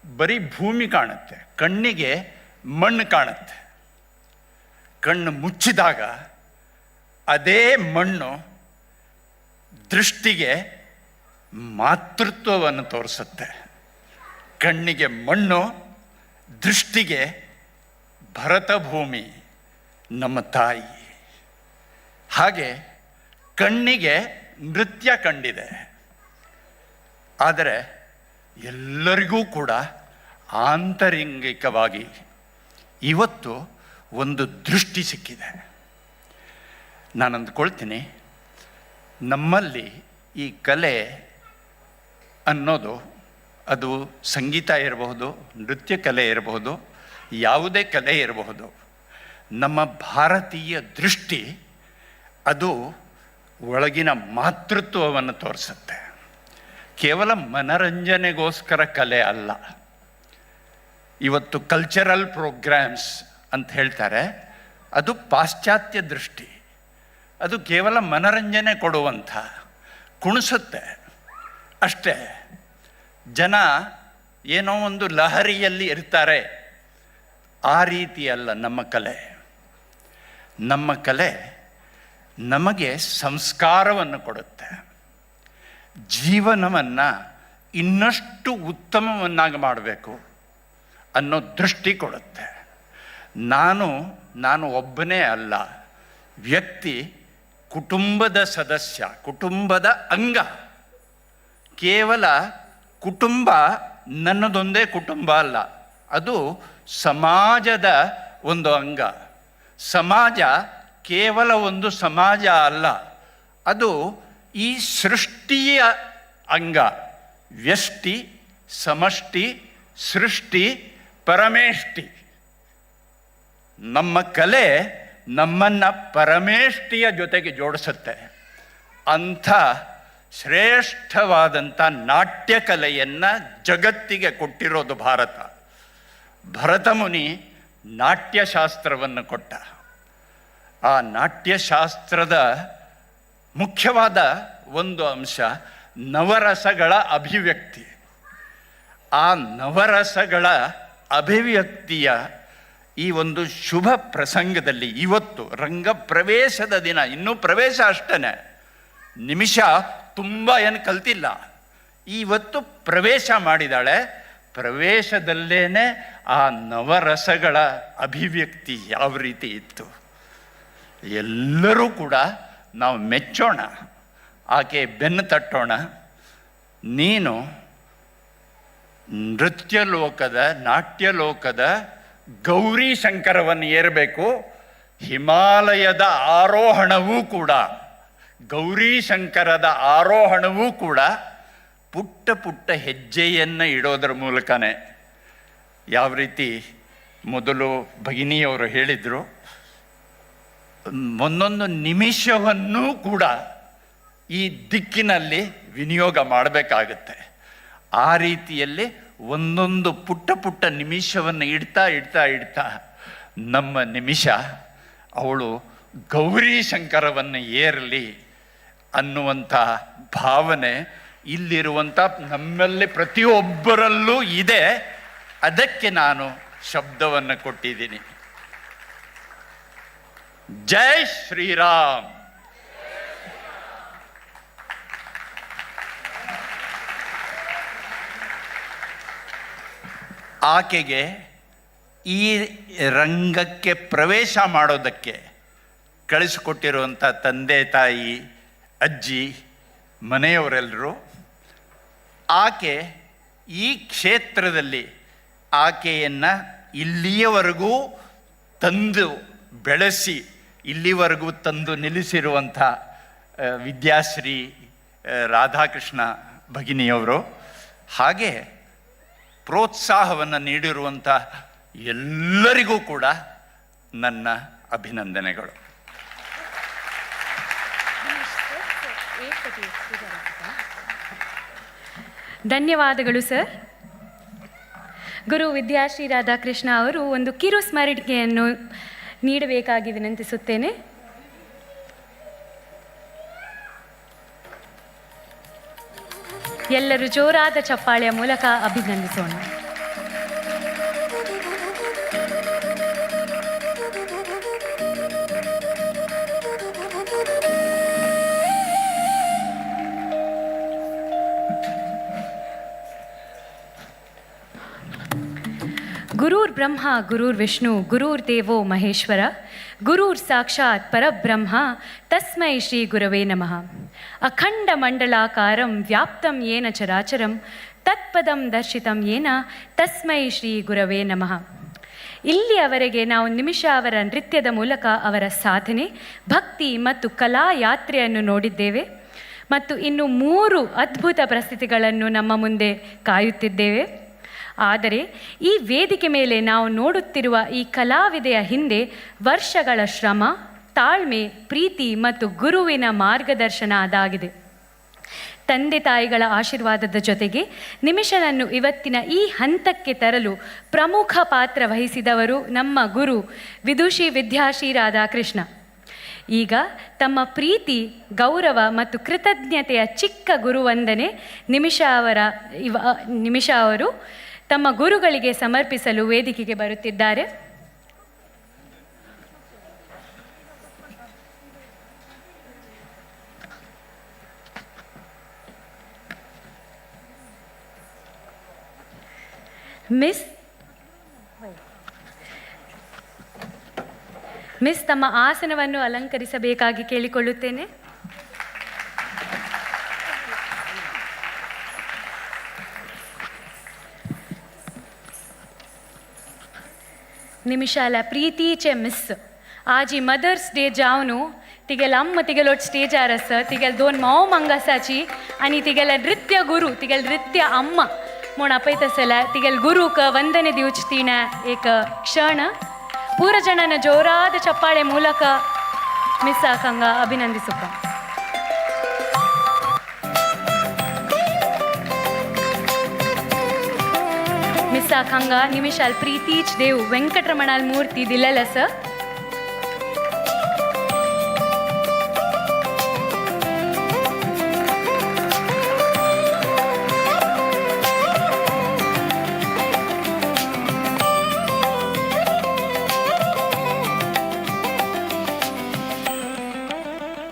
ಬರೀ ಭೂಮಿ ಕಾಣುತ್ತೆ, ಕಣ್ಣಿಗೆ ಮಣ್ಣು ಕಾಣುತ್ತೆ. ಕಣ್ಣು ಮುಚ್ಚಿದಾಗ ಅದೇ ಮಣ್ಣು ದೃಷ್ಟಿಗೆ ಮಾತೃತ್ವವನ್ನು ತೋರಿಸುತ್ತೆ. ಕಣ್ಣಿಗೆ ಮಣ್ಣು, ದೃಷ್ಟಿಗೆ ಭರತ ಭೂಮಿ, ನಮ್ಮ ತಾಯಿ. ಹಾಗೆ ಕಣ್ಣಿಗೆ ನೃತ್ಯ ಕಂಡಿದೆ. ಆದರೆ ಎಲ್ಲರಿಗೂ ಕೂಡ ಆಂತರಂಗಿಕವಾಗಿ ಇವತ್ತು ಒಂದು ದೃಷ್ಟಿ ಸಿಕ್ಕಿದೆ. ನಾನು ಅಂದ್ಕೊಳ್ತೀನಿ, ನಮ್ಮಲ್ಲಿ ಈ ಕಲೆ ಅನ್ನೋದು, ಅದು ಸಂಗೀತ ಇರಬಹುದು, ನೃತ್ಯ ಕಲೆ ಇರಬಹುದು, ಯಾವುದೇ ಕಲೆ ಇರಬಹುದು, ನಮ್ಮ ಭಾರತೀಯ ದೃಷ್ಟಿ ಅದು ಒಳಗಿನ ಮಾತೃತ್ವವನ್ನು ತೋರಿಸುತ್ತೆ. ಕೇವಲ ಮನರಂಜನೆಗೋಸ್ಕರ ಕಲೆ ಅಲ್ಲ. ಇವತ್ತು ಕಲ್ಚರಲ್ ಪ್ರೋಗ್ರಾಮ್ಸ್ ಅಂತ ಹೇಳ್ತಾರೆ, ಅದು ಪಾಶ್ಚಾತ್ಯ ದೃಷ್ಟಿ. ಅದು ಕೇವಲ ಮನರಂಜನೆ ಕೊಡುವಂಥ, ಕುಣಿಸುತ್ತೆ ಅಷ್ಟೇ. ಜನ ಏನೋ ಒಂದು ಲಹರಿಯಲ್ಲಿ ಇರ್ತಾರೆ, ಆ ರೀತಿ ಅಲ್ಲ ನಮ್ಮ ಕಲೆ. ನಮ್ಮ ಕಲೆ ನಮಗೆ ಸಂಸ್ಕಾರವನ್ನು ಕೊಡುತ್ತೆ, ಜೀವನವನ್ನು ಇನ್ನಷ್ಟು ಉತ್ತಮವನ್ನಾಗಿ ಮಾಡಬೇಕು ಅನ್ನೋ ದೃಷ್ಟಿ ಕೊಡುತ್ತೆ. ನಾನು ಒಬ್ಬನೇ ಅಲ್ಲ, ವ್ಯಕ್ತಿ ಕುಟುಂಬದ ಸದಸ್ಯ, ಕುಟುಂಬದ ಅಂಗ. ಕೇವಲ ಕುಟುಂಬ ನನ್ನದೊಂದೇ ಕುಟುಂಬ ಅಲ್ಲ, ಅದು ಸಮಾಜದ ಒಂದು ಅಂಗ. ಸಮಾಜ ಕೇವಲ ಒಂದು ಸಮಾಜ ಅಲ್ಲ, ಅದು ಈ ಸೃಷ್ಟಿಯ ಅಂಗ. ವ್ಯಷ್ಟಿ, ಸಮಷ್ಟಿ, ಸೃಷ್ಟಿ, ಪರಮೇಷ್ಟಿ. ನಮ್ಮ ಕಲೆ ನಮ್ಮನ್ನು ಪರಮೇಷ್ಟಿಯ ಜೊತೆಗೆ ಜೋಡಿಸುತ್ತೆ. ಅಂಥ ಶ್ರೇಷ್ಠವಾದಂಥ ನಾಟ್ಯ ಕಲೆಯನ್ನು ಜಗತ್ತಿಗೆ ಕೊಟ್ಟಿರೋದು ಭಾರತ. ಭರತಮುನಿ ನಾಟ್ಯಶಾಸ್ತ್ರವನ್ನು ಕೊಟ್ಟ. ಆ ನಾಟ್ಯಶಾಸ್ತ್ರದ ಮುಖ್ಯವಾದ ಒಂದು ಅಂಶ ನವರಸಗಳ ಅಭಿವ್ಯಕ್ತಿ. ಆ ನವರಸಗಳ ಅಭಿವ್ಯಕ್ತಿಯ ಈ ಒಂದು ಶುಭ ಪ್ರಸಂಗದಲ್ಲಿ ಇವತ್ತು ರಂಗಪ್ರವೇಶದ ದಿನ, ಇನ್ನೂ ಪ್ರವೇಶ ಅಷ್ಟೇ, ನಿಮಿಷ ತುಂಬ ಏನು ಕಲ್ತಿಲ್ಲ, ಇವತ್ತು ಪ್ರವೇಶ ಮಾಡಿದಾಳೆ. ಪ್ರವೇಶದಲ್ಲೇನೆ ಆ ನವರಸಗಳ ಅಭಿವ್ಯಕ್ತಿ ಯಾವ ರೀತಿ ಇತ್ತು ಎಲ್ಲರೂ ಕೂಡ ನಾವು ಮೆಚ್ಚೋಣ, ಆಕೆ ಬೆನ್ನು ತಟ್ಟೋಣ. ನೀನು ನೃತ್ಯ ಲೋಕದ, ನಾಟ್ಯ ಲೋಕದ ಗೌರಿ ಶಂಕರವನ್ನು ಏರಬೇಕು. ಹಿಮಾಲಯದ ಆರೋಹಣವೂ ಕೂಡ, ಗೌರಿ ಶಂಕರದ ಆರೋಹಣವೂ ಕೂಡ ಪುಟ್ಟ ಪುಟ್ಟ ಹೆಜ್ಜೆಯನ್ನು ಇಡೋದ್ರ ಮೂಲಕನೇ. ಯಾವ ರೀತಿ ಮೊದಲು ಭಗಿನಿಯವರು ಹೇಳಿದರು, ಒಂದೊಂದು ನಿಮಿಷವನ್ನೂ ಕೂಡ ಈ ದಿಕ್ಕಿನಲ್ಲಿ ವಿನಿಯೋಗ ಮಾಡಬೇಕಾಗತ್ತೆ. ಆ ರೀತಿಯಲ್ಲಿ ಒಂದೊಂದು ಪುಟ್ಟ ಪುಟ್ಟ ನಿಮಿಷವನ್ನು ಇಡ್ತಾ ಇಡ್ತಾ ಇಡ್ತಾ ನಮ್ಮ ನಿಮಿಷ ಅವಳು ಗೌರಿ ಶಂಕರವನ್ನು ಏರಲಿ ಅನ್ನುವಂಥ ಭಾವನೆ ಇಲ್ಲಿರುವಂಥ ನಮ್ಮಲ್ಲಿ ಪ್ರತಿಯೊಬ್ಬರಲ್ಲೂ ಇದೆ. ಅದಕ್ಕೆ ನಾನು ಶಬ್ದವನ್ನು ಕೊಟ್ಟಿದ್ದೀನಿ. ಜೈ ಶ್ರೀರಾಮ್. ಆಕೆಗೆ ಈ ರಂಗಕ್ಕೆ ಪ್ರವೇಶ ಮಾಡೋದಕ್ಕೆ ಕಳಿಸಿಕೊಟ್ಟಿರುವಂಥ ತಂದೆ ತಾಯಿ, ಅಜ್ಜಿ, ಮನೆಯವರೆಲ್ಲರೂ, ಆಕೆ ಈ ಕ್ಷೇತ್ರದಲ್ಲಿ ಆಕೆಯನ್ನು ಇಲ್ಲಿಯವರೆಗೂ ತಂದು ಬೆಳೆಸಿ ಇಲ್ಲಿವರೆಗೂ ತಂದು ನಿಲ್ಲಿಸಿರುವಂಥ ವಿದ್ಯಾಶ್ರೀ ರಾಧಾಕೃಷ್ಣ ಭಗಿನಿಯವರು, ಹಾಗೆ ಪ್ರೋತ್ಸಾಹವನ್ನು ನೀಡಿರುವಂಥ ಎಲ್ಲರಿಗೂ ಕೂಡ ನನ್ನ ಅಭಿನಂದನೆಗಳು. ಧನ್ಯವಾದಗಳು ಸರ್. ಗುರು ವಿದ್ಯಾಶ್ರೀ ರಾಧಾಕೃಷ್ಣ ಅವರು ಒಂದು ಕಿರು ಸ್ಮರಣಿಕೆಯನ್ನು ನೀಡಬೇಕಾಗಿ ವಿನಂತಿಸುತ್ತೇನೆ. ಎಲ್ಲರೂ ಜೋರಾದ ಚಪ್ಪಾಳೆಯ ಮೂಲಕ ಅಭಿನಂದಿಸೋಣ. ಗುರುರ್ ಬ್ರಹ್ಮ ಗುರುರ್ ವಿಷ್ಣು ಗುರುರ್ ದೇವೋ ಮಹೇಶ್ವರ ಗುರುರ್ ಸಾಕ್ಷಾತ್ ಪರಬ್ರಹ್ಮ ತಸ್ಮೈ ಶ್ರೀ ಗುರವೇ ನಮಃ. ಅಖಂಡ ಮಂಡಲಾಕಾರಂ ವ್ಯಾಪ್ತಂ ಯೇನ ಚರಾಚರಂ ತತ್ಪದಂ ದರ್ಶಿತಂ ಯೇನ ತಸ್ಮೈ ಶ್ರೀ ಗುರವೇ ನಮಃ. ಇಲ್ಲಿಯವರೆಗೆ ನಾವು ನಿಮಿಷ ಅವರ ನೃತ್ಯದ ಮೂಲಕ ಅವರ ಸಾಧನೆ, ಭಕ್ತಿ ಮತ್ತು ಕಲಾ ಯಾತ್ರೆಯನ್ನು ನೋಡಿದ್ದೇವೆ ಮತ್ತು ಇನ್ನು 3 ಅದ್ಭುತ ಪ್ರಸ್ತುತಿಗಳನ್ನು ನಮ್ಮ ಮುಂದೆ ಕಾಯುತ್ತಿದ್ದೇವೆ. ಆದರೆ ಈ ವೇದಿಕೆ ಮೇಲೆ ನಾವು ನೋಡುತ್ತಿರುವ ಈ ಕಲಾವಿದೆಯ ಹಿಂದೆ ವರ್ಷಗಳ ಶ್ರಮ, ತಾಳ್ಮೆ, ಪ್ರೀತಿ ಮತ್ತು ಗುರುವಿನ ಮಾರ್ಗದರ್ಶನ ಅದಾಗಿದೆ. ತಂದೆ ತಾಯಿಗಳ ಆಶೀರ್ವಾದದ ಜೊತೆಗೆ ನಿಮಿಷನನ್ನು ಇವತ್ತಿನ ಈ ಹಂತಕ್ಕೆ ತರಲು ಪ್ರಮುಖ ಪಾತ್ರ ವಹಿಸಿದವರು ನಮ್ಮ ಗುರು ವಿದುಷಿ ವಿದ್ಯಾಶ್ರೀ ರಾಧಾಕೃಷ್ಣ. ಈಗ ತಮ್ಮ ಪ್ರೀತಿ, ಗೌರವ ಮತ್ತು ಕೃತಜ್ಞತೆಯ ಚಿಕ್ಕ ಗುರುವಂದನೆ ನಿಮಿಷ ಅವರು ತಮ್ಮ ಗುರುಗಳಿಗೆ ಸಮರ್ಪಿಸಲು ವೇದಿಕೆಗೆ ಬರುತ್ತಿದ್ದಾರೆ. ಮಿಸ್ ತಮ್ಮ ಆಸನವನ್ನು ಅಲಂಕರಿಸಬೇಕಾಗಿ ಕೇಳಿಕೊಳ್ಳುತ್ತೇನೆ. निमिषाला प्रीतीचे मिस आजी मदर्स डे जावन तिगेल अम्म तिगेलोट स्टेजार आस तिगेल 2 माव मंगासाची आनी तिगेल नृत्य गुरू तिगेल नृत्य अम्म म्हूण आपयत आसल्या तिगेल गुरूक ವಂದನೆ दिवच तीन एक क्षण पूर जनನ ಜೋರಾದ ಚಪ್ಪಾಳೆ ಮೂಲಕ ಮಿಸ್ ಆಕಂಗ ಅಭಿನಂದಿಸುತ್ತ ಮಿಸ್ ಆಕಂಗ ನಿಮಿಷಾಲ್ ಪ್ರೀತೀಚ್ ದೇವ್ ವೆಂಕಟರಮಣಾಲ್ ಮೂರ್ತಿ ದಿಲ್ಲಲಸ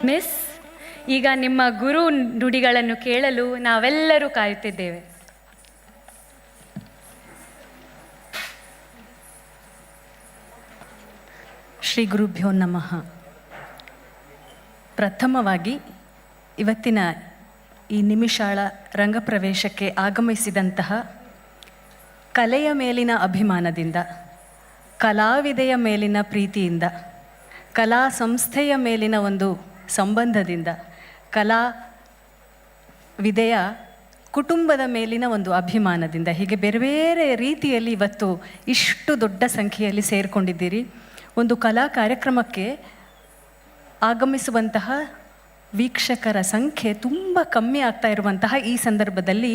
ಮಿಸ್ ಈಗ ನಿಮ್ಮ ಗುರು ನುಡಿಗಳನ್ನು ಕೇಳಲು ನಾವೆಲ್ಲರೂ ಕಾಯುತ್ತಿದ್ದೇವೆ. ಶ್ರೀ ಗುರುಭ್ಯೋ ನಮಃ. ಪ್ರಥಮವಾಗಿ ಇವತ್ತಿನ ಈ ನಿಮಿಷಾಳ ರಂಗಪ್ರವೇಶಕ್ಕೆ ಆಗಮಿಸಿದಂತಹ ಕಲೆಯ ಮೇಲಿನ ಅಭಿಮಾನದಿಂದ, ಕಲಾವಿದೆಯ ಮೇಲಿನ ಪ್ರೀತಿಯಿಂದ, ಕಲಾ ಸಂಸ್ಥೆಯ ಮೇಲಿನ ಒಂದು ಸಂಬಂಧದಿಂದ, ಕಲಾ ವಿದೆಯ ಕುಟುಂಬದ ಮೇಲಿನ ಒಂದು ಅಭಿಮಾನದಿಂದ, ಹೀಗೆ ಬೇರೆ ಬೇರೆ ರೀತಿಯಲ್ಲಿ ಇವತ್ತು ಇಷ್ಟು ದೊಡ್ಡ ಸಂಖ್ಯೆಯಲ್ಲಿ ಸೇರಿಕೊಂಡಿದ್ದೀರಿ. ಒಂದು ಕಲಾ ಕಾರ್ಯಕ್ರಮಕ್ಕೆ ಆಗಮಿಸುವಂತಹ ವೀಕ್ಷಕರ ಸಂಖ್ಯೆ ತುಂಬ ಕಮ್ಮಿ ಆಗ್ತಾ ಇರುವಂತಹ ಈ ಸಂದರ್ಭದಲ್ಲಿ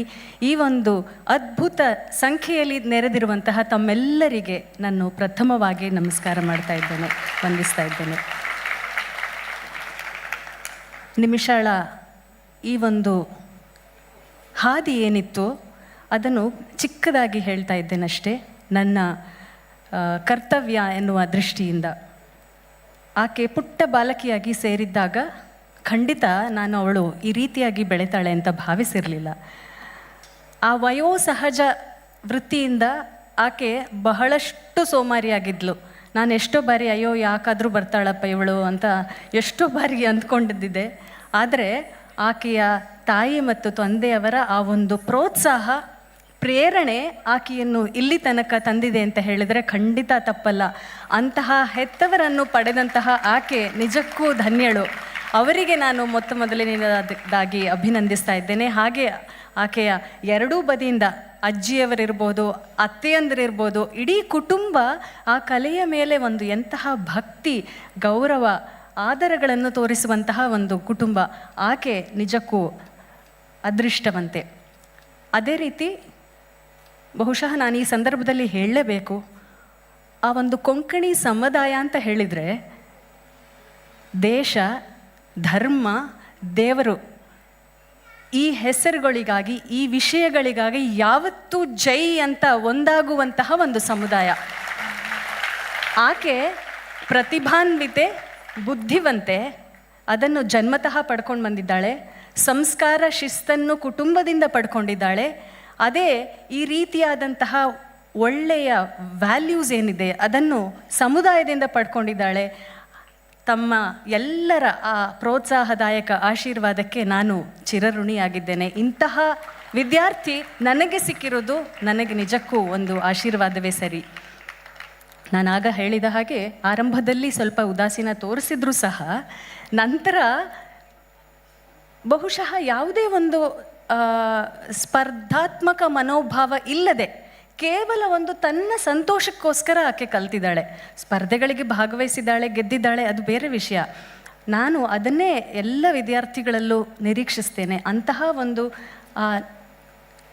ಈ ಒಂದು ಅದ್ಭುತ ಸಂಖ್ಯೆಯಲ್ಲಿ ನೆರೆದಿರುವಂತಹ ತಮ್ಮೆಲ್ಲರಿಗೆ ನಾನು ಪ್ರಥಮವಾಗಿ ನಮಸ್ಕಾರ ಮಾಡ್ತಾ ಇದ್ದೇನೆ, ವಂದಿಸ್ತಾ ಇದ್ದೇನೆ. ನಿಮಿಷಾಳ ಈ ಒಂದು ಹಾದಿ ಏನಿತ್ತು ಅದನ್ನು ಚಿಕ್ಕದಾಗಿ ಹೇಳ್ತಾ ಇದ್ದೇನಷ್ಟೇ. ನನ್ನ ಕರ್ತವ್ಯ ಎನ್ನುವ ದೃಷ್ಟಿಯಿಂದ ಆಕೆ ಪುಟ್ಟ ಬಾಲಕಿಯಾಗಿ ಸೇರಿದ್ದಾಗ ಖಂಡಿತ ನಾನು ಅವಳು ಈ ರೀತಿಯಾಗಿ ಬೆಳೀತಾಳೆ ಅಂತ ಭಾವಿಸಿರಲಿಲ್ಲ. ಆ ವಯೋಸಹಜ ವೃತ್ತಿಯಿಂದ ಆಕೆ ಬಹಳಷ್ಟು ಸೋಮಾರಿಯಾಗಿದ್ಲು. ನಾನು ಎಷ್ಟೋ ಬಾರಿ ಅಯ್ಯೋ ಯಾಕಾದರೂ ಬರ್ತಾಳಪ್ಪ ಇವಳು ಅಂತ ಎಷ್ಟೋ ಬಾರಿ ಅಂದ್ಕೊಂಡಿದ್ದಿದೆ. ಆದರೆ ಆಕೆಯ ತಾಯಿ ಮತ್ತು ತಂದೆಯವರ ಆ ಒಂದು ಪ್ರೋತ್ಸಾಹ, ಪ್ರೇರಣೆ ಆಕೆಯನ್ನು ಇಲ್ಲಿ ತನಕ ತಂದಿದೆ ಅಂತ ಹೇಳಿದರೆ ಖಂಡಿತ ತಪ್ಪಲ್ಲ. ಅಂತಹ ಹೆತ್ತವರನ್ನು ಪಡೆದಂತಹ ಆಕೆ ನಿಜಕ್ಕೂ ಧನ್ಯಳು. ಅವರಿಗೆ ನಾನು ಮೊದಲನೇದಾಗಿ ಅಭಿನಂದಿಸ್ತಾ ಇದ್ದೇನೆ. ಹಾಗೆ ಆಕೆಯ ಎರಡೂ ಬದಿಯಿಂದ ಅಜ್ಜಿಯವರಿರ್ಬೋದು, ಅತ್ತೆಯಂದಿರಿರ್ಬೋದು, ಇಡೀ ಕುಟುಂಬ ಆ ಕಲೆಯ ಮೇಲೆ ಒಂದು ಎಂತಹ ಭಕ್ತಿ, ಗೌರವ, ಆದರಗಳನ್ನು ತೋರಿಸುವಂತಹ ಒಂದು ಕುಟುಂಬ. ಆಕೆ ನಿಜಕ್ಕೂ ಅದೃಷ್ಟವಂತೆ. ಅದೇ ರೀತಿ ಬಹುಶಃ ನಾನು ಈ ಸಂದರ್ಭದಲ್ಲಿ ಹೇಳಲೇಬೇಕು, ಆ ಒಂದು ಕೊಂಕಣಿ ಸಮುದಾಯ ಅಂತ ಹೇಳಿದರೆ ದೇಶ, ಧರ್ಮ, ದೇವರು ಈ ಹೆಸರುಗಳಿಗಾಗಿ, ಈ ವಿಷಯಗಳಿಗಾಗಿ ಯಾವತ್ತೂ ಜೈ ಅಂತ ಒಂದಾಗುವಂತಹ ಒಂದು ಸಮುದಾಯ. ಆಕೆ ಪ್ರತಿಭಾನ್ವಿತೆ, ಬುದ್ಧಿವಂತೆ, ಅದನ್ನು ಜನ್ಮತಃ ಪಡ್ಕೊಂಡು ಬಂದಿದ್ದಾಳೆ. ಸಂಸ್ಕಾರ, ಶಿಸ್ತನ್ನು ಕುಟುಂಬದಿಂದ ಪಡ್ಕೊಂಡಿದ್ದಾಳೆ. ಅದೇ ಈ ರೀತಿಯಾದಂತಹ ಒಳ್ಳೆಯ ವ್ಯಾಲ್ಯೂಸ್ ಏನಿದೆ ಅದನ್ನು ಸಮುದಾಯದಿಂದ ಪಡ್ಕೊಂಡಿದ್ದಾಳೆ. ತಮ್ಮ ಎಲ್ಲರ ಆ ಪ್ರೋತ್ಸಾಹದಾಯಕ ಆಶೀರ್ವಾದಕ್ಕೆ ನಾನು ಚಿರಋಣಿಯಾಗಿದ್ದೇನೆ. ಇಂತಹ ವಿದ್ಯಾರ್ಥಿ ನನಗೆ ಸಿಕ್ಕಿರೋದು ನನಗೆ ನಿಜಕ್ಕೂ ಒಂದು ಆಶೀರ್ವಾದವೇ ಸರಿ. ನಾನಾಗ ಹೇಳಿದ ಹಾಗೆ ಆರಂಭದಲ್ಲಿ ಸ್ವಲ್ಪ ಉದಾಸೀನ ತೋರಿಸಿದ್ರೂ ಸಹ ನಂತರ ಬಹುಶಃ ಯಾವುದೇ ಒಂದು ಸ್ಪರ್ಧಾತ್ಮಕ ಮನೋಭಾವ ಇಲ್ಲದೆ ಕೇವಲ ಒಂದು ತನ್ನ ಸಂತೋಷಕ್ಕೋಸ್ಕರ ಆಕೆ ಕಲ್ತಿದ್ದಾಳೆ. ಸ್ಪರ್ಧೆಗಳಿಗೆ ಭಾಗವಹಿಸಿದ್ದಾಳೆ, ಗೆದ್ದಿದ್ದಾಳೆ, ಅದು ಬೇರೆ ವಿಷಯ. ನಾನು ಅದನ್ನೇ ಎಲ್ಲ ವಿದ್ಯಾರ್ಥಿಗಳಲ್ಲೂ ನಿರೀಕ್ಷಿಸ್ತೇನೆ. ಅಂತಹ ಒಂದು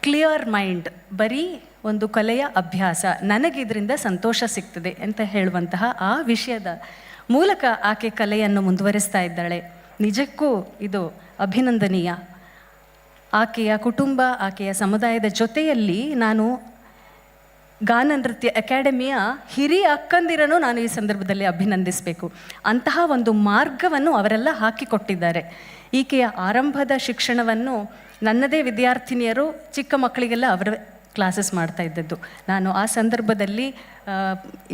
ಕ್ಲಿಯರ್ ಮೈಂಡ್, ಬರೀ ಒಂದು ಕಲೆಯ ಅಭ್ಯಾಸ, ನನಗಿದರಿಂದ ಸಂತೋಷ ಸಿಗ್ತದೆ ಅಂತ ಹೇಳುವಂತಹ ಆ ವಿಷಯದ ಮೂಲಕ ಆಕೆ ಕಲೆಯನ್ನು ಮುಂದುವರಿಸ್ತಾ ಇದ್ದಾಳೆ. ನಿಜಕ್ಕೂ ಇದು ಅಭಿನಂದನೀಯ. ಆಕೆಯ ಕುಟುಂಬ, ಆಕೆಯ ಸಮುದಾಯದ ಜೊತೆಯಲ್ಲಿ ನಾನು ಗಾನ ನೃತ್ಯ ಅಕಾಡೆಮಿಯ ಹಿರಿಯ ಅಕ್ಕಂದಿರನ್ನು ನಾನು ಈ ಸಂದರ್ಭದಲ್ಲಿ ಅಭಿನಂದಿಸಬೇಕು. ಅಂತಹ ಒಂದು ಮಾರ್ಗವನ್ನು ಅವರೆಲ್ಲ ಹಾಕಿಕೊಟ್ಟಿದ್ದಾರೆ. ಈಕೆಯ ಆರಂಭದ ಶಿಕ್ಷಣವನ್ನು ನನ್ನದೇ ವಿದ್ಯಾರ್ಥಿನಿಯರು, ಚಿಕ್ಕ ಮಕ್ಕಳಿಗೆಲ್ಲ ಅವರ ಕ್ಲಾಸಸ್ ಮಾಡ್ತಾ ಇದ್ದದ್ದು. ನಾನು ಆ ಸಂದರ್ಭದಲ್ಲಿ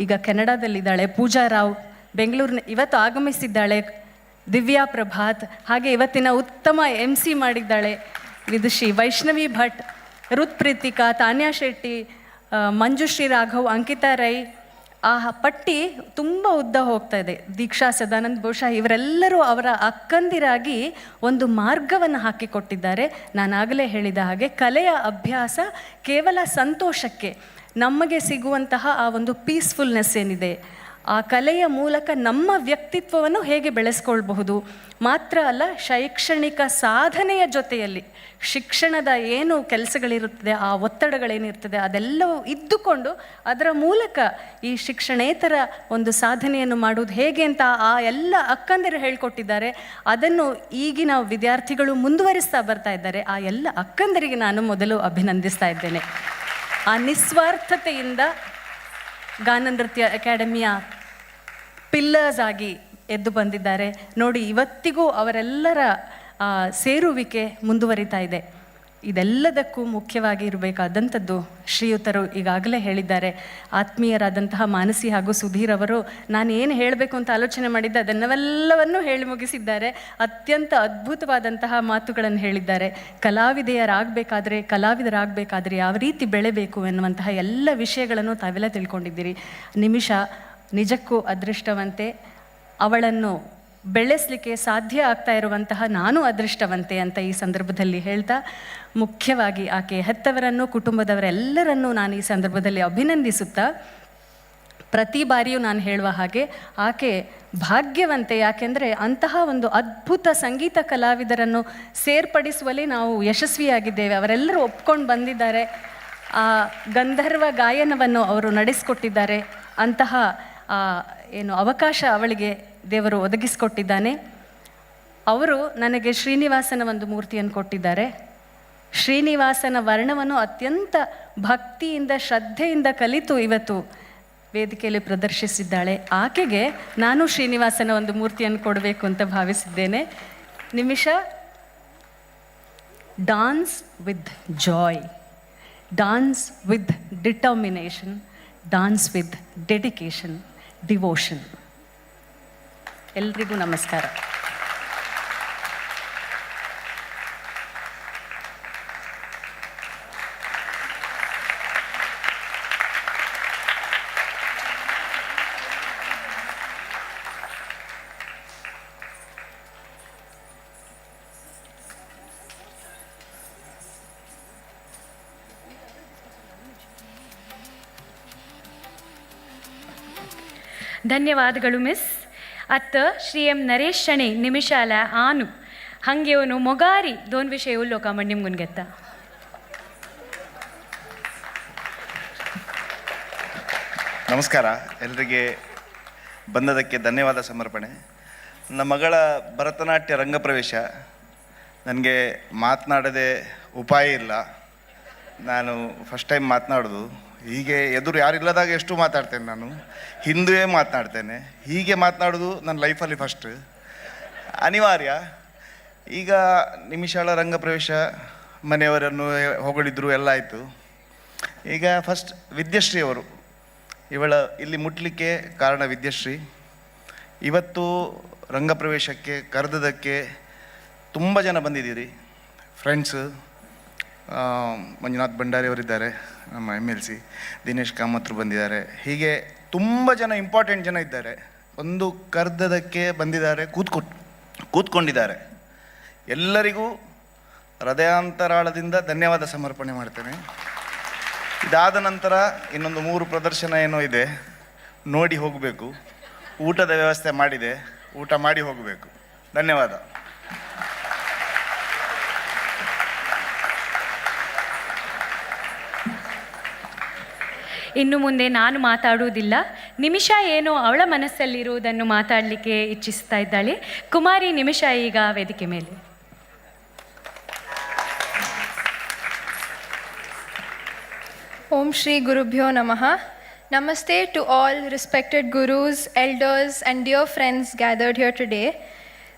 ಈಗ ಕೆನಡಾದಲ್ಲಿದ್ದಾಳೆ ಪೂಜಾ ರಾವ್, ಬೆಂಗಳೂರಿನ ಇವತ್ತು ಆಗಮಿಸಿದ್ದಾಳೆ ದಿವ್ಯಾ ಪ್ರಭಾತ್, ಹಾಗೆ ಇವತ್ತಿನ ಉತ್ತಮ MC ಮಾಡಿದ್ದಾಳೆ ವಿದುಷಿ ವೈಷ್ಣವಿ ಭಟ್, ರುತ್ ಪ್ರೀತಿಕಾ, ತಾನ್ಯಾ ಶೆಟ್ಟಿ, ಮಂಜುಶ್ರೀ ರಾಘವ್, ಅಂಕಿತಾ ರೈ, ಆ ಪಟ್ಟಿ ತುಂಬ ಉದ್ದ ಹೋಗ್ತಾ ಇದೆ. ದೀಕ್ಷಾ, ಸದಾನಂದ್, ಬಹುಶಃ ಇವರೆಲ್ಲರೂ ಅವರ ಅಕ್ಕಂದಿರಾಗಿ ಒಂದು ಮಾರ್ಗವನ್ನು ಹಾಕಿಕೊಟ್ಟಿದ್ದಾರೆ. ನಾನಾಗಲೇ ಹೇಳಿದ ಹಾಗೆ ಕಲೆಯ ಅಭ್ಯಾಸ ಕೇವಲ ಸಂತೋಷಕ್ಕೆ, ನಮಗೆ ಸಿಗುವಂತಹ ಆ ಒಂದು ಪೀಸ್ಫುಲ್ನೆಸ್ ಏನಿದೆ, ಆ ಕಲೆಯ ಮೂಲಕ ನಮ್ಮ ವ್ಯಕ್ತಿತ್ವವನ್ನು ಹೇಗೆ ಬೆಳೆಸ್ಕೊಳ್ಬಹುದು, ಮಾತ್ರ ಅಲ್ಲ ಶೈಕ್ಷಣಿಕ ಸಾಧನೆಯ ಜೊತೆಯಲ್ಲಿ ಶಿಕ್ಷಣದ ಏನು ಕೆಲಸಗಳಿರುತ್ತದೆ, ಆ ಒತ್ತಡಗಳೇನಿರ್ತದೆ ಅದೆಲ್ಲವೂ ಇದ್ದುಕೊಂಡು ಅದರ ಮೂಲಕ ಈ ಶಿಕ್ಷಣೇತರ ಒಂದು ಸಾಧನೆಯನ್ನು ಮಾಡುವುದು ಹೇಗೆ ಅಂತ ಆ ಎಲ್ಲ ಅಕ್ಕಂದಿರು ಹೇಳ್ಕೊಟ್ಟಿದ್ದಾರೆ. ಅದನ್ನು ಈಗಿನ ವಿದ್ಯಾರ್ಥಿಗಳು ಮುಂದುವರಿಸ್ತಾ ಬರ್ತಾ ಇದ್ದಾರೆ. ಆ ಎಲ್ಲ ಅಕ್ಕಂದರಿಗೆ ನಾನು ಮೊದಲು ಅಭಿನಂದಿಸ್ತಾ ಇದ್ದೇನೆ. ಆ ನಿಸ್ವಾರ್ಥತೆಯಿಂದ ಗಾನ ನೃತ್ಯ ಅಕಾಡೆಮಿಯ ಪಿಲ್ಲರ್ಸ್ ಆಗಿ ಎದ್ದು ಬಂದಿದ್ದಾರೆ. ನೋಡಿ, ಇವತ್ತಿಗೂ ಅವರೆಲ್ಲರ ಸೇರುವಿಕೆ ಮುಂದುವರಿತಾ ಇದೆ. ಇದೆಲ್ಲದಕ್ಕೂ ಮುಖ್ಯವಾಗಿ ಇರಬೇಕಾದಂಥದ್ದು ಶ್ರೀಯುತರು ಈಗಾಗಲೇ ಹೇಳಿದ್ದಾರೆ. ಆತ್ಮೀಯರಾದಂತಹ ಮಾನಸಿ ಹಾಗೂ ಸುಧೀರ್ ಅವರು ನಾನು ಏನು ಹೇಳಬೇಕು ಅಂತ ಆಲೋಚನೆ ಮಾಡಿದ್ದೆ ಅದನ್ನೆಲ್ಲವನ್ನೂ ಹೇಳಿ ಮುಗಿಸಿದ್ದಾರೆ. ಅತ್ಯಂತ ಅದ್ಭುತವಾದಂತಹ ಮಾತುಗಳನ್ನು ಹೇಳಿದ್ದಾರೆ. ಕಲಾವಿದರಾಗಬೇಕಾದ್ರೆ ಯಾವ ರೀತಿ ಬೆಳೆಬೇಕು ಎನ್ನುವಂತಹ ಎಲ್ಲ ವಿಷಯಗಳನ್ನು ತಾವೆಲ್ಲ ತಿಳ್ಕೊಂಡಿದ್ದೀರಿ. ನಿಮಿಷ ನಿಜಕ್ಕೂ ಅದೃಷ್ಟವಂತೆ. ಅವಳನ್ನು ಬೆಳೆಸಲಿಕ್ಕೆ ಸಾಧ್ಯ ಆಗ್ತಾ ಇರುವಂತಹ ನಾನು ಅದೃಷ್ಟವಂತೆ ಅಂತ ಈ ಸಂದರ್ಭದಲ್ಲಿ ಹೇಳ್ತಾ, ಮುಖ್ಯವಾಗಿ ಆಕೆ ಹೆತ್ತವರನ್ನು, ಕುಟುಂಬದವರೆಲ್ಲರನ್ನೂ ನಾನು ಈ ಸಂದರ್ಭದಲ್ಲಿ ಅಭಿನಂದಿಸುತ್ತಾ, ಪ್ರತಿ ಬಾರಿಯೂ ನಾನು ಹೇಳುವ ಹಾಗೆ ಆಕೆ ಭಾಗ್ಯವಂತೆ. ಯಾಕೆಂದರೆ ಅಂತಹ ಒಂದು ಅದ್ಭುತ ಸಂಗೀತ ಕಲಾವಿದರನ್ನು ಸೇರ್ಪಡಿಸುವಲ್ಲಿ ನಾವು ಯಶಸ್ವಿಯಾಗಿದ್ದೇವೆ. ಅವರೆಲ್ಲರೂ ಒಪ್ಕೊಂಡು ಬಂದಿದ್ದಾರೆ. ಆ ಗಂಧರ್ವ ಗಾಯನವನ್ನು ಅವರು ನಡೆಸಿಕೊಟ್ಟಿದ್ದಾರೆ. ಅಂತಹ ಏನು ಅವಕಾಶ ಅವಳಿಗೆ ದೇವರು ಒದಗಿಸಿಕೊಟ್ಟಿದ್ದಾನೆ. ಅವರು ನನಗೆ ಶ್ರೀನಿವಾಸನ ಒಂದು ಮೂರ್ತಿಯನ್ನು ಕೊಟ್ಟಿದ್ದಾರೆ. ಶ್ರೀನಿವಾಸನ ವರ್ಣವನ್ನು ಅತ್ಯಂತ ಭಕ್ತಿಯಿಂದ, ಶ್ರದ್ಧೆಯಿಂದ ಕಲಿತು ಇವತ್ತು ವೇದಿಕೆಯಲ್ಲಿ ಪ್ರದರ್ಶಿಸಿದ್ದಾಳೆ. ಆಕೆಗೆ ನಾನು ಶ್ರೀನಿವಾಸನ ಒಂದು ಮೂರ್ತಿಯನ್ನು ಕೊಡಬೇಕು ಅಂತ ಭಾವಿಸಿದ್ದೇನೆ. ನಿಮಿಷ, dance with Joy, dance with determination, dance with dedication, devotion. ಎಲ್ರಿಗೂ ನಮಸ್ಕಾರ. ಧನ್ಯವಾದಗಳು ಮಿಸ್. ಅತ್ತ ಶ್ರೀ ಎಂ ನರೇಶ್ ಶಣೆ ನಿಮಿಷಾಲ ಆನು ಹಂಗೆ ಅವನು ಮೊಗಾರಿ ದೋನ್ ವಿಷಯ ಉಲ್ಲೋಕ ಮಂಡ್ಯಂ ಗುನ್ಗೆತ್ತ. ನಮಸ್ಕಾರ ಎಲ್ಲರಿಗೆ. ಬಂದದಕ್ಕೆ ಧನ್ಯವಾದ ಸಮರ್ಪಣೆ. ನನ್ನ ಮಗಳ ಭರತನಾಟ್ಯ ರಂಗಪ್ರವೇಶ. ನನಗೆ ಮಾತನಾಡದೆ ಉಪಾಯ ಇಲ್ಲ. ನಾನು ಫಸ್ಟ್ ಟೈಮ್ ಮಾತನಾಡೋದು. ಹೀಗೆ ಎದುರು ಯಾರಿಲ್ಲದಾಗ ಎಷ್ಟು ಮಾತಾಡ್ತೇನೆ, ನಾನು ಹಿಂದುವೇ ಮಾತನಾಡ್ತೇನೆ. ಹೀಗೆ ಮಾತನಾಡೋದು ನನ್ನ ಲೈಫಲ್ಲಿ ಫಸ್ಟ್ ಅನಿವಾರ್ಯ. ಈಗ ನಿಮಿಷಾಳ ರಂಗಪ್ರವೇಶ, ಮನೆಯವರನ್ನು ಹೊಗಳಿದ್ರು, ಎಲ್ಲ ಆಯಿತು. ಈಗ ಫಸ್ಟ್ ವಿದ್ಯಶ್ರೀ ಅವರು, ಇವಳ ಇಲ್ಲಿ ಮುಟ್ಲಿಕ್ಕೆ ಕಾರಣ ವಿದ್ಯಶ್ರೀ. ಇವತ್ತು ರಂಗಪ್ರವೇಶಕ್ಕೆ ಕರೆದದಕ್ಕೆ ತುಂಬ ಜನ ಬಂದಿದ್ದೀರಿ. ಫ್ರೆಂಡ್ಸು, ಮಂಜುನಾಥ್ ಭಂಡಾರಿ ಅವರಿದ್ದಾರೆ, ನಮ್ಮ MLC, ದಿನೇಶ್ ಕಾಮತ್ರು ಬಂದಿದ್ದಾರೆ. ಹೀಗೆ ತುಂಬ ಜನ ಇಂಪಾರ್ಟೆಂಟ್ ಜನ ಇದ್ದಾರೆ. ಒಂದು ಕರೆದದಕ್ಕೆ ಬಂದಿದ್ದಾರೆ, ಕೂತ್ಕೊಂಡಿದ್ದಾರೆ. ಎಲ್ಲರಿಗೂ ಹೃದಯಾಂತರಾಳದಿಂದ ಧನ್ಯವಾದ ಸಮರ್ಪಣೆ ಮಾಡ್ತೇನೆ. ಇದಾದ ನಂತರ ಇನ್ನೊಂದು 3 ಪ್ರದರ್ಶನ ಏನೋ ಇದೆ, ನೋಡಿ ಹೋಗಬೇಕು. ಊಟದ ವ್ಯವಸ್ಥೆ ಮಾಡಿದೆ, ಊಟ ಮಾಡಿ ಹೋಗಬೇಕು. ಧನ್ಯವಾದ. ಇನ್ನು ಮುಂದೆ ನಾನು ಮಾತಾಡುವುದಿಲ್ಲ. ನಿಮಿಷ ಏನೋ ಅವಳ ಮನಸ್ಸಲ್ಲಿರುವುದನ್ನು ಮಾತಾಡಲಿಕ್ಕೆ ಇಚ್ಛಿಸ್ತಾ ಇದ್ದಾಳೆ. ಕುಮಾರಿ ನಿಮಿಷ ಈಗ ವೇದಿಕೆ ಮೇಲೆ. Om Shri Gurubhyo Namaha. Namaste to all respected gurus, elders and dear friends gathered here today.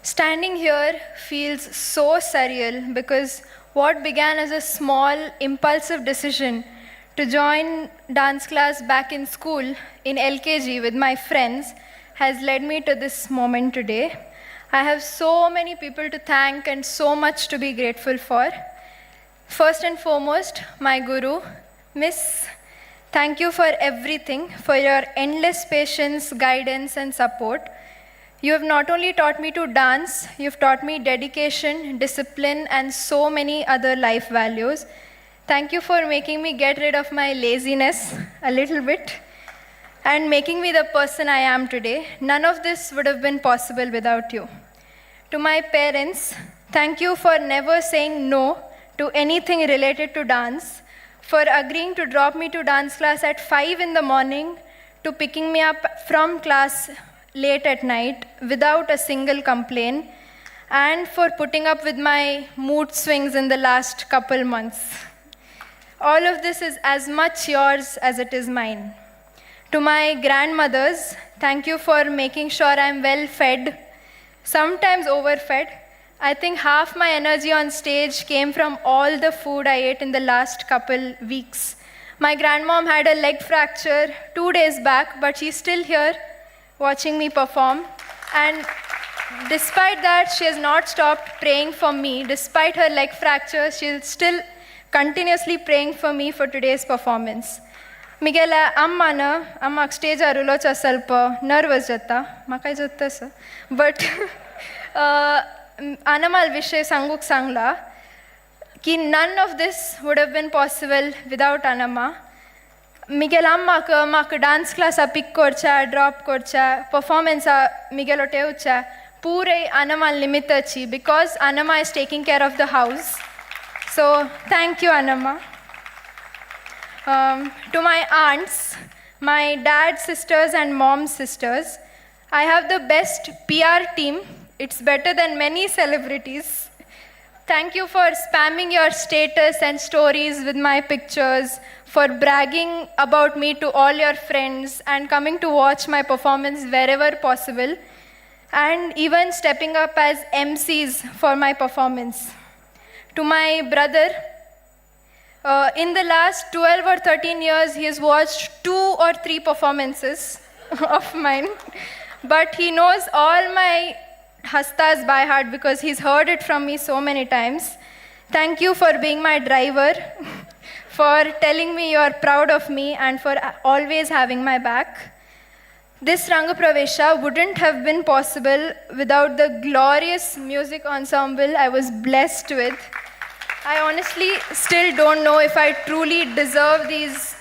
Standing here feels so surreal because what began as a small impulsive decision to join dance class back in school in LKG with my friends has led me to this moment today. I have so many people to thank and so much to be grateful for. First and foremost, my guru, Miss Thank you for everything, for your endless patience, guidance, and support. You have not only taught me to dance, you've taught me dedication, discipline, and so many other life values. Thank you for making me get rid of my laziness a little bit and making me the person I am today. None of this would have been possible without you. To my parents, thank you for never saying no to anything related to dance, for agreeing to drop me to dance class at 5 in the morning, to picking me up from class late at night without a single complaint, and for putting up with my mood swings in the last couple months. All of this is as much yours as it is mine. To my grandmothers, thank you for making sure I'm well fed, sometimes overfed. I think half my energy on stage came from all the food I ate in the last couple weeks. My grandmom had a leg fracture 2 days back, but she's still here watching me perform. And despite that, she has not stopped praying for me. Despite her leg fracture, she's still continuously praying for me for today's performance. Miguel, amma stage arulocha salpa nervous jata, makai jatta sa. But Anamal Vishay Sanguk Sangla, ki none of this would have been possible without Anama. Miguel mak dance class pick korcha, drop korcha, performance Miguel oteucha, pure Anamal limitachi because Anama is taking care of the house. So thank you, Anama. To my aunts, my dad's sisters and mom's sisters, I have the best PR team. It's better than many celebrities. Thank you for spamming your status and stories with my pictures, for bragging about me to all your friends and coming to watch my performance wherever possible, and even stepping up as MCs for my performance. To my brother, in the last 12 or 13 years, he has watched 2 or 3 performances of mine, but he knows all my hastas by heart because he's heard it from me so many times. Thank you for being my driver, for telling me you're proud of me, and for always having my back. This Rangapravesha wouldn't have been possible without the glorious music ensemble I was blessed with. I honestly still don't know if I truly deserve these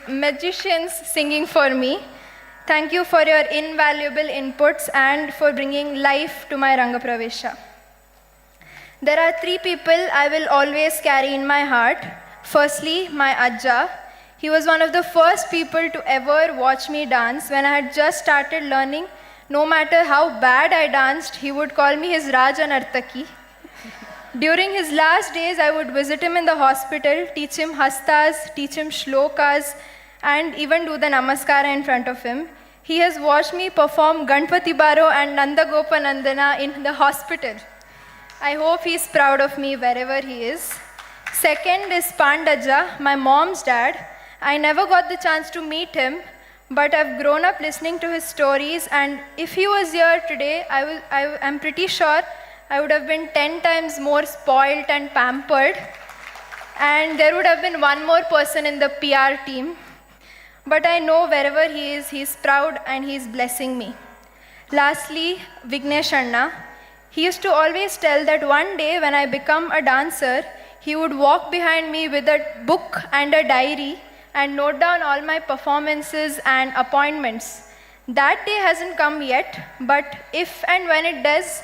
magicians singing for me. Thank you for your invaluable inputs and for bringing life to my Rangapravesha. There are 3 people I will always carry in my heart. Firstly, my Ajja. He was one of the first people to ever watch me dance when I had just started learning. No matter how bad I danced, he would call me his Raja Nartaki. During his last days, I would visit him in the hospital, teach him hastas, teach him shlokas, and even do the namaskara in front of him. He has watched me perform Ganpati Baro and Nanda Gopanandana in the hospital. I hope he's proud of me wherever he is. Second is Pandaja, my mom's dad. I never got the chance to meet him, but I've grown up listening to his stories, and if he was here today, I'm pretty sure I would have been 10 times more spoiled and pampered, and there would have been one more person in the PR team. But I know wherever he is, he's proud and he's blessing me. Lastly, Vignesh Anna. He used to always tell that one day when I become a dancer, he would walk behind me with a book and a diary and note down all my performances and appointments. That day hasn't come yet, but if and when it does,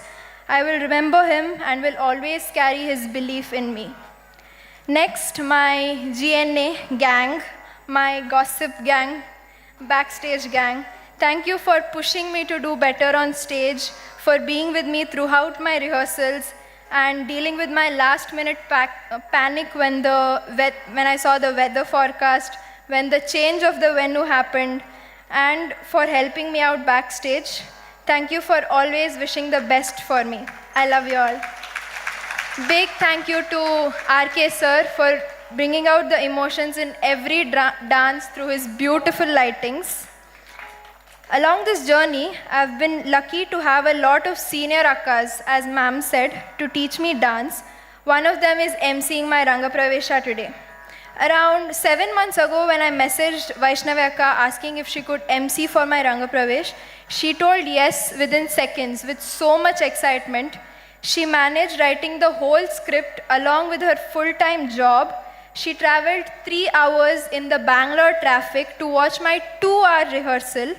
I will remember him and will always carry his belief in me. Next, my GNA gang, my gossip gang, backstage gang. Thank you for pushing me to do better on stage, for being with me throughout my rehearsals, and dealing with my last-minute panic when I saw the weather forecast, when the change of the venue happened, and for helping me out backstage. Thank you for always wishing the best for me. I love you all. Big thank you to RK sir for bringing out the emotions in every dance through his beautiful lightings. Along this journey, I've been lucky to have a lot of senior akkas, as ma'am said, to teach me dance. One of them is emceeing my Rangapravesha today. Around 7 months ago, when I messaged Vaishnavi Akka asking if she could MC for my Ranga Pravesh, she told yes within seconds with so much excitement. She managed writing the whole script along with her full-time job. She traveled 3 hours in the Bangalore traffic to watch my 2-hour rehearsal.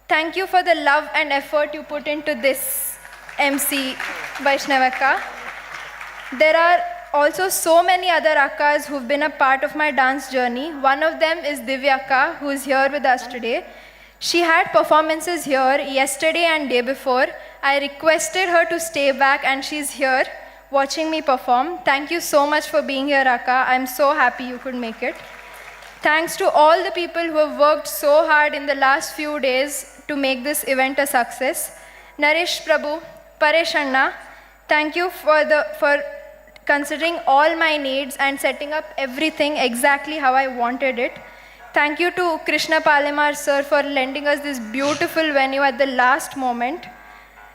Thank you for the love and effort you put into this MC, Vaishnavi Akka. There are also so many other Akkas who've been a part of my dance journey. One of them is Divya Akka, who is here with us today. She had performances here yesterday and day before. I requested her to stay back and she's here watching me perform. Thank you so much for being here, Akka. I'm so happy you could make it. Thanks to all the people who have worked so hard in the last few days to make this event a success. Naresh Prabhu, Paresh Anna, thank you for considering all my needs and setting up everything exactly how I wanted it. Thank you to Krishna Palemar sir for lending us this beautiful venue at the last moment.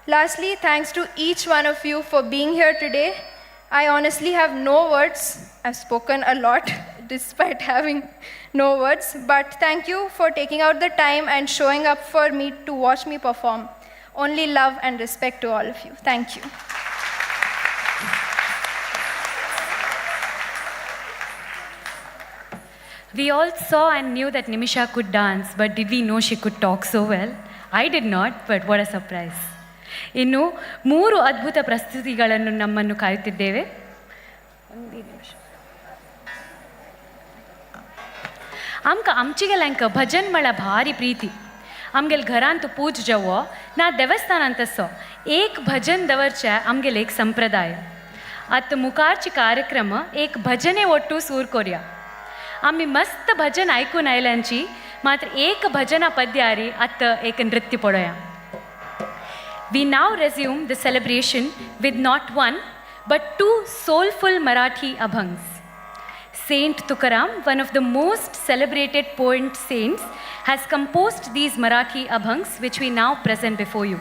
Lastly, thanks to each one of you for being here today. I honestly have no words. I've spoken a lot despite having no words, but thank you for taking out the time and showing up for me to watch me perform. Only love and respect to all of you. Thank you. We all saw and knew that Nimisha could dance, but did we know she could talk so well? I did not, but what a surprise. ಇನ್ನು 3 ಅದ್ಭುತ ಪ್ರಸ್ತುತಿಗಳನ್ನು ನಮ್ಮನ್ನು ಕಾಯುತ್ತಿದ್ದೇವೆ. आमचीगेल हांकां भजन म्हळ्यार भारी प्रीती. आमगेल घरांत पूज जावो ना देवस्थानांत आसो, एक भजन दवरचें आमगेल एक संप्रदाय. आतां मुखारची कार्यक्रम एक भजने ಒಟ್ಟು सूर कोरया. आमी मस्त भजन ऐकून आयल्यांची मात्र एक भजना पद्यारी आतां एक नृत्य पळोवया. We now resume the celebration with not one but 2 soulful Marathi abhangs. Saint Tukaram, one of the most celebrated poet saints, has composed these Marathi abhangs which we now present before you.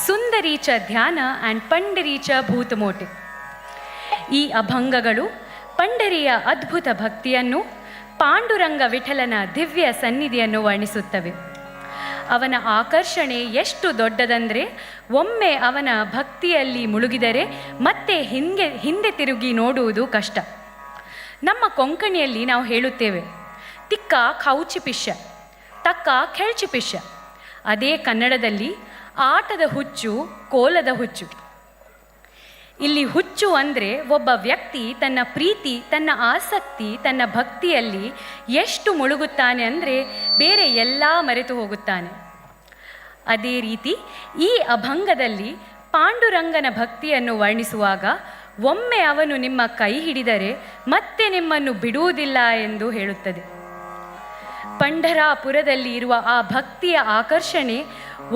Sundaricha Dhyana and Pandaricha Bhutamote. ಈ ಅಭಂಗಗಳು ಪಂಡರಿಯ ಅದ್ಭುತ ಭಕ್ತಿಯನ್ನು, ಪಾಂಡುರಂಗ ವಿಠಲನ ದಿವ್ಯ ಸನ್ನಿಧಿಯನ್ನು ವರ್ಣಿಸುತ್ತವೆ. ಅವನ ಆಕರ್ಷಣೆ ಎಷ್ಟು ದೊಡ್ಡದಂದರೆ ಒಮ್ಮೆ ಅವನ ಭಕ್ತಿಯಲ್ಲಿ ಮುಳುಗಿದರೆ ಮತ್ತೆ ಹಿಂದೆ ತಿರುಗಿ ನೋಡುವುದು ಕಷ್ಟ. ನಮ್ಮ ಕೊಂಕಣಿಯಲ್ಲಿ ನಾವು ಹೇಳುತ್ತೇವೆ, ತಿಕ್ಕ ಖೌಚಿ ಪಿಶ್ಯ, ತಕ್ಕ ಖೆಳ್ಚಿ ಪಿಶ್ಯ. ಅದೇ ಕನ್ನಡದಲ್ಲಿ ಆಟದ ಹುಚ್ಚು, ಕೋಲದ ಹುಚ್ಚು. ಇಲ್ಲಿ ಹುಚ್ಚು ಅಂದರೆ ಒಬ್ಬ ವ್ಯಕ್ತಿ ತನ್ನ ಪ್ರೀತಿ, ತನ್ನ ಆಸಕ್ತಿ, ತನ್ನ ಭಕ್ತಿಯಲ್ಲಿ ಎಷ್ಟು ಮುಳುಗುತ್ತಾನೆ ಅಂದರೆ ಬೇರೆ ಎಲ್ಲ ಮರೆತು ಹೋಗುತ್ತಾನೆ. ಅದೇ ರೀತಿ ಈ ಅಭಂಗದಲ್ಲಿ ಪಾಂಡುರಂಗನ ಭಕ್ತಿಯನ್ನು ವರ್ಣಿಸುವಾಗ ಒಮ್ಮೆ ಅವನು ನಿಮ್ಮ ಕೈ ಹಿಡಿದರೆ ಮತ್ತೆ ನಿಮ್ಮನ್ನು ಬಿಡುವುದಿಲ್ಲ ಎಂದು ಹೇಳುತ್ತದೆ. ಪಂಢರಾಪುರದಲ್ಲಿ ಇರುವ ಆ ಭಕ್ತಿಯ ಆಕರ್ಷಣೆ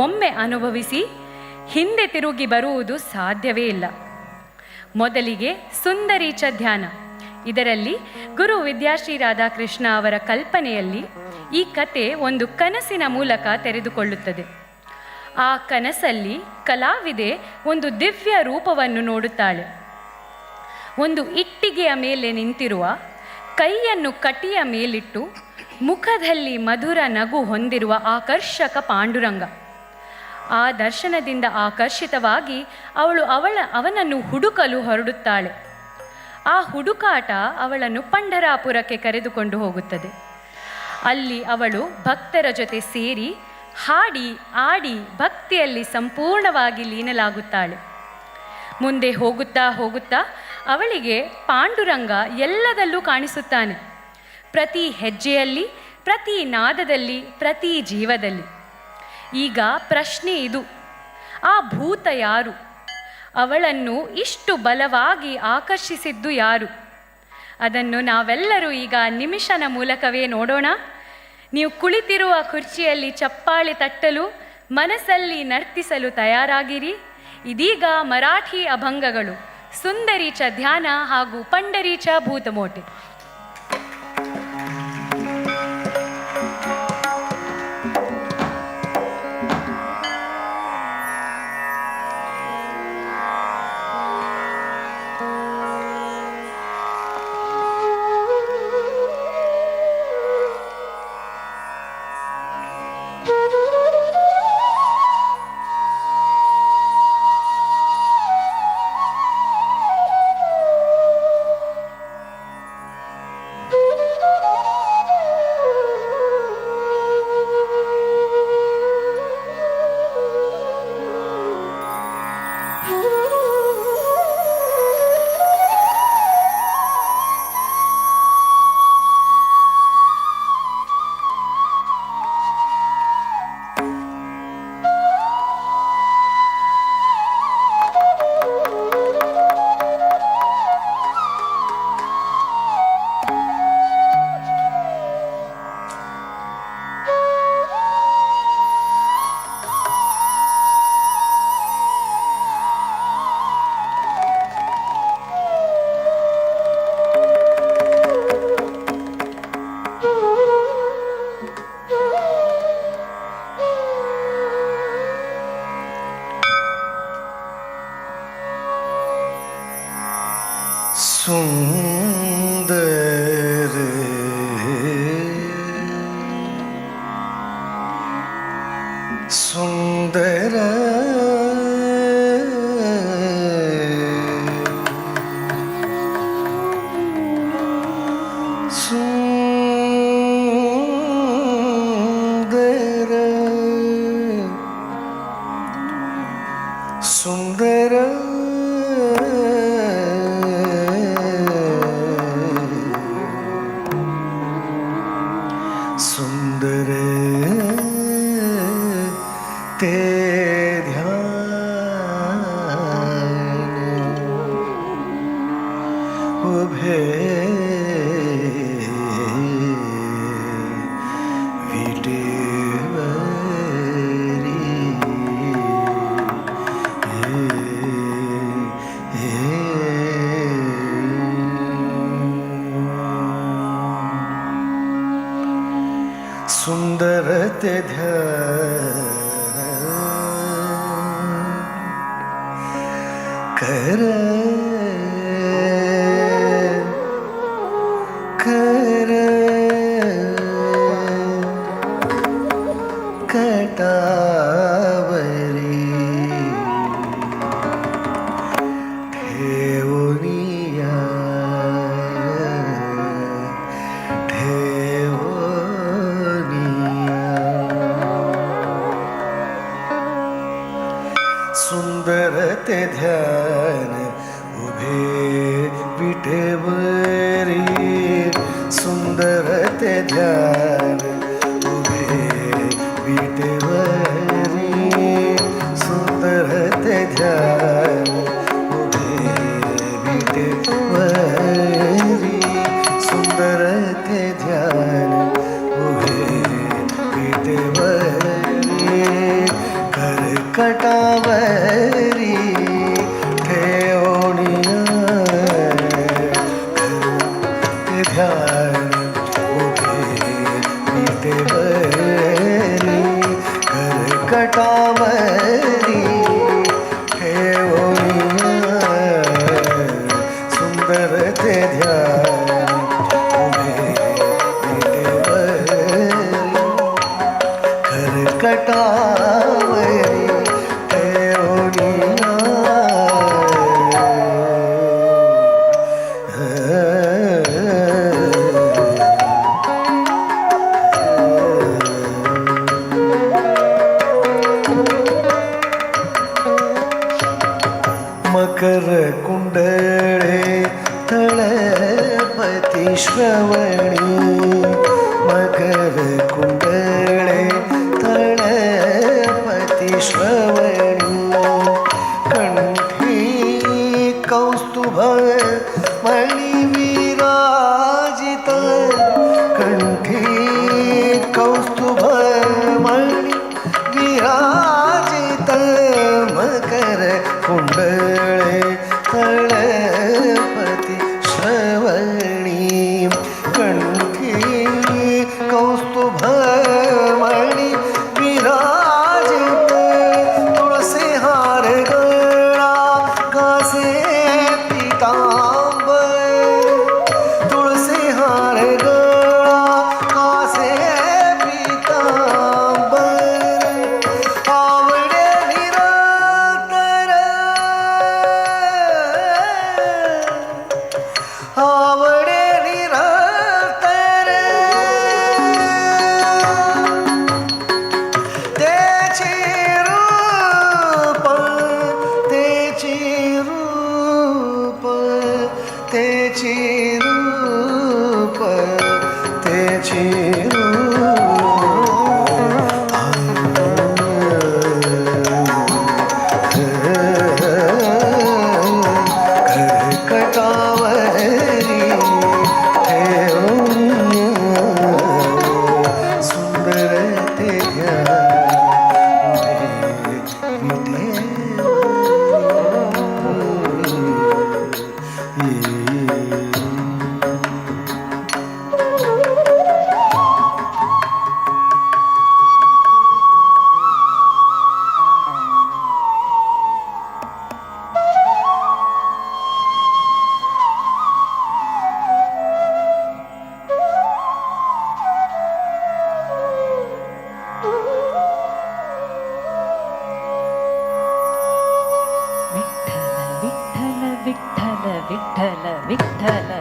ಒಮ್ಮೆ ಅನುಭವಿಸಿ ಹಿಂದೆ ತಿರುಗಿ ಬರುವುದು ಸಾಧ್ಯವೇ ಇಲ್ಲ. ಮೊದಲಿಗೆ ಸುಂದರೀಚ ಧ್ಯಾನ. ಇದರಲ್ಲಿ ಗುರು ವಿದ್ಯಾಶ್ರೀ ರಾಧಾಕೃಷ್ಣ ಅವರ ಕಲ್ಪನೆಯಲ್ಲಿ ಈ ಕತೆ ಒಂದು ಕನಸಿನ ಮೂಲಕ ತೆರೆದುಕೊಳ್ಳುತ್ತದೆ. ಆ ಕನಸಲ್ಲಿ ಕಲಾವಿದೆ ಒಂದು ದಿವ್ಯ ರೂಪವನ್ನು ನೋಡುತ್ತಾಳೆ. ಒಂದು ಇಟ್ಟಿಗೆಯ ಮೇಲೆ ನಿಂತಿರುವ, ಕೈಯನ್ನು ಕಟಿಯ ಮೇಲಿಟ್ಟು, ಮುಖದಲ್ಲಿ ಮಧುರ ನಗು ಹೊಂದಿರುವ ಆಕರ್ಷಕ ಪಾಂಡುರಂಗ. ಆ ದರ್ಶನದಿಂದ ಆಕರ್ಷಿತವಾಗಿ ಅವನನ್ನು ಹುಡುಕಲು ಹೊರಡುತ್ತಾಳೆ. ಆ ಹುಡುಕಾಟ ಅವಳನ್ನು ಪಂಢರಾಪುರಕ್ಕೆ ಕರೆದುಕೊಂಡು ಹೋಗುತ್ತದೆ. ಅಲ್ಲಿ ಅವಳು ಭಕ್ತರ ಜೊತೆ ಸೇರಿ ಹಾಡಿ ಆಡಿ ಭಕ್ತಿಯಲ್ಲಿ ಸಂಪೂರ್ಣವಾಗಿ ಲೀನಲಾಗುತ್ತಾಳೆ. ಮುಂದೆ ಹೋಗುತ್ತಾ ಹೋಗುತ್ತಾ ಅವಳಿಗೆ ಪಾಂಡುರಂಗ ಎಲ್ಲದಲ್ಲೂ ಕಾಣಿಸುತ್ತಾನೆ. ಪ್ರತಿ ಹೆಜ್ಜೆಯಲ್ಲಿ, ಪ್ರತಿ ನಾದದಲ್ಲಿ, ಪ್ರತಿ ಜೀವದಲ್ಲಿ. ಈಗ ಪ್ರಶ್ನೆ ಇದು, ಆ ಭೂತ ಯಾರು? ಅವಳನ್ನು ಇಷ್ಟು ಬಲವಾಗಿ ಆಕರ್ಷಿಸಿದ್ದು ಯಾರು? ಅದನ್ನು ನಾವೆಲ್ಲರೂ ಈಗ ನಿಮಿಷನ ಮೂಲಕವೇ ನೋಡೋಣ. ನೀವು ಕುಳಿತಿರುವ ಕುರ್ಚಿಯಲ್ಲಿ ಚಪ್ಪಾಳೆ ತಟ್ಟಲು, ಮನಸ್ಸಲ್ಲಿ ನರ್ತಿಸಲು ತಯಾರಾಗಿರಿ. ಇದೀಗ ಮರಾಠಿ ಅಭಂಗಗಳು, ಸುಂದರೀಚ ಧ್ಯಾನ ಹಾಗೂ ಪಂಡರೀಚ ಭೂತಮೋಟೆ. सुंदर सुंदर सुंदर सुंदर ते ध्यान उभे सुंदर ते ध्यान कर कर कटावरी ठेवनिया सुंदर ते ध्यान उभे विठेवरी सुंदर ते ध्यान उभे विठेवरी सुंदर ते ध्यान उभे विठेवरी सुंदर ते ध्यान उभे विठेवरी कर कटावरी ध्यान उभे विठेवरी कर कटावरी सुंदर ते ध्यान उभे विठेवरी कर कटावरी मकर कुंडळे तळपती श्रवणी मकर कुंडळे तळपती श्रवणी कंठी कौस्तुभ मणि विराजित कंठी कौस्तुभ मणि विराजित मकर कुंडळे तळपती श्रवणी कंठी कौस्तुभ मणि विराजित तुळसी हार गळा कासे पीतांबर तुळसी हार गळा कासे पीतांबर आवडे निरंतर आवडे निरंतर त्याचे रूप त्याचे रूप त्याचे रूप त्याचे कटावरी सुंदर ते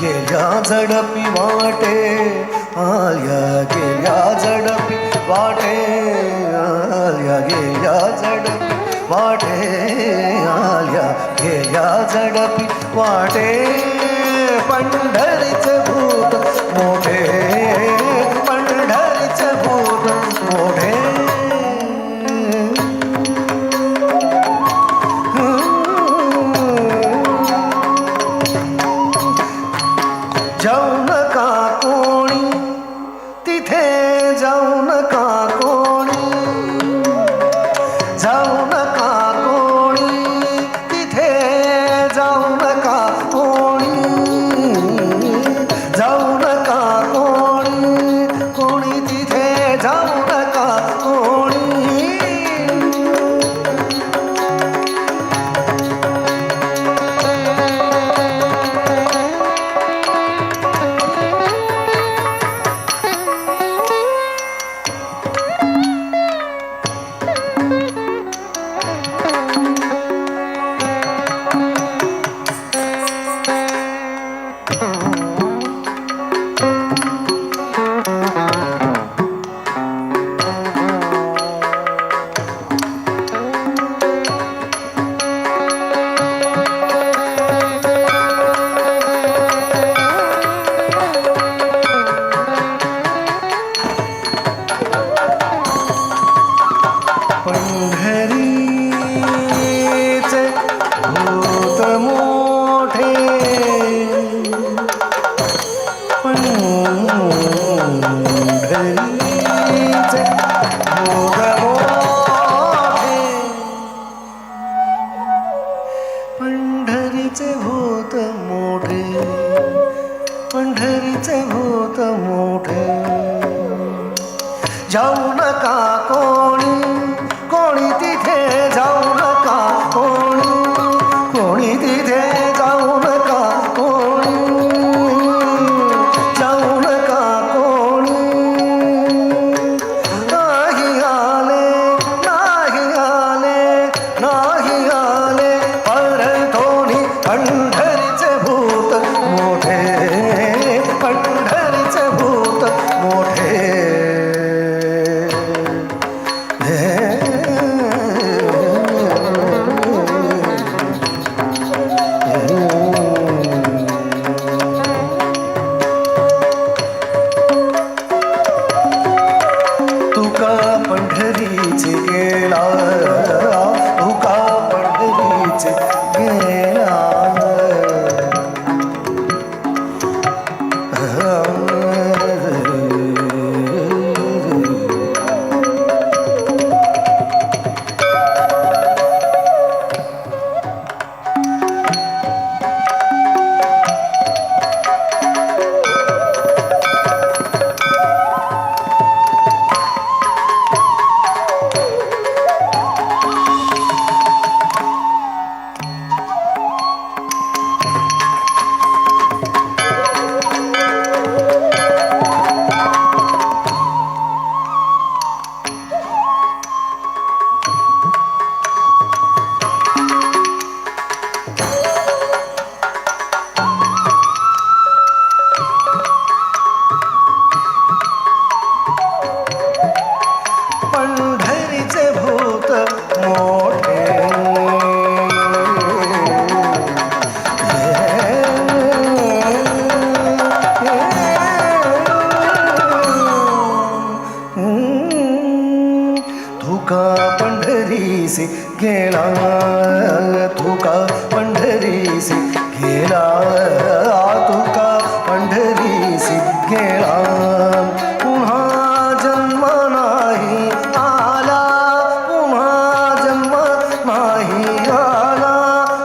गेल्या झडपी वाटे, आल्या गेल्या झडपी वाटे, आल्या गेल्या झडपी वाटे, आल्या गेल्या झडपी वाटे. पंढरीचे भूत मोठे, पंढरीचे भूत मोठे. जाऊ नका कोणी तिथे, जाऊ नका कोणी, जाऊ नका कोणी तिथे, जाऊ नका कोणी, जाऊ नका कोणी, कोणी तिथे जाऊ नका कोणी. पंढरीचे भूत मोठे, पंढरीचे भूत मोठे, पंढरीचे भूत मोठे, पंढरीचे भूत मोठे. जाऊ नका कोणी, कोणी तिथे जाऊ नका कोणी, कोणी तिथे जाऊ नका कोणी, जाऊ नका कोणी. नाही आले, नाही आले, नाही आले परतोनी पंढरीचे भूत मोठे, पंढरीचे भूत मोठे. तुका पंढरीचे गेला, तुका पंढरीचे गेला. पंढरीचे भूत मोठे, तुका पंढरीसे गेला, तुका पंढरीसे गेला, तुका पंढरीसे गेला. पुन्हा जन्म नाही आला, पुन्हा जन्म नाही आला,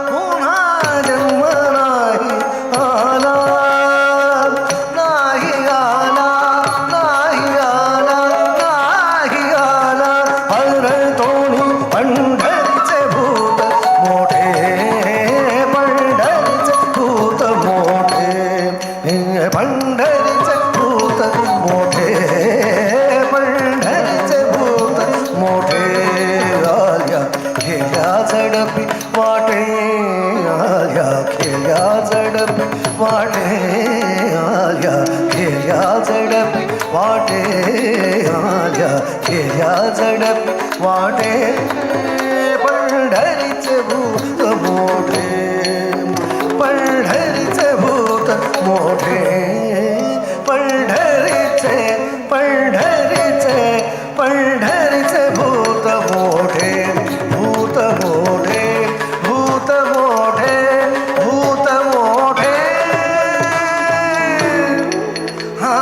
पुन्हा जन्म नाही आला, नाही आला, नाही आला, नाही आला परतोनी पंढरीचे भूत मोठे, पंढरीचे भूत मोठे. केल्या झडपी वाटे पंढरीचे भूत मोठे पंढरीचे भूत मोठे पंढरीचे पंढरीचे पंढरीचे भूत मोठे भूत मोठे भूत मोठे भूत मोठे हा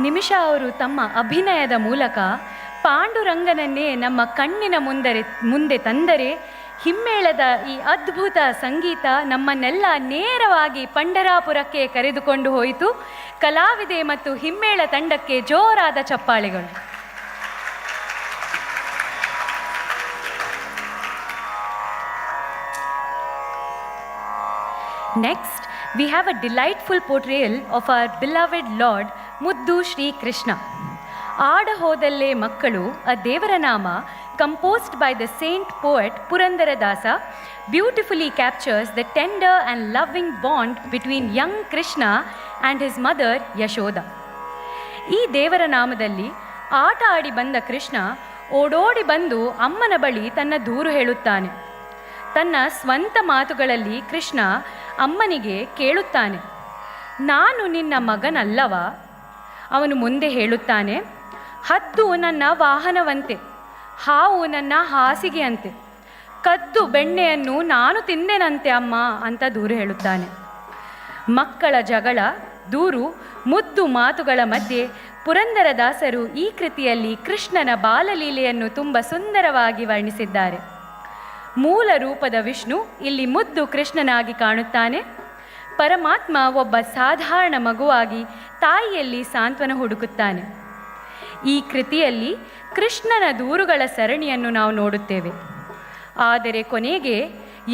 ನಿಮಿಷ ಅವರು ತಮ್ಮ ಅಭಿನಯದ ಮೂಲಕ ಪಾಂಡುರಂಗನನ್ನೇ ನಮ್ಮ ಕಣ್ಣಿನ ಮುಂದೆ ತಂದರೆ, ಹಿಮ್ಮೇಳದ ಈ ಅದ್ಭುತ ಸಂಗೀತ ನಮ್ಮನ್ನೆಲ್ಲ ನೇರವಾಗಿ ಪಂಢರಾಪುರಕ್ಕೆ ಕರೆದುಕೊಂಡು ಹೋಯಿತು. ಕಲಾವಿದೆ ಮತ್ತು ಹಿಮ್ಮೇಳ ತಂಡಕ್ಕೆ ಜೋರಾದ ಚಪ್ಪಾಳೆಗಳು. Next, we have a delightful portrayal of our beloved Lord Muddu Shri Krishna. ಆಡ ಹೋದಲ್ಲೇ ಮಕ್ಕಳು, a ದೇವರ ನಾಮ, composed by the saint poet Purandaradasa, beautifully captures the tender and loving bond between young Krishna and his mother Yashoda. ಈ ದೇವರ ನಾಮದಲ್ಲಿ ಆಟ ಆಡಿ ಬಂದ ಕೃಷ್ಣ ಓಡೋಡಿ ಬಂದು ಅಮ್ಮನ ಬಳಿ ತನ್ನ ದೂರು ಹೇಳುತ್ತಾನೆ. ತನ್ನ ಸ್ವಂತ ಮಾತುಗಳಲ್ಲಿ ಕೃಷ್ಣ ಅಮ್ಮನಿಗೆ ಕೇಳುತ್ತಾನೆ, ನಾನು ನಿನ್ನ ಮಗನಲ್ಲವಾ? ಅವನು ಮುಂದೆ ಹೇಳುತ್ತಾನೆ, ಹದ್ದು ನನ್ನ ವಾಹನವಂತೆ, ಹಾವು ನನ್ನ ಹಾಸಿಗೆಯಂತೆ, ಕದ್ದು ಬೆಣ್ಣೆಯನ್ನು ನಾನು ತಿಂದೆನಂತೆ ಅಮ್ಮ ಅಂತ ದೂರು ಹೇಳುತ್ತಾನೆ. ಮಕ್ಕಳ ಜಗಳ, ದೂರು, ಮುದ್ದು ಮಾತುಗಳ ಮಧ್ಯೆ ಪುರಂದರದಾಸರು ಈ ಕೃತಿಯಲ್ಲಿ ಕೃಷ್ಣನ ಬಾಲಲೀಲೆಯನ್ನು ತುಂಬ ಸುಂದರವಾಗಿ ವರ್ಣಿಸಿದ್ದಾರೆ. ಮೂಲ ರೂಪದ ವಿಷ್ಣು ಇಲ್ಲಿ ಮುದ್ದು ಕೃಷ್ಣನಾಗಿ ಕಾಣುತ್ತಾನೆ. ಪರಮಾತ್ಮ ಒಬ್ಬ ಸಾಧಾರಣ ಮಗುವಾಗಿ ತಾಯಿಯಲ್ಲಿ ಸಾಂತ್ವನ ಹುಡುಕುತ್ತಾನೆ. ಈ ಕೃತಿಯಲ್ಲಿ ಕೃಷ್ಣನ ದೂರುಗಳ ಸರಣಿಯನ್ನು ನಾವು ನೋಡುತ್ತೇವೆ. ಆದರೆ ಕೊನೆಗೆ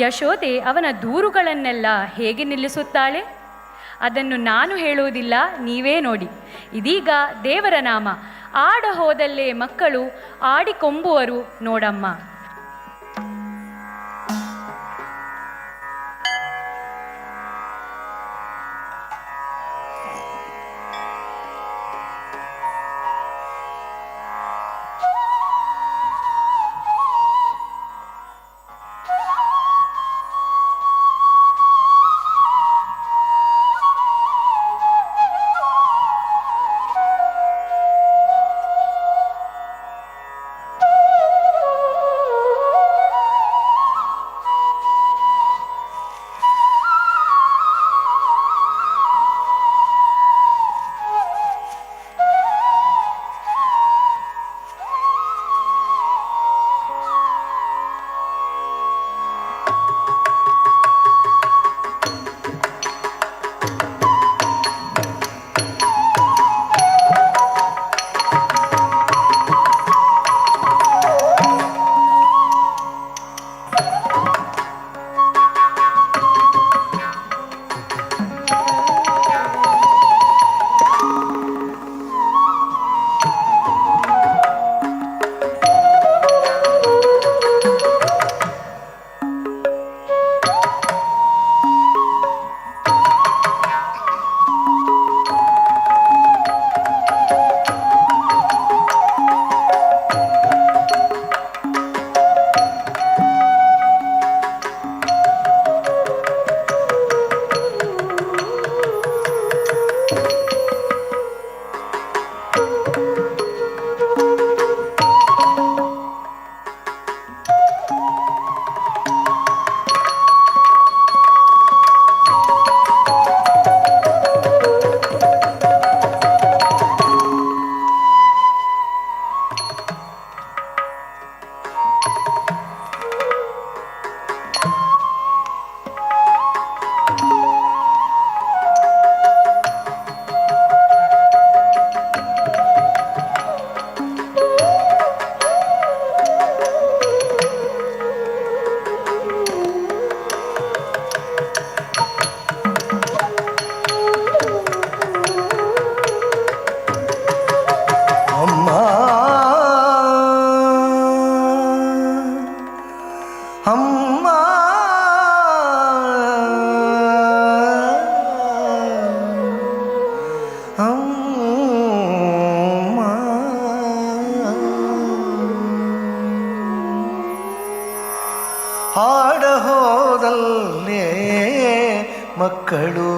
ಯಶೋದೆ ಅವನ ದೂರುಗಳನ್ನೆಲ್ಲ ಹೇಗೆ ನಿಲ್ಲಿಸುತ್ತಾಳೆ? ಅದನ್ನು ನಾನು ಹೇಳುವುದಿಲ್ಲ, ನೀವೇ ನೋಡಿ. ಇದೀಗ ದೇವರ ನಾಮ, ಆಡ ಹೋದಲ್ಲೇ ಮಕ್ಕಳು ಆಡಿಕೊಂಬುವರು ನೋಡಮ್ಮ. ಅಮ್ಮ ಅಮ್ಮ ಹಾಡ ಹೋದಲ್ಲೇ ಮಕ್ಕಳು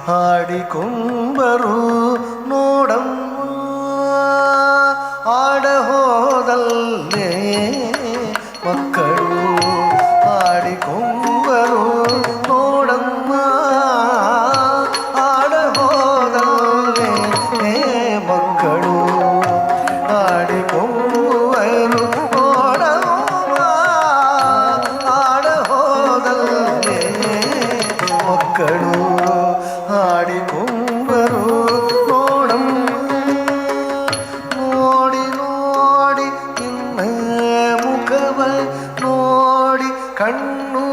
ಹಾಡಿಕೊಂಬರು ನೋಡಮ್ಮ ಹಾಡ ಹೋದಲ್ಲೇ ಮಕ್ಕಳು ಹಾಡಿಕೊಂಬರು ನೋಡಮ್ಮ ಹಾಡ ಹೋದಲ್ಲೇ ಮಕ್ಕಳು ಹಾಡಿಕೊಂಬರು ನೋಡಮ್ಮ ಹಾಡ ಹೋದಲ್ಲೇ ಮಕ್ಕಳು ಹಾಡಿಕೊಂಬರು ನೋಡಮ್ಮ ನೋಡಿ ನೋಡಿ ನಿನ್ನ ಮುಖವ ನೋಡಿ ಕಣ್ಣು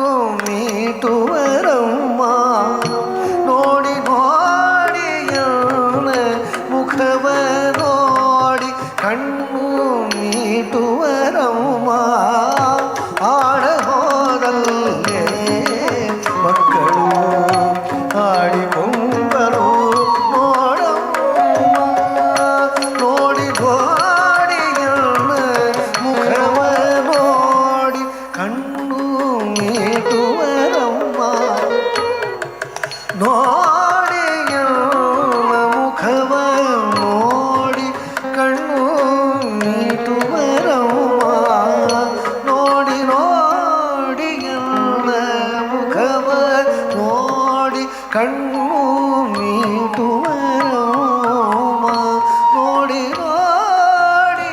ಮೀಟುವರಮ್ಮ ನೋಡಿ ನೋಡಿ ನನ್ನ ಮುಖವ ನೋಡಿ ಕಣ್ಣು ಮೀಟುವರಮ್ಮ ಆಡ ಹೋದಲ್ಲೇ ಮಕ್ಕಳು ಆಡಿಕೊಂಬರು ನೋಡಮ್ಮ ನೋಡಿ ನೋಡಿ ನನ್ನ ಮುಖವ ನೋಡಿ ಕಣ್ಣು ಮೀಟುವರಮ್ಮ ನೋಡಿ ನನ್ನ ಮುಖವ ನೋಡಿ ಕಣ್ಣು ಮೀಟುವರಮ್ಮ ನೋಡಿ ನೋಡಿ ನನ್ನ ಮುಖವ ನೋಡಿ ಕಣ್ಣು ಮೀಟುವರಮ್ಮ ನೋಡಿ ನೋಡಿ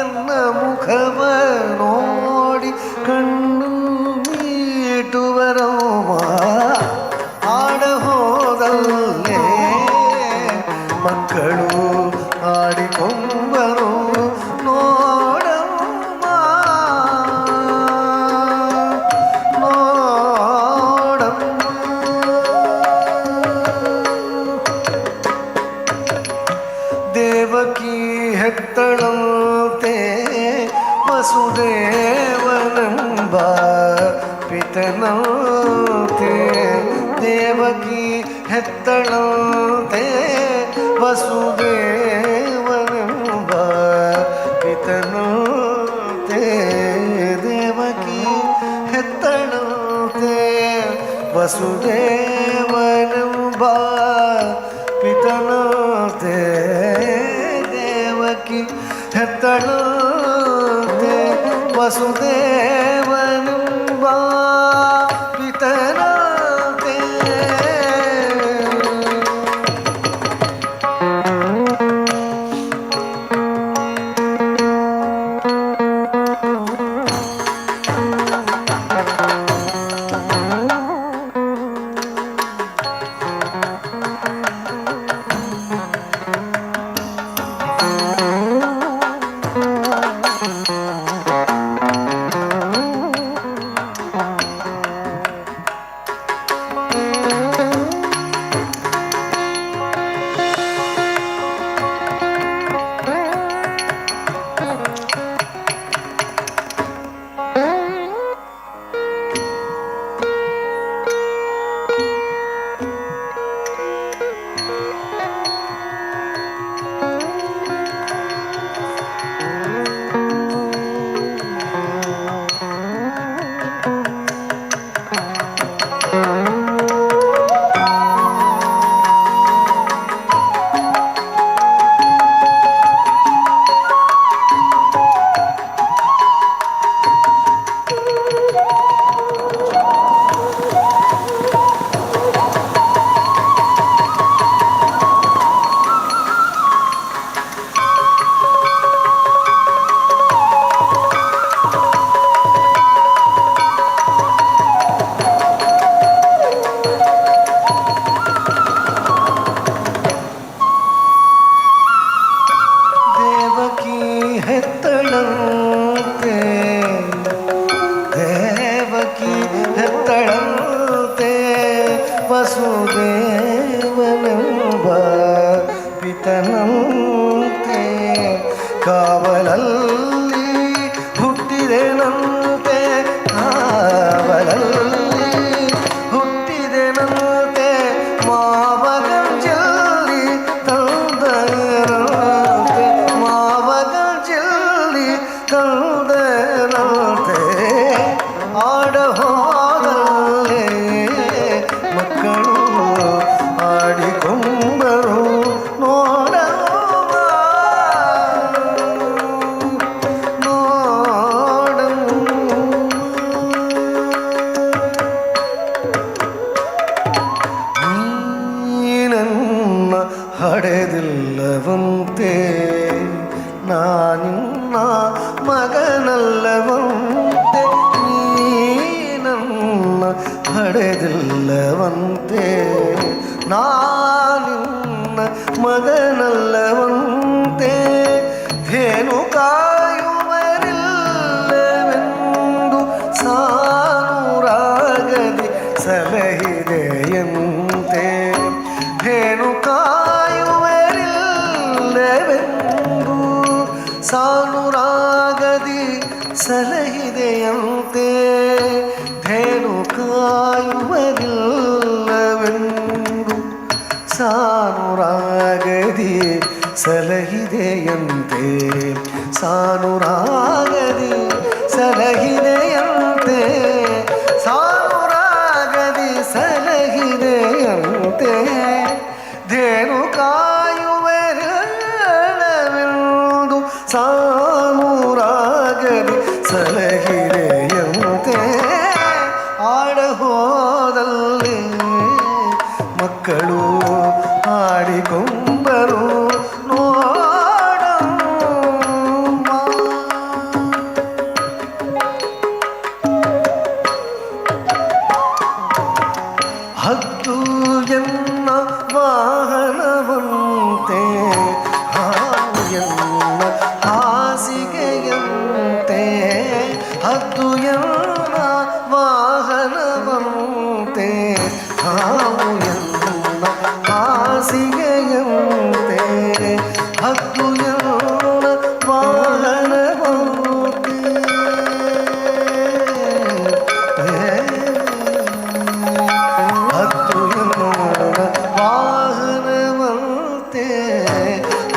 ಎನ್ನ ಮುಖವ ನೋಡಿ ಕಣ್ಣು ಮೀಟುವರಮ್ಮ ಆಡ ಹೋದಲ್ಲೇ ಮಕ್ಕಳು ಆಡಿಕೊಂಬರು ನೋಡಮ್ಮ ದೇವಕಿ ಹೆತ್ತಳಂತೆ ವಸುದೇವನೆಂಬ ಪಿತನಂತೆ ದೇವಕಿ ಹೆತ್ತಳಂತೆ ವಸುದೇವನೆಂಬ ಪಿತನಂತೆ ದೇವಕಿ ಹೆತ್ತಳಂತೆ ವಸುದೇವನೆಂಬ ಪಿತನಂತೆ ದೇವಕಿ ಹೆತ್ತಳಂತೆ ವಸುದೇವನೆಂಬ ಪಿತನಂತೆ ವಸುದೇವನೆಂಬ ಪಿತನಂತೆ ಕಾವಲಲ್ಲಿ ಹುಟ್ಟಿದೆನಂತೆ ಪಡೆದಿಲ್ಲವಂತೆ ನಾನಿನ್ನ ಮಗನಲ್ಲವಂತೆ ಧೇನು ಕಾಯುವರಿಲ್ಲವೆಂದು ಸಾನುರಾಗದಿ ಸಲಹಿದೆಯಂತೆ ಧೇನು ಕಾಯುವರಿಲ್ಲವೆಂದು ಸಾನುರಾಗದಿ ಸಲಹಿದೆಯಂತೆ ಧೇನು ಕಾಯುವರಿಲ್ಲವೆಂದು ಸಾನುರಾಗದಿ ಸಲಹಿದೆಯಂತೆ ಸಾನುರಾಗದಿ ಸಲಹಿದೆಯಂತೆ ಸಾನುರಾಗದಿ ಸಲಹಿದೆಯಂತೆ ಧೇನು ಕಾಯುವರಿಲ್ಲವೆಂದು ಸಾನುರಾಗದಿ ಸಲಹಿದೆಯಂತೆ ಆಡಹೋದಲ್ಲಿ ಮಕ್ಕಳು ಆಡಿಕೊಂಬರು ನೋಡಮ್ಮ ಹದ್ದು ಎನ್ನ ವಾಹನವಂತೆ ಹಾವು ಎನ್ನ ಹಾಸಿಗೆಯಂತೆ ಹದ್ದು ಎನ್ನ ವಾಹನವಂತೆ ಹಾವು ಎನ್ನ ಹಾಸಿಗೆಯಂತೆ ಹದ್ದು ಎನ್ನ ವಾಹನವಂತೆ ಹತ್ತು ಎನ್ನ ವಾಹನವಂತೆ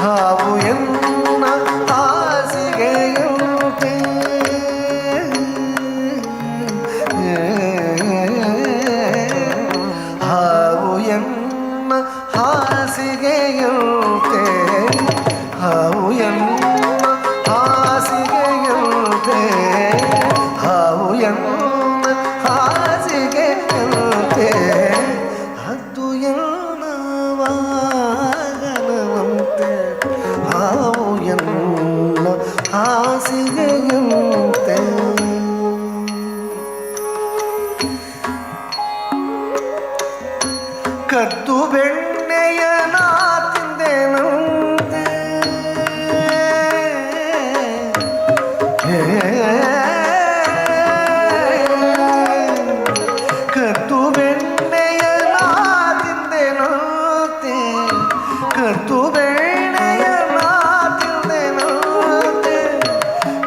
ಹಾವು ಎನ್ನ ಹಾಸಿಗೆಯಂತೆ ಹಾವು ಎನ್ನ ಹಾಸಿಗೆಯಂತೆ ಹಾವು ಎನ್ನ ಹಾಸಿಗೆಯಂತೆ ಹಾವು ಎನ್ನ ಹಾಸಿಗೆಯಂತೆ ಹದ್ದು ಎನ್ನ ವಾಹನವಂತೆ ಹಾವು ಎನ್ನ ಹಾಸಿಗೆಯಂತೆ ಕದ್ದು ಬೆಣ್ಣೆಯ ನಾ ತಿಂದೆನಂತೆ ಕದ್ದು ಬೆಣ್ಣೆಯ ನಾ ತಿಂದೆನಂತೆ ಕದ್ದು ಬೆಣ್ಣೆಯ ನಾ ತಿಂದೆನಂತೆ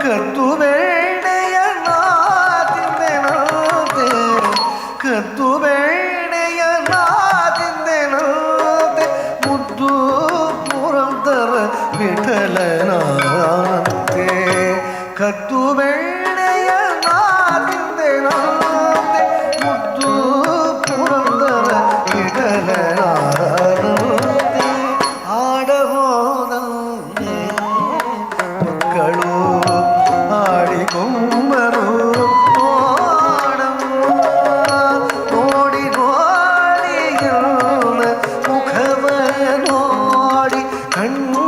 ಕದ್ದು ಬೆಣ್ಣೆಯ ನಾ ತಿಂದೆನಂತೆ ಕದ್ದು ಬೆಣ್ಣೆಯ ನಾ ತಿಂದೆನಂತೆ ಮುದ್ದು ಪುರಂದರ ವಿಠಲನಾಂತೆ ಕದ್ದು ಬೆಣ್ಣೆಯ ನಾ ತಿಂದೆನಂತೆ ಮುದ್ದು ಪುರಂದರ ವಿಠಲನಾಂತೆ ಆಡಹೋದಂತೆ ಮಕ್ಕಳು ಆಡಿಕೊಂಬರು ನೋಡಿ ನೋಡಿ ಮುಖವ ನೋಡಿ ಕಣ್ಣು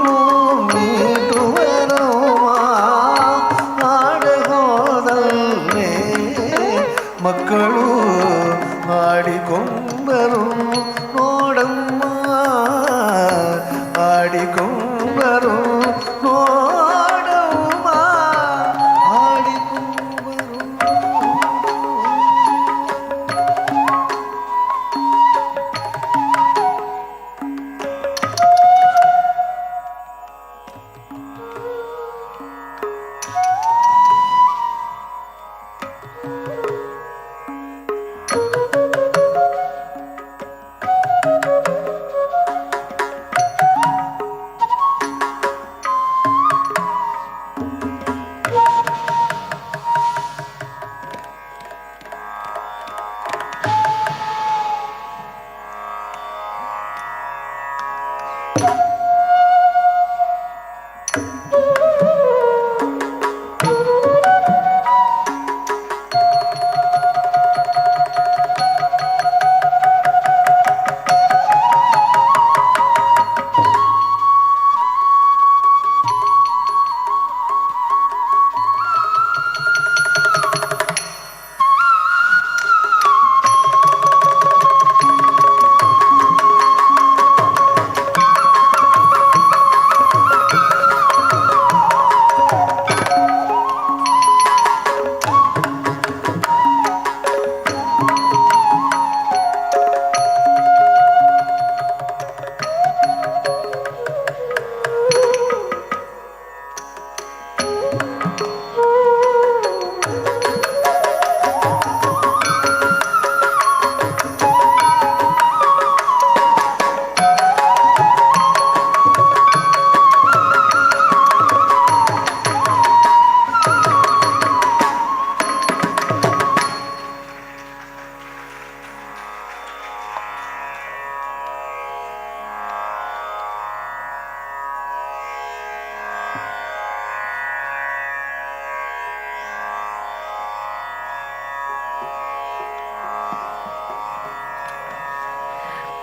ಮೀಟುವನೋ ಆಡಹೋದಲ್ಲೇ ಮಕ್ಕಳು ಆಡಿಕೊಂಬರು ನೋಡಮ್ಮ ಆಡಿಕೊಂಬರು ನೋಡಮ್ಮ ಆಡಿಕೊಂಬರು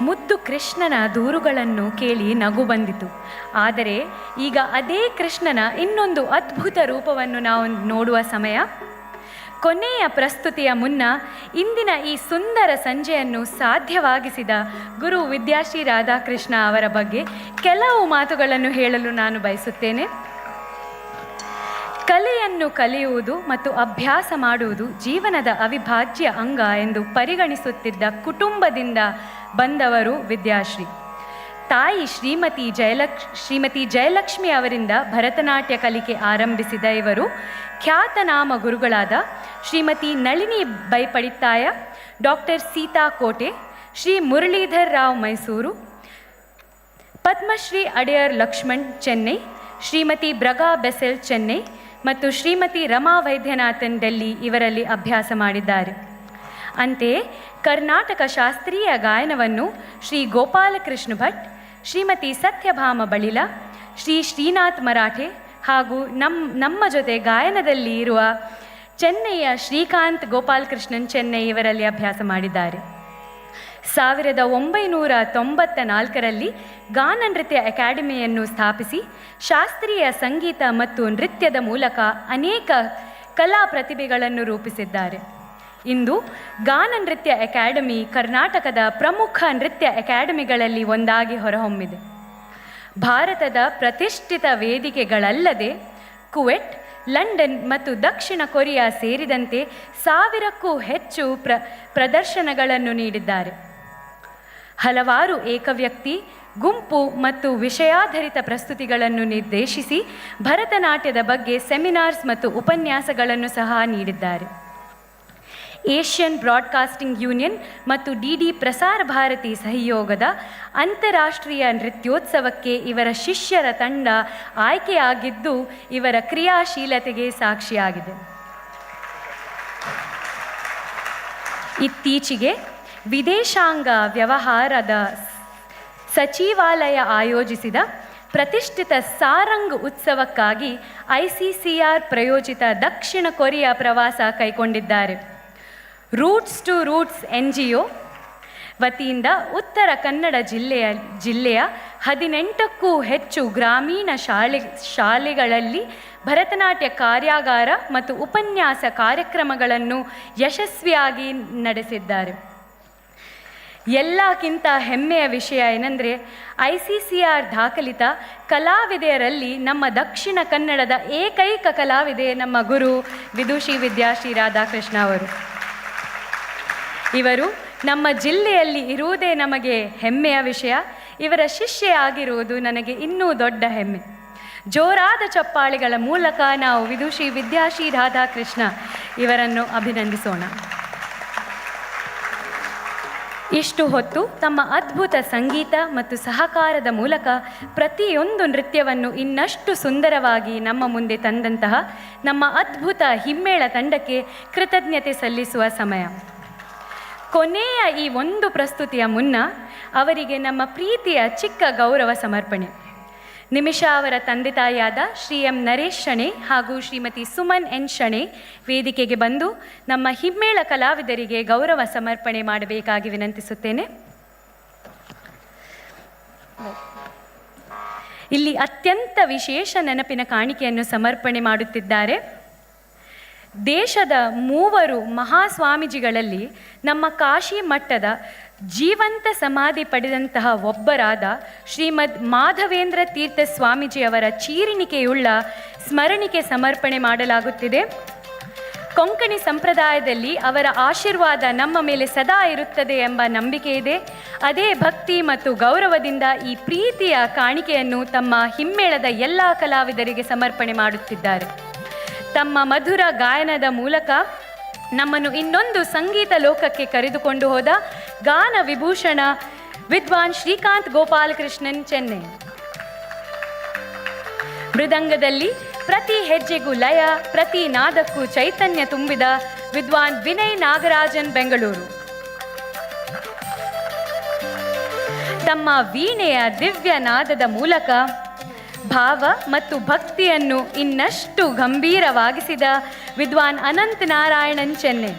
ಮುದ್ದು ಕೃಷ್ಣನ ದೂರುಗಳನ್ನು ಕೇಳಿ ನಗು ಬಂದಿತು. ಆದರೆ ಈಗ ಅದೇ ಕೃಷ್ಣನ ಇನ್ನೊಂದು ಅದ್ಭುತ ರೂಪವನ್ನು ನಾವು ನೋಡುವ ಸಮಯ. ಕೊನೆಯ ಪ್ರಸ್ತುತಿಯ ಮುನ್ನ ಇಂದಿನ ಈ ಸುಂದರ ಸಂಜೆಯನ್ನು ಸಾಧ್ಯವಾಗಿಸಿದ ಗುರು ವಿದ್ಯಾಶ್ರೀ ರಾಧಾಕೃಷ್ಣ ಅವರ ಬಗ್ಗೆ ಕೆಲವು ಮಾತುಗಳನ್ನು ಹೇಳಲು ನಾನು ಬಯಸುತ್ತೇನೆ. ಕಲೆಯನ್ನು ಕಲಿಯುವುದು ಮತ್ತು ಅಭ್ಯಾಸ ಮಾಡುವುದು ಜೀವನದ ಅವಿಭಾಜ್ಯ ಅಂಗ ಎಂದು ಪರಿಗಣಿಸುತ್ತಿದ್ದ ಕುಟುಂಬದಿಂದ ಬಂದವರು ವಿದ್ಯಾಶ್ರೀ. ತಾಯಿ ಶ್ರೀಮತಿ ಜಯಲಕ್ಷ್ಮಿ ಅವರಿಂದ ಭರತನಾಟ್ಯ ಕಲಿಕೆ ಆರಂಭಿಸಿದ ಇವರು ಖ್ಯಾತನಾಮ ಗುರುಗಳಾದ ಶ್ರೀಮತಿ ನಳಿನಿ ಬೈಪಡಿತ್ತಾಯ, ಡಾಕ್ಟರ್ ಸೀತಾ ಕೋಟೆ, ಶ್ರೀ ಮುರಳೀಧರ್ ರಾವ್ ಮೈಸೂರು, ಪದ್ಮಶ್ರೀ ಅಡೆಯರ್ ಲಕ್ಷ್ಮಣ್ ಚೆನ್ನೈ, ಶ್ರೀಮತಿ ಬ್ರಗಾ ಬೆಸೆಲ್ ಚೆನ್ನೈ ಮತ್ತು ಶ್ರೀಮತಿ ರಮಾ ವೈದ್ಯನಾಥನ್ ಡೆಲ್ಲಿ ಇವರಲ್ಲಿ ಅಭ್ಯಾಸ ಮಾಡಿದ್ದಾರೆ. ಅಂತೆಯೇ ಕರ್ನಾಟಕ ಶಾಸ್ತ್ರೀಯ ಗಾಯನವನ್ನು ಶ್ರೀ ಗೋಪಾಲಕೃಷ್ಣ ಭಟ್, ಶ್ರೀಮತಿ ಸತ್ಯಭಾಮ ಬಳಿಲ, ಶ್ರೀ ಶ್ರೀನಾಥ್ ಮರಾಠೆ ಹಾಗೂ ನಮ್ಮ ಜೊತೆ ಗಾಯನದಲ್ಲಿ ಇರುವ ಚೆನ್ನೈಯ ಶ್ರೀಕಾಂತ್ ಗೋಪಾಲಕೃಷ್ಣನ್ ಚೆನ್ನೈ ಇವರಲ್ಲಿ ಅಭ್ಯಾಸ ಮಾಡಿದ್ದಾರೆ. 1994ರಲ್ಲಿ ಗಾನ ನೃತ್ಯ ಅಕಾಡೆಮಿಯನ್ನು ಸ್ಥಾಪಿಸಿ ಶಾಸ್ತ್ರೀಯ ಸಂಗೀತ ಮತ್ತು ನೃತ್ಯದ ಮೂಲಕ ಅನೇಕ ಕಲಾ ಪ್ರತಿಭೆಗಳನ್ನು ರೂಪಿಸಿದ್ದಾರೆ. ಇಂದು ಗಾನ ನೃತ್ಯ ಅಕಾಡೆಮಿ ಕರ್ನಾಟಕದ ಪ್ರಮುಖ ನೃತ್ಯ ಅಕಾಡೆಮಿಗಳಲ್ಲಿ ಒಂದಾಗಿ ಹೊರಹೊಮ್ಮಿದೆ. ಭಾರತದ ಪ್ರತಿಷ್ಠಿತ ವೇದಿಕೆಗಳಲ್ಲದೆ ಕುವೆಟ್, ಲಂಡನ್ ಮತ್ತು ದಕ್ಷಿಣ ಕೊರಿಯಾ ಸೇರಿದಂತೆ 1000ಕ್ಕೂ ಹೆಚ್ಚು ಪ್ರದರ್ಶನಗಳನ್ನು ನೀಡಿದ್ದಾರೆ. ಹಲವಾರು ಏಕವ್ಯಕ್ತಿ, ಗುಂಪು ಮತ್ತು ವಿಷಯಾಧಾರಿತ ಪ್ರಸ್ತುತಿಗಳನ್ನು ನಿರ್ದೇಶಿಸಿ ಭರತನಾಟ್ಯದ ಬಗ್ಗೆ ಸೆಮಿನಾರ್ಸ್ ಮತ್ತು ಉಪನ್ಯಾಸಗಳನ್ನು ಸಹ ನೀಡಿದ್ದಾರೆ. ಏಷ್ಯನ್ ಬ್ರಾಡ್ಕಾಸ್ಟಿಂಗ್ ಯೂನಿಯನ್ ಮತ್ತು ಡಿಡಿ ಪ್ರಸಾರ ಭಾರತಿ ಸಹಯೋಗದ ಅಂತಾರಾಷ್ಟ್ರೀಯ ನೃತ್ಯೋತ್ಸವಕ್ಕೆ ಇವರ ಶಿಷ್ಯರ ತಂಡ ಆಯ್ಕೆಯಾಗಿದ್ದು ಇವರ ಕ್ರಿಯಾಶೀಲತೆಗೆ ಸಾಕ್ಷಿಯಾಗಿದೆ. ಇತ್ತೀಚೆಗೆ ವಿದೇಶಾಂಗ ವ್ಯವಹಾರದ ಸಚಿವಾಲಯ ಆಯೋಜಿಸಿದ ಪ್ರತಿಷ್ಠಿತ ಸಾರಂಗ್ ಉತ್ಸವಕ್ಕಾಗಿ ICCR ಪ್ರಾಯೋಜಿತ ದಕ್ಷಿಣ ಕೊರಿಯಾ ಪ್ರವಾಸ ಕೈಗೊಂಡಿದ್ದಾರೆ. ರೂಟ್ಸ್ ಟು ರೂಟ್ಸ್ NGO ವತಿಯಿಂದ ಉತ್ತರ ಕನ್ನಡ ಜಿಲ್ಲೆಯ 18ಕ್ಕೂ ಹೆಚ್ಚು ಗ್ರಾಮೀಣ ಶಾಲೆಗಳಲ್ಲಿ ಭರತನಾಟ್ಯ ಕಾರ್ಯಾಗಾರ ಮತ್ತು ಉಪನ್ಯಾಸ ಕಾರ್ಯಕ್ರಮಗಳನ್ನು ಯಶಸ್ವಿಯಾಗಿ ನಡೆಸಿದ್ದಾರೆ. ಎಲ್ಲಕ್ಕಿಂತ ಹೆಮ್ಮೆಯ ವಿಷಯ ಏನೆಂದರೆ ICCR ದಾಖಲಿತ ಕಲಾವಿದೆಯರಲ್ಲಿ ನಮ್ಮ ದಕ್ಷಿಣ ಕನ್ನಡದ ಏಕೈಕ ಕಲಾವಿದೆ ನಮ್ಮ ಗುರು ವಿದುಷಿ ವಿದ್ಯಾಶ್ರೀ ರಾಧಾಕೃಷ್ಣ ಅವರು. ಇವರು ನಮ್ಮ ಜಿಲ್ಲೆಯಲ್ಲಿ ಇರುವುದೇ ನಮಗೆ ಹೆಮ್ಮೆಯ ವಿಷಯ. ಇವರ ಶಿಷ್ಯೆ ಆಗಿರುವುದು ನನಗೆ ಇನ್ನೂ ದೊಡ್ಡ ಹೆಮ್ಮೆ. ಜೋರಾದ ಚಪ್ಪಾಳೆಗಳ ಮೂಲಕ ನಾವು ವಿದುಷಿ ವಿದ್ಯಾಶ್ರೀ ರಾಧಾಕೃಷ್ಣ ಇವರನ್ನು ಅಭಿನಂದಿಸೋಣ. ಇಷ್ಟು ಹೊತ್ತು ತಮ್ಮ ಅದ್ಭುತ ಸಂಗೀತ ಮತ್ತು ಸಹಕಾರದ ಮೂಲಕ ಪ್ರತಿಯೊಂದು ನೃತ್ಯವನ್ನು ಇನ್ನಷ್ಟು ಸುಂದರವಾಗಿ ನಮ್ಮ ಮುಂದೆ ತಂದಂತಹ ನಮ್ಮ ಅದ್ಭುತ ಹಿಮ್ಮೇಳ ತಂಡಕ್ಕೆ ಕೃತಜ್ಞತೆ ಸಲ್ಲಿಸುವ ಸಮಯ. ಕೊನೆಯ ಈ ಒಂದು ಪ್ರಸ್ತುತಿಯ ಮುನ್ನ ಅವರಿಗೆ ನಮ್ಮ ಪ್ರೀತಿಯ ಚಿಕ್ಕ ಗೌರವ ಸಮರ್ಪಣೆ. ನಿಮಿಷಾ ಅವರ ತಂದೆ ತಾಯಿಯಾದ ಶ್ರೀ ಎಂ ನರೇಶ್ ಶಣೆ ಹಾಗೂ ಶ್ರೀಮತಿ ಸುಮನ್ ಎನ್ ಶಣೆ ವೇದಿಕೆಗೆ ಬಂದು ನಮ್ಮ ಹಿಮ್ಮೇಳ ಕಲಾವಿದರಿಗೆ ಗೌರವ ಸಮರ್ಪಣೆ ಮಾಡಬೇಕಾಗಿ ವಿನಂತಿಸುತ್ತೇನೆ. ಇಲ್ಲಿ ಅತ್ಯಂತ ವಿಶೇಷ ನೆನಪಿನ ಕಾಣಿಕೆಯನ್ನು ಸಮರ್ಪಣೆ ಮಾಡುತ್ತಿದ್ದಾರೆ. ದೇಶದ 3 ಮಹಾಸ್ವಾಮೀಜಿಗಳಲ್ಲಿ ನಮ್ಮ ಕಾಶಿ ಮಠದ ಜೀವಂತ ಸಮಾಧಿ ಪಡೆದಂತಹ ಒಬ್ಬರಾದ ಶ್ರೀಮದ್ ಮಾಧವೇಂದ್ರ ತೀರ್ಥ ಸ್ವಾಮೀಜಿಯವರ ಚೀರಿಣಿಕೆಯುಳ್ಳ ಸ್ಮರಣಿಕೆ ಸಮರ್ಪಣೆ ಮಾಡಲಾಗುತ್ತಿದೆ. ಕೊಂಕಣಿ ಸಂಪ್ರದಾಯದಲ್ಲಿ ಅವರ ಆಶೀರ್ವಾದ ನಮ್ಮ ಮೇಲೆ ಸದಾ ಇರುತ್ತದೆ ಎಂಬ ನಂಬಿಕೆ ಇದೆ. ಅದೇ ಭಕ್ತಿ ಮತ್ತು ಗೌರವದಿಂದ ಈ ಪ್ರೀತಿಯ ಕಾಣಿಕೆಯನ್ನು ತಮ್ಮ ಹಿಮ್ಮೇಳದ ಎಲ್ಲ ಕಲಾವಿದರಿಗೆ ಸಮರ್ಪಣೆ ಮಾಡುತ್ತಿದ್ದಾರೆ. ತಮ್ಮ ಮಧುರ ಗಾಯನದ ಮೂಲಕ ನಮ್ಮನ್ನು ಇನ್ನೊಂದು ಸಂಗೀತ ಲೋಕಕ್ಕೆ ಕರೆದುಕೊಂಡು ಹೋದ ಗಾನ ವಿಭೂಷಣ ವಿದ್ವಾನ್ ಶ್ರೀಕಾಂತ್ ಗೋಪಾಲಕೃಷ್ಣನ್ ಚೆನ್ನೈ. ಮೃದಂಗದಲ್ಲಿ ಪ್ರತಿ ಹೆಜ್ಜೆಗೂ ಲಯ, ಪ್ರತಿ ನಾದಕ್ಕೂ ಚೈತನ್ಯ ತುಂಬಿದ ವಿದ್ವಾನ್ ವಿನಯ್ ನಾಗರಾಜನ್ ಬೆಂಗಳೂರು. ತಮ್ಮ ವೀಣೆಯ ದಿವ್ಯ ನಾದದ ಮೂಲಕ ಭಾವ ಮತ್ತು ಭಕ್ತಿಯನ್ನು ಇನ್ನಷ್ಟು ಗಂಭೀರವಾಗಿಸಿದ ವಿದ್ವಾನ್ ಅನಂತ್ ನಾರಾಯಣನ್ ಚೆನ್ನೈ.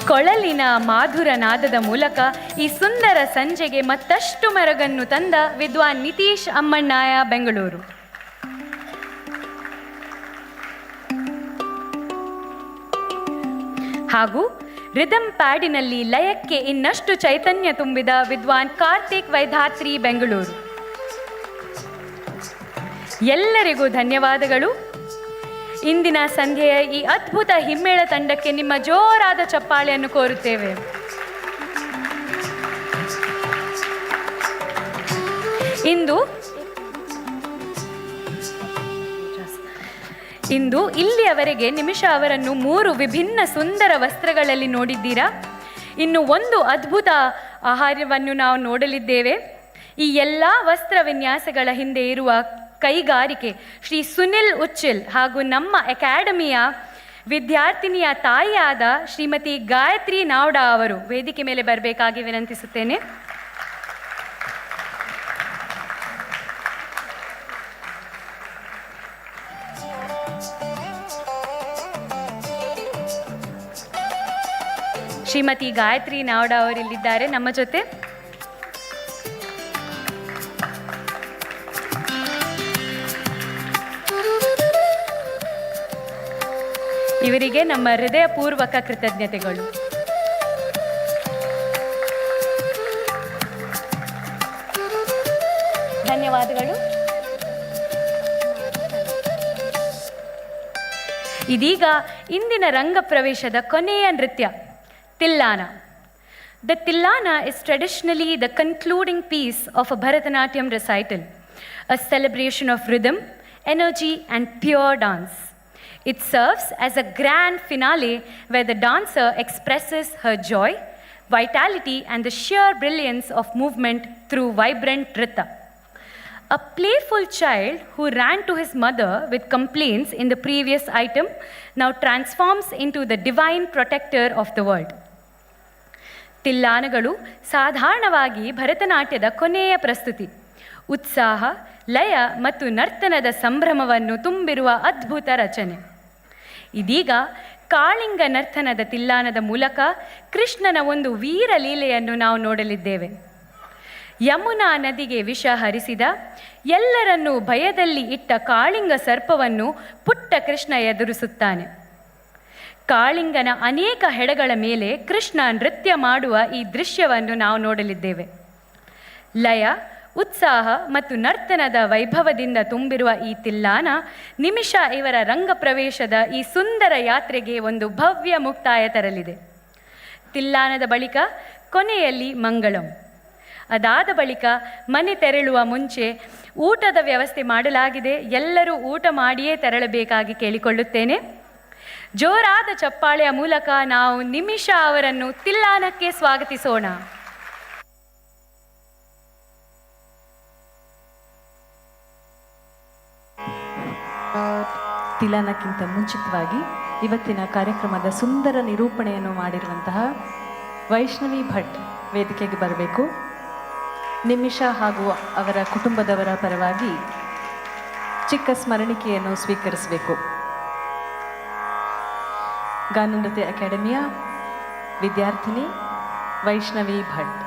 ಕೊಳಲಿನ ಮಾಧುರ ನಾದದ ಮೂಲಕ ಈ ಸುಂದರ ಸಂಜೆಗೆ ಮತ್ತಷ್ಟು ಮೆರುಗನ್ನು ತಂದ ವಿದ್ವಾನ್ ನಿತೀಶ್ ಅಮ್ಮಣ್ಣಾಯ, ಬೆಂಗಳೂರು. ಹಾಗೂ ರಿದಮ್ ಪ್ಯಾಡಿನಲ್ಲಿ ಲಯಕ್ಕೆ ಇನ್ನಷ್ಟು ಚೈತನ್ಯ ತುಂಬಿದ ವಿದ್ವಾನ್ ಕಾರ್ತಿಕ್ ವೈಧಾತ್ರಿ, ಬೆಂಗಳೂರು. ಎಲ್ಲರಿಗೂ ಧನ್ಯವಾದಗಳು. ಇಂದಿನ ಸಂಧ್ಯೆಯ ಈ ಅದ್ಭುತ ಹಿಮ್ಮೇಳ ತಂಡಕ್ಕೆ ನಿಮ್ಮ ಜೋರಾದ ಚಪ್ಪಾಳೆಯನ್ನು ಕೋರುತ್ತೇವೆ. ಇಂದು ಇಲ್ಲಿಯವರೆಗೆ ನಿಮಿಷ ಅವರನ್ನು 3 ವಿಭಿನ್ನ ಸುಂದರ ವಸ್ತ್ರಗಳಲ್ಲಿ ನೋಡಿದ್ದೀರಾ. ಇನ್ನು ಒಂದು ಅದ್ಭುತ ಆಹಾರವನ್ನು ನಾವು ನೋಡಲಿದ್ದೇವೆ. ಈ ಎಲ್ಲ ವಸ್ತ್ರ ವಿನ್ಯಾಸಗಳ ಹಿಂದೆ ಇರುವ ಕೈಗಾರಿಕೆ ಶ್ರೀ ಸುನಿಲ್ ಉಚ್ಚಿಲ್ ಹಾಗೂ ನಮ್ಮ ಅಕಾಡೆಮಿಯ ವಿದ್ಯಾರ್ಥಿನಿಯ ತಾಯಿಯಾದ ಶ್ರೀಮತಿ ಗಾಯತ್ರಿ ನಾವ್ಡಾ ಅವರು ವೇದಿಕೆ ಮೇಲೆ ಬರಬೇಕಾಗಿ ವಿನಂತಿಸುತ್ತೇನೆ. ಶ್ರೀಮತಿ ಗಾಯತ್ರಿ ನಾವ್ಡಾ ಅವರಿಲ್ಲಿದ್ದಾರೆ ನಮ್ಮ ಜೊತೆ. ಇವರಿಗೆ ನಮ್ಮ ಹೃದಯಪೂರ್ವಕ ಕೃತಜ್ಞತೆಗಳು. ಧನ್ಯವಾದಗಳು. ಇದೀಗ ಇಂದಿನ ರಂಗ ಪ್ರವೇಶದ ಕೊನೆಯ ನೃತ್ಯ Tillana. The Tillana is traditionally the concluding piece of a Bharatanatyam recital, a celebration of rhythm, energy, and pure dance. It serves as a grand finale where the dancer expresses her joy, vitality, and the sheer brilliance of movement through vibrant nritya. A playful child who ran to his mother with complaints in the previous item now transforms into the divine protector of the world. ತಿಲ್ಲಾನಗಳು ಸಾಧಾರಣವಾಗಿ ಭರತನಾಟ್ಯದ ಕೊನೆಯ ಪ್ರಸ್ತುತಿ. ಉತ್ಸಾಹ, ಲಯ ಮತ್ತು ನರ್ತನದ ಸಂಭ್ರಮವನ್ನು ತುಂಬಿರುವ ಅದ್ಭುತ ರಚನೆ. ಇದೀಗ ಕಾಳಿಂಗ ನರ್ತನದ ತಿಲ್ಲಾನದ ಮೂಲಕ ಕೃಷ್ಣನ ಒಂದು ವೀರ ಲೀಲೆಯನ್ನು ನಾವು ನೋಡಲಿದ್ದೇವೆ. ಯಮುನಾ ನದಿಗೆ ವಿಷ ಹರಿಸಿದ, ಎಲ್ಲರನ್ನೂ ಭಯದಲ್ಲಿ ಇಟ್ಟ ಕಾಳಿಂಗ ಸರ್ಪವನ್ನು ಪುಟ್ಟ ಕೃಷ್ಣ ಎದುರಿಸುತ್ತಾನೆ. ಕಾಳಿಂಗನ ಅನೇಕ ಹೆಡೆಗಳ ಮೇಲೆ ಕೃಷ್ಣ ನೃತ್ಯ ಮಾಡುವ ಈ ದೃಶ್ಯವನ್ನು ನಾವು ನೋಡಲಿದ್ದೇವೆ. ಲಯ, ಉತ್ಸಾಹ ಮತ್ತು ನರ್ತನದ ವೈಭವದಿಂದ ತುಂಬಿರುವ ಈ ತಿಲ್ಲಾನ ನಿಮಿಷ ಇವರ ರಂಗ ಪ್ರವೇಶದ ಈ ಸುಂದರ ಯಾತ್ರೆಗೆ ಒಂದು ಭವ್ಯ ಮುಕ್ತಾಯ ತರಲಿದೆ. ತಿಲ್ಲಾನದ ಬಳಿಕ ಕೊನೆಯಲ್ಲಿ ಮಂಗಳಂ. ಅದಾದ ಬಳಿಕ ಮನೆ ತೆರಳುವ ಮುಂಚೆ ಊಟದ ವ್ಯವಸ್ಥೆ ಮಾಡಲಾಗಿದೆ. ಎಲ್ಲರೂ ಊಟ ಮಾಡಿಯೇ ತೆರಳಬೇಕಾಗಿ ಕೇಳಿಕೊಳ್ಳುತ್ತೇನೆ. ಜೋರಾದ ಚಪ್ಪಾಳೆಯ ಮೂಲಕ ನಾವು ನಿಮಿಷ ಅವರನ್ನು ತಿಲ್ಲಾನಕ್ಕೆ ಸ್ವಾಗತಿಸೋಣ. ತಿಲ್ಲಾನಕ್ಕಿಂತ ಮುಂಚಿತವಾಗಿ ಇವತ್ತಿನ ಕಾರ್ಯಕ್ರಮದ ಸುಂದರ ನಿರೂಪಣೆಯನ್ನು ಮಾಡಿರುವಂತಹ ವೈಷ್ಣವಿ ಭಟ್ ವೇದಿಕೆಗೆ ಬರಬೇಕು. ನಿಮಿಷ ಹಾಗೂ ಅವರ ಕುಟುಂಬದವರ ಪರವಾಗಿ ಚಿಕ್ಕ ಸ್ಮರಣಿಕೆಯನ್ನು ಸ್ವೀಕರಿಸಬೇಕು. ಗಾನನೃತ್ಯ ಅಕಾಡೆಮಿಯ ವಿದ್ಯಾರ್ಥಿನಿ ವೈಷ್ಣವಿ ಭಟ್.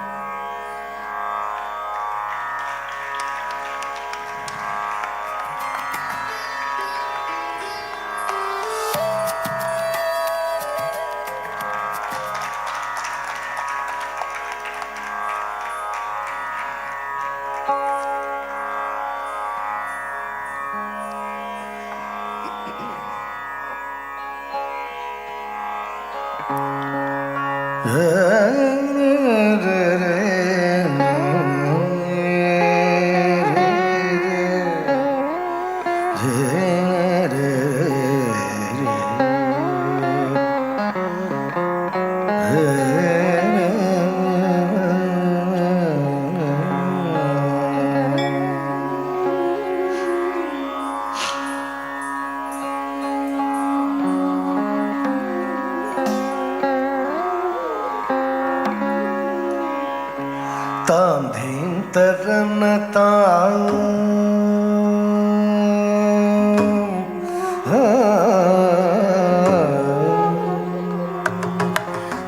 ताम धीम तरन ताम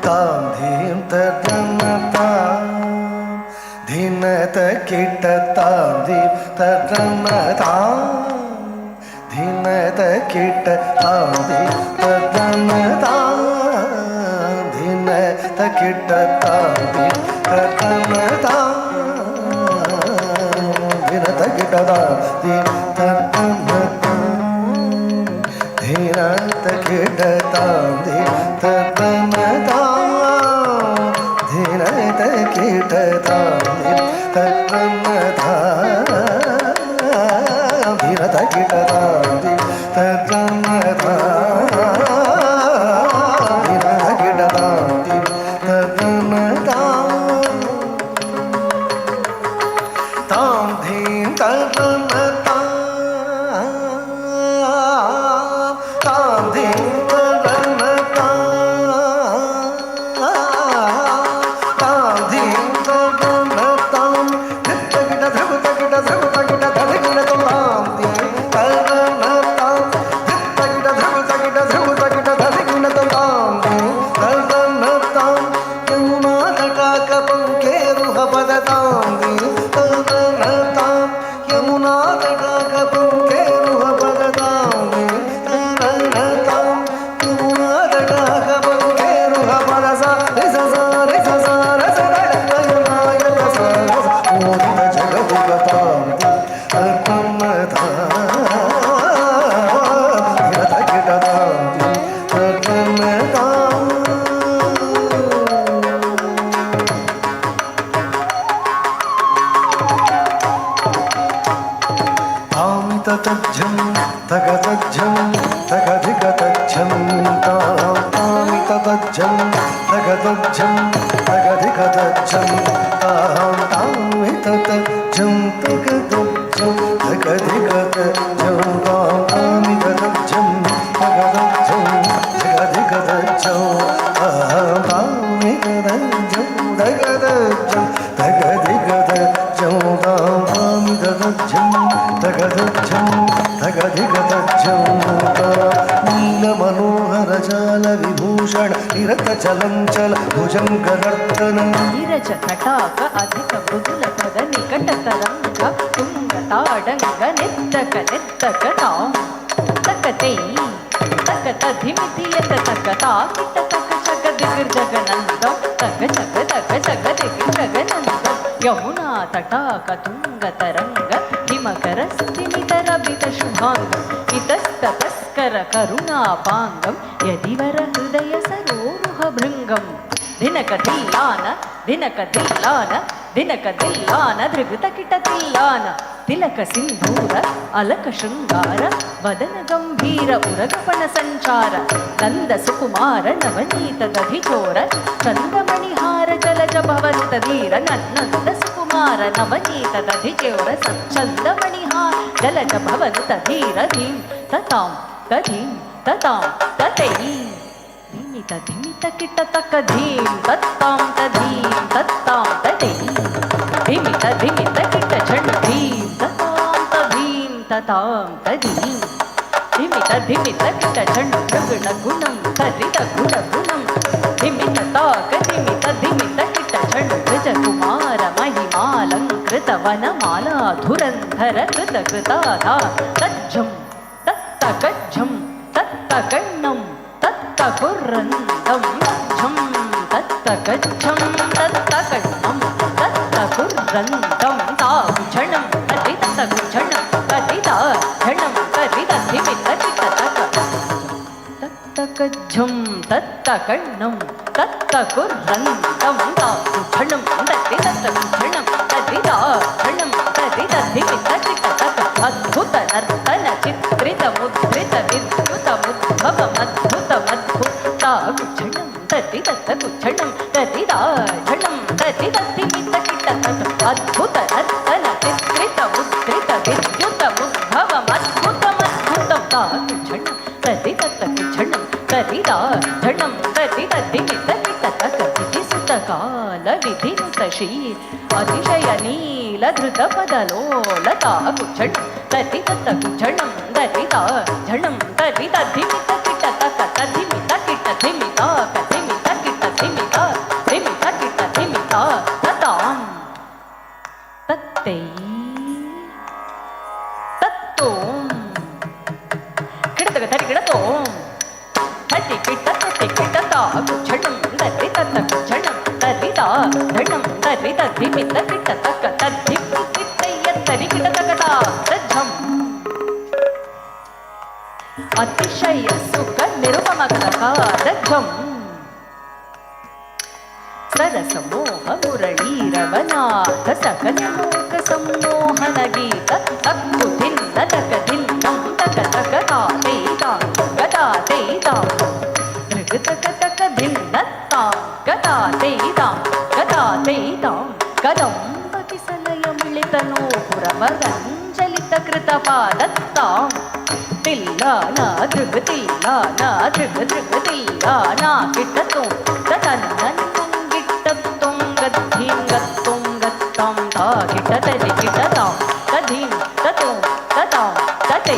ताम ಕಿಟ ತಾಂದಿ ತದನ ಧಿನ ತಕಿಟ ತಾಂದಿ ತದನ ಧಿನ ತಕಿಟ ತಾಂದಿ ತದನ ಧಿನ ತಕಿಟ ತಾಂದಿ ತದನ ಧಿನ ತಕಿಟ ತಾಂದಿ ತದನ ಧಿನ ತಕಿಟ ತಾಂದಿ ತದನ ಧಿನ ತಕಿಟ ತಾಂದಿ ತದನ ತಾಂ ಧೀಂ ತದನ ತಾಂ ಧೀಂ ತದನ ತಾಂ ಧೀಂ ತದನ ತಾಂ ಧಿತ್ತಗಿಟ ಧ್ರುವತಗಿಟ ಧ್ರುವತಗಿಟ ಧರಿಗಿಣ ತಾಂ ಧೀಂ ತದನ ತಾಂ ಧಿತ್ತಗಿಟ ಧ್ರುವತಗಿಟ ಧ್ರುವತಗಿಟ ಧರಿಗಿಣ ತಾಂ ಧೀಂ ತದನ ತಾಂ ಯಮುನಾ ತಟಾಕ ಪಂಕೇರುಹ ಪದ ತಾಂ ಧೀಂ ತದನ ತಾಂ ಯಮುನಾ ತಟಾಕ ಪಂಕೇರುಹ ಪದ ತಾಂ ಧೀಂ ತದನ ತಾಂ ಯಮುನಾ ತಟಾಕ ಪಂಕೇರುಹ ಪದ ಸಾ ರಿಸ ಸಾ ರಿಸ ಸಾ ರಸ ದಳನಾಯ ರಸ ರಸ ಮೋದಿತ ಜಗದಿಗ ತಾಂ ತದನ ತಾಂ ಕಿಟ ತಾಂ ತದನ ತಾಂ तामिततज्झं तगतज्झं तगधिकतज्झं तामिततज्झं तगतज्झं तगधिकतज्झं तामिततज्झं तगतज्झं तगधिकतज्झं तामिततज्झं तगतज्झं तगधिकतज्झं तामिततज्झं तगतज्झं तगधिकतज्झं तामिततज्झं तगदज्झं तगधिगदज्झं नीलमनोहर जाल विभूषण निरतचलं चल भुजङ्गनर्तन ನೀರಜ ತಟಾಕ ಅಧಿಕ ಮೃದುಲ ಪದ ನಿಕಟ ತರಂಗ ತುಂಗ ತಾಡಂಗ ನೆತ್ತಕ ನೆತ್ತಕ ತಾಂ ತಕತೈ ತಕತ ಧಿಮಿತಿಯತ ತಕತಾ ಕಿಟ ತಕ ಜಗ ದಿಗಿರ್ ಜಗನಂದಂ ತಕ ಜಗ ತಕ ಜಗ ದಿಗಿರ್ ಜಗನಂದಂ ಯಮುನಾ ತಟಾಕ ತುಂಗ ತರಂಗ ಹಿಮಕರ ಸ್ಥಿಮಿತರ ಬಿತ ಶುಭಾಂಗಂ ಇತಸ್ತತಸ್ಕರ ಕರುಣಾಪಾಂಗಂ ಯದಿವರ ಹೃದಯ ಸರೋರುಹ ಭೃಂಗಂ ದಿನಕ ದಿಲ್ಲಾನ ದಿನಕ ದಿಲ್ಲಾನ ದಿನಕ ದಿಲ್ಲಾನ ಧೃಗತ ಕಿಟ ತಿಲ್ಲಾನ ತಿಲಕ ಸಿಂಧೂರ ಅಲಕ ಶೃಂಗಾರ ವದನ ಗಂಭೀರ ಉರಗಪಣ ಸಂಚಾರ ನಂದ ಸುಕುಮಾರ ನವನೀತ ದಧಿಚೋರ ಚಂದಮಣಿಹಾರ ಜಲಜ ಭವಂತ ಧೀರ ನನ್ನಂದ ಸುಕುಮಾರ ನವನೀತ ದಧಿಚೋರ ಚಂದಮಣಿಹಾರ ಜಲಜ ಭವಂತ ಧೀರ ಧೀಂ ತತಾಂ ತಧೀಂ ತತಾಂ ತತೈ ಧಿಮಿತ ಧಿಮಿತ ಕಿಟ ತಕ ಧೀಂ ತತ್ತಾಂ ತಧೀಂ ತತ್ತಾಂ ತತೈ ಧಿಮಿತ ಧಿಮಿತ ಕಿಟ ಝಣ್ ಧೀಂ ತತಾಂ ತಧೀಂ ತತಾಂ ತಧೀಂ ಧಿಮಿತ ಧಿಮಿತ ಕಿಟ ಝಣ್ ಗಣ ಗುಣಂ ತರಿತ ಗುಣ ಗುಣಂ ಧಿಮಿತ ತಾಕ ಧಿಮಿತ ಧಿಮಿತ ಕಿಟ ಝಣ್ ಗಜ ಕುಮಾರ ಮಹಿಮಾಲಂಕೃತ ವನಮಾಲಾ ಧುರಂಧರ ಕೃತ ಕೃತಾಧಾ ತಜ್ಜಂ ತತ್ತ ಗಜ್ಜಂ ತತ್ತ ಗಣ್ಣಂ ತತ್ತ ಕುರ್ರಂದಂ ಝಂ ತತ್ತ ಗಜ್ಜಂ ತತ್ತ ಗಣ್ಣಂ ತತ್ತ ಕುರ್ರಂದಂ ತಾವು ಝಣಂ ತದಿತ ಗುಝಣಂ ತದಿತ ಝಣಂ ತದಿತ ಧಿಮಿತ ಕಿಟ ತಕ ತತ್ತ ಗಜ್ಜಂ ತತ್ತ ಗಣ್ಣಂ ತತ್ತ ಕುರ್ರಂದಂ ತಾವು ಝಣಂ ತದಿತ ಗುಝಣಂ ತದಿತ ಝಣಂ ತದಿತ ಧಿಮಿತ ಕಿಟ ತಕ ಅದ್ಭುತ ನರ್ತನ ಚಿತ್ರಿತ ಮುದ್ರಿತ ವಿದ್ಯುತ ಮುದ್ಭವ ಮದ್ಭುತ ಮದ್ಭುತ ಗುಝಣಂ ತದಿತ ಗುಝಣಂ ತದಿತ ಝಣಂ ತದಿತ ಧಿಮಿತ ಕಿಟ ತಕ ಅದ್ಭುತ ನರ್ತನ ಚಿತ್ರಿತ ಮುದ್ರಿತ ವಿದ್ಯುತ ಮುದ್ಭವ ಮದ್ಭುತ ಮದ್ಭುತ ಗುಝಣಂ ತದಿತ ಗುಝಣಂ ತದಿತ ಝಣಂ ತದಿತ ಧಿಮಿತ ಕಿಟ ತಕ ವಿಧಿಸುತ ಕಾಲ ವಿಧಿನುತ ಶೀ ಅತಿಶಯ ನೀಲ ಧೃತ ಪದಲೋಲತಾ ಗುಝಣಂ ತದಿತ ಗುಝಣಂ ತದಿತ ಝಣಂ ತದಿತ ಧಿಮಿತ ಕಿಟ ತಕ ತಧಿಮಿತ ಕಿಟ ಧಿಮಿತ ಕಧಿಮಿತ ಕಿಟ ಧಿಮಿತ ಧಿಮಿತ ಕಿಟ ಧಿಮಿತ ತತಾಂ ತತ್ತೈ ತತ್ತೋಂ ಕಿಟತಕ ತಟ್ಟಿ ಕಿಟ್ಟ ತಟ್ಟಿ ಕಿಟ್ಟ ತಾಕು ಝಣಂ ತರ್ರಿ ತತ್ತಕು ಝಣಂ ತರ್ರಿ ತಾ ಝಣಂ ತರ್ರಿ ತದ್ದಿ ಪಿತ್ತ ಕಿಟ್ಟ ತಕ್ಕ ತದ್ದಿ ಕಿಟ್ಟಯ್ಯ ತರಿ ಕಿಟ್ಟ ತಕಟ ತಜ್ಜಂ ಅತಿಶಯ ಸುಖ ನಿರುಪಮಕರಕಾರಜಂ ಸರಸ ಮೋಹ ಮುರಳೀರವನಾಥ ಸಕಲ ಲೋಕ ಸಂಮೋಹನ ಗೀತ ತಕ್ಕು ಧಿನ್ನ ತಕ ಧಿನ್ನಂ ತಕ ತಕ ತಾತೇ ತಾಂ ಗತಾತೇ ತಾಂ ಋಗ ತಕ ತಕ ಧಿನ್ನ ತಾಂ ಗತಾತೇ ತಾಂ ಗತಾತೇ ತಾಂ ಕದಂಬತಿ ಸಲಯ ಮಿಳಿತನೋ ಪುರವರಂಜಲಿತ ಕೃತ ಪಾದತ್ತಾಂ ತಿಲ್ಲಾನ ಧೃಗ ತಿಲ್ಲಾನ ಧೃಗ ಧೃಗ ತಿಲ್ಲಾನ ಕಿಟ್ಟತು ತನ್ನನ್ ಗಿಟ್ಟತ್ತುಂ ಗದ್ಧೀಂ ಗತ್ತುಂ ಗತ್ತಾಂ ತಾ ಗಿಟ್ಟತರಿ ಗಿಟ್ಟತಾಂ ತಧೀಂ ತತೋಂ ತತಾಂ ತತೈ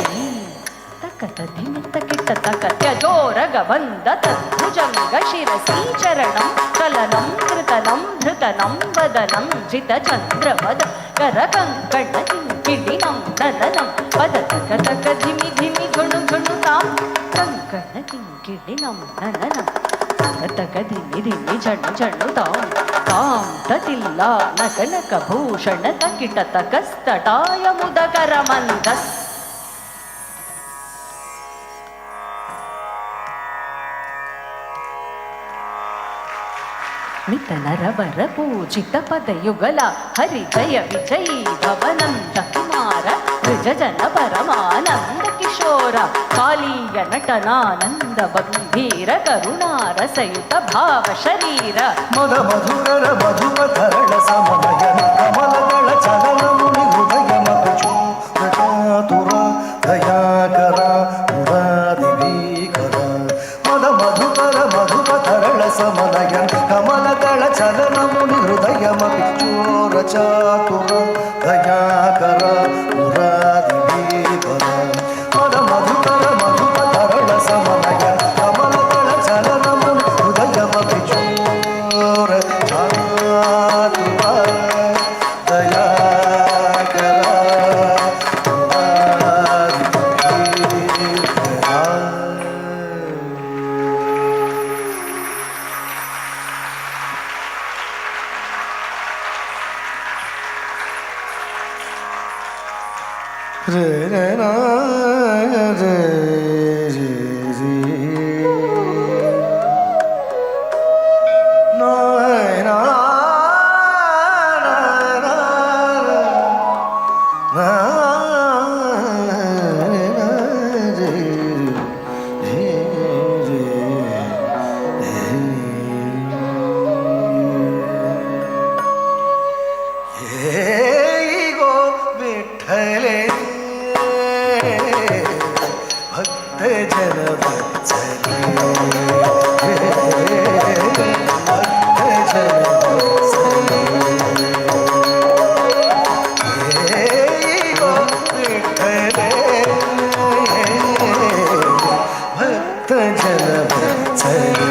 ತಕ ತಧಿಮಿತ್ತ ಕಿಟ್ಟ ತಕ ತ್ಯಜೋರಗ ಬಂದ ತದ್ಭುಜಂಗ ಶಿರಸಿ ಚರಣಂ ಕಲನಂ ಕೃತನಂ ಧೃತನಂ ವದನಂ ಜಿತ ಚಂದ್ರಮದ ಕರ ಕಂಕಣ ಕಿಡಿನಂ ನನನಂ ಪದ ತಕ ತಕ ಧಿಮಿ ಧಿಮಿ ಘುಣು ಘುಣು ತಾಂ ಕಂಕಣ ಕಿಡಿನಂ ನನನಂ ತಕ ಧಿಮಿ ಧಿಮಿ ಝಣು ಝಣು ತಾಂ ತಾಂ ತತಿಲ್ಲ ನಕ ನಕ ಭೂಷಣ ತಕಿಟ ತಕಸ್ತಟಾಯ ಮುದಕರ ಮಂದಸ್ ಮಿತ ನರವರ ಪೂಜಿತ ಪದಯುಗಲ ಹರಿ ಜಯ ವಿಜಯೀ ಭವನಂದ ಕುಮಾರ ಋಜ ಜನ ಪರಮಾನಂದ ಕಿಶೋರ ಕಾಲೀಯ ನಟನಾನಂದ ಗಂಭೀರ ಕರುಣಾರಸಯುತ ಭಾವ ಶರೀರ ಮದ ಮಧುರರ ಮಧುರ ತರಳ ಸಮನಯನ ಕಮಲಗಳ ಚಲನ ಮುನಿ ಹೃದಯ ಮಧುಚೋ ಚಾತುರ ದಯಾಕರ ಮುರಾದಿ ಭೀಕರ ಮದ ಮಧುಕರ ಮಧುರ ತರಳ ಸಮನಯನ ಕಮಲಗಳ ಚಲನ ಮುನಿ ಹೃದಯ ಮಧುಚೋರ ಚಾತುರ ದಯಾಕರ ಮುರಾದಿ ಭೀಕರ ಮದ ಮಧುಕರ ಮಧುರ ತರಳ ಸಮನಯನ ಕಮಲಗಳ ಚಲನ ಮುನಿ ಹೃದಯ ಮಧುಚೋರ ಚಾತುರ ದಯಾಕರ ಮುರಾರಿ ಭೀಕರ. रे रे ना रे रे रे ना ना ना ना गो विठ्ठले भक्त जन वत्सले भक्त जन वत्सले गो विठ्ठले भक्त जन वत्सले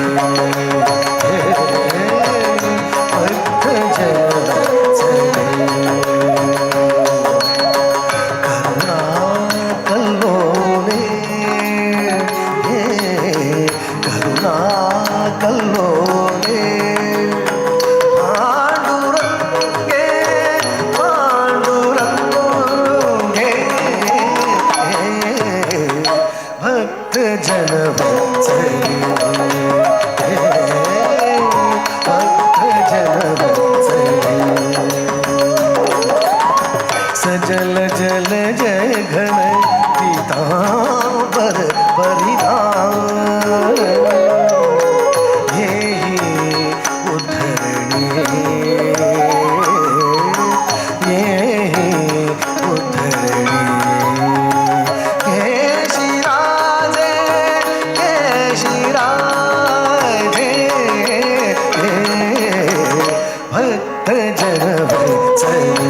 भक्त जन वत्सले करुणा कल्लोले करुणा कल्लोले पांडुरंगे पांडुरंगे भक्त जन वत्सले भक्त जन वत्सले सजल जल जय घन पीतांबर परिधान हे उद्धरणी ये उद्धरणी हे शिराजे भक्त जन वत्सले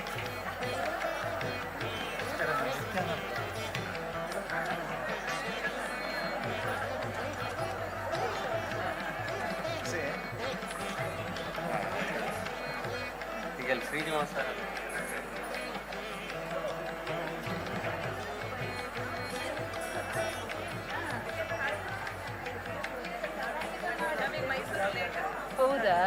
ಹೌದಾ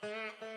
Thank you.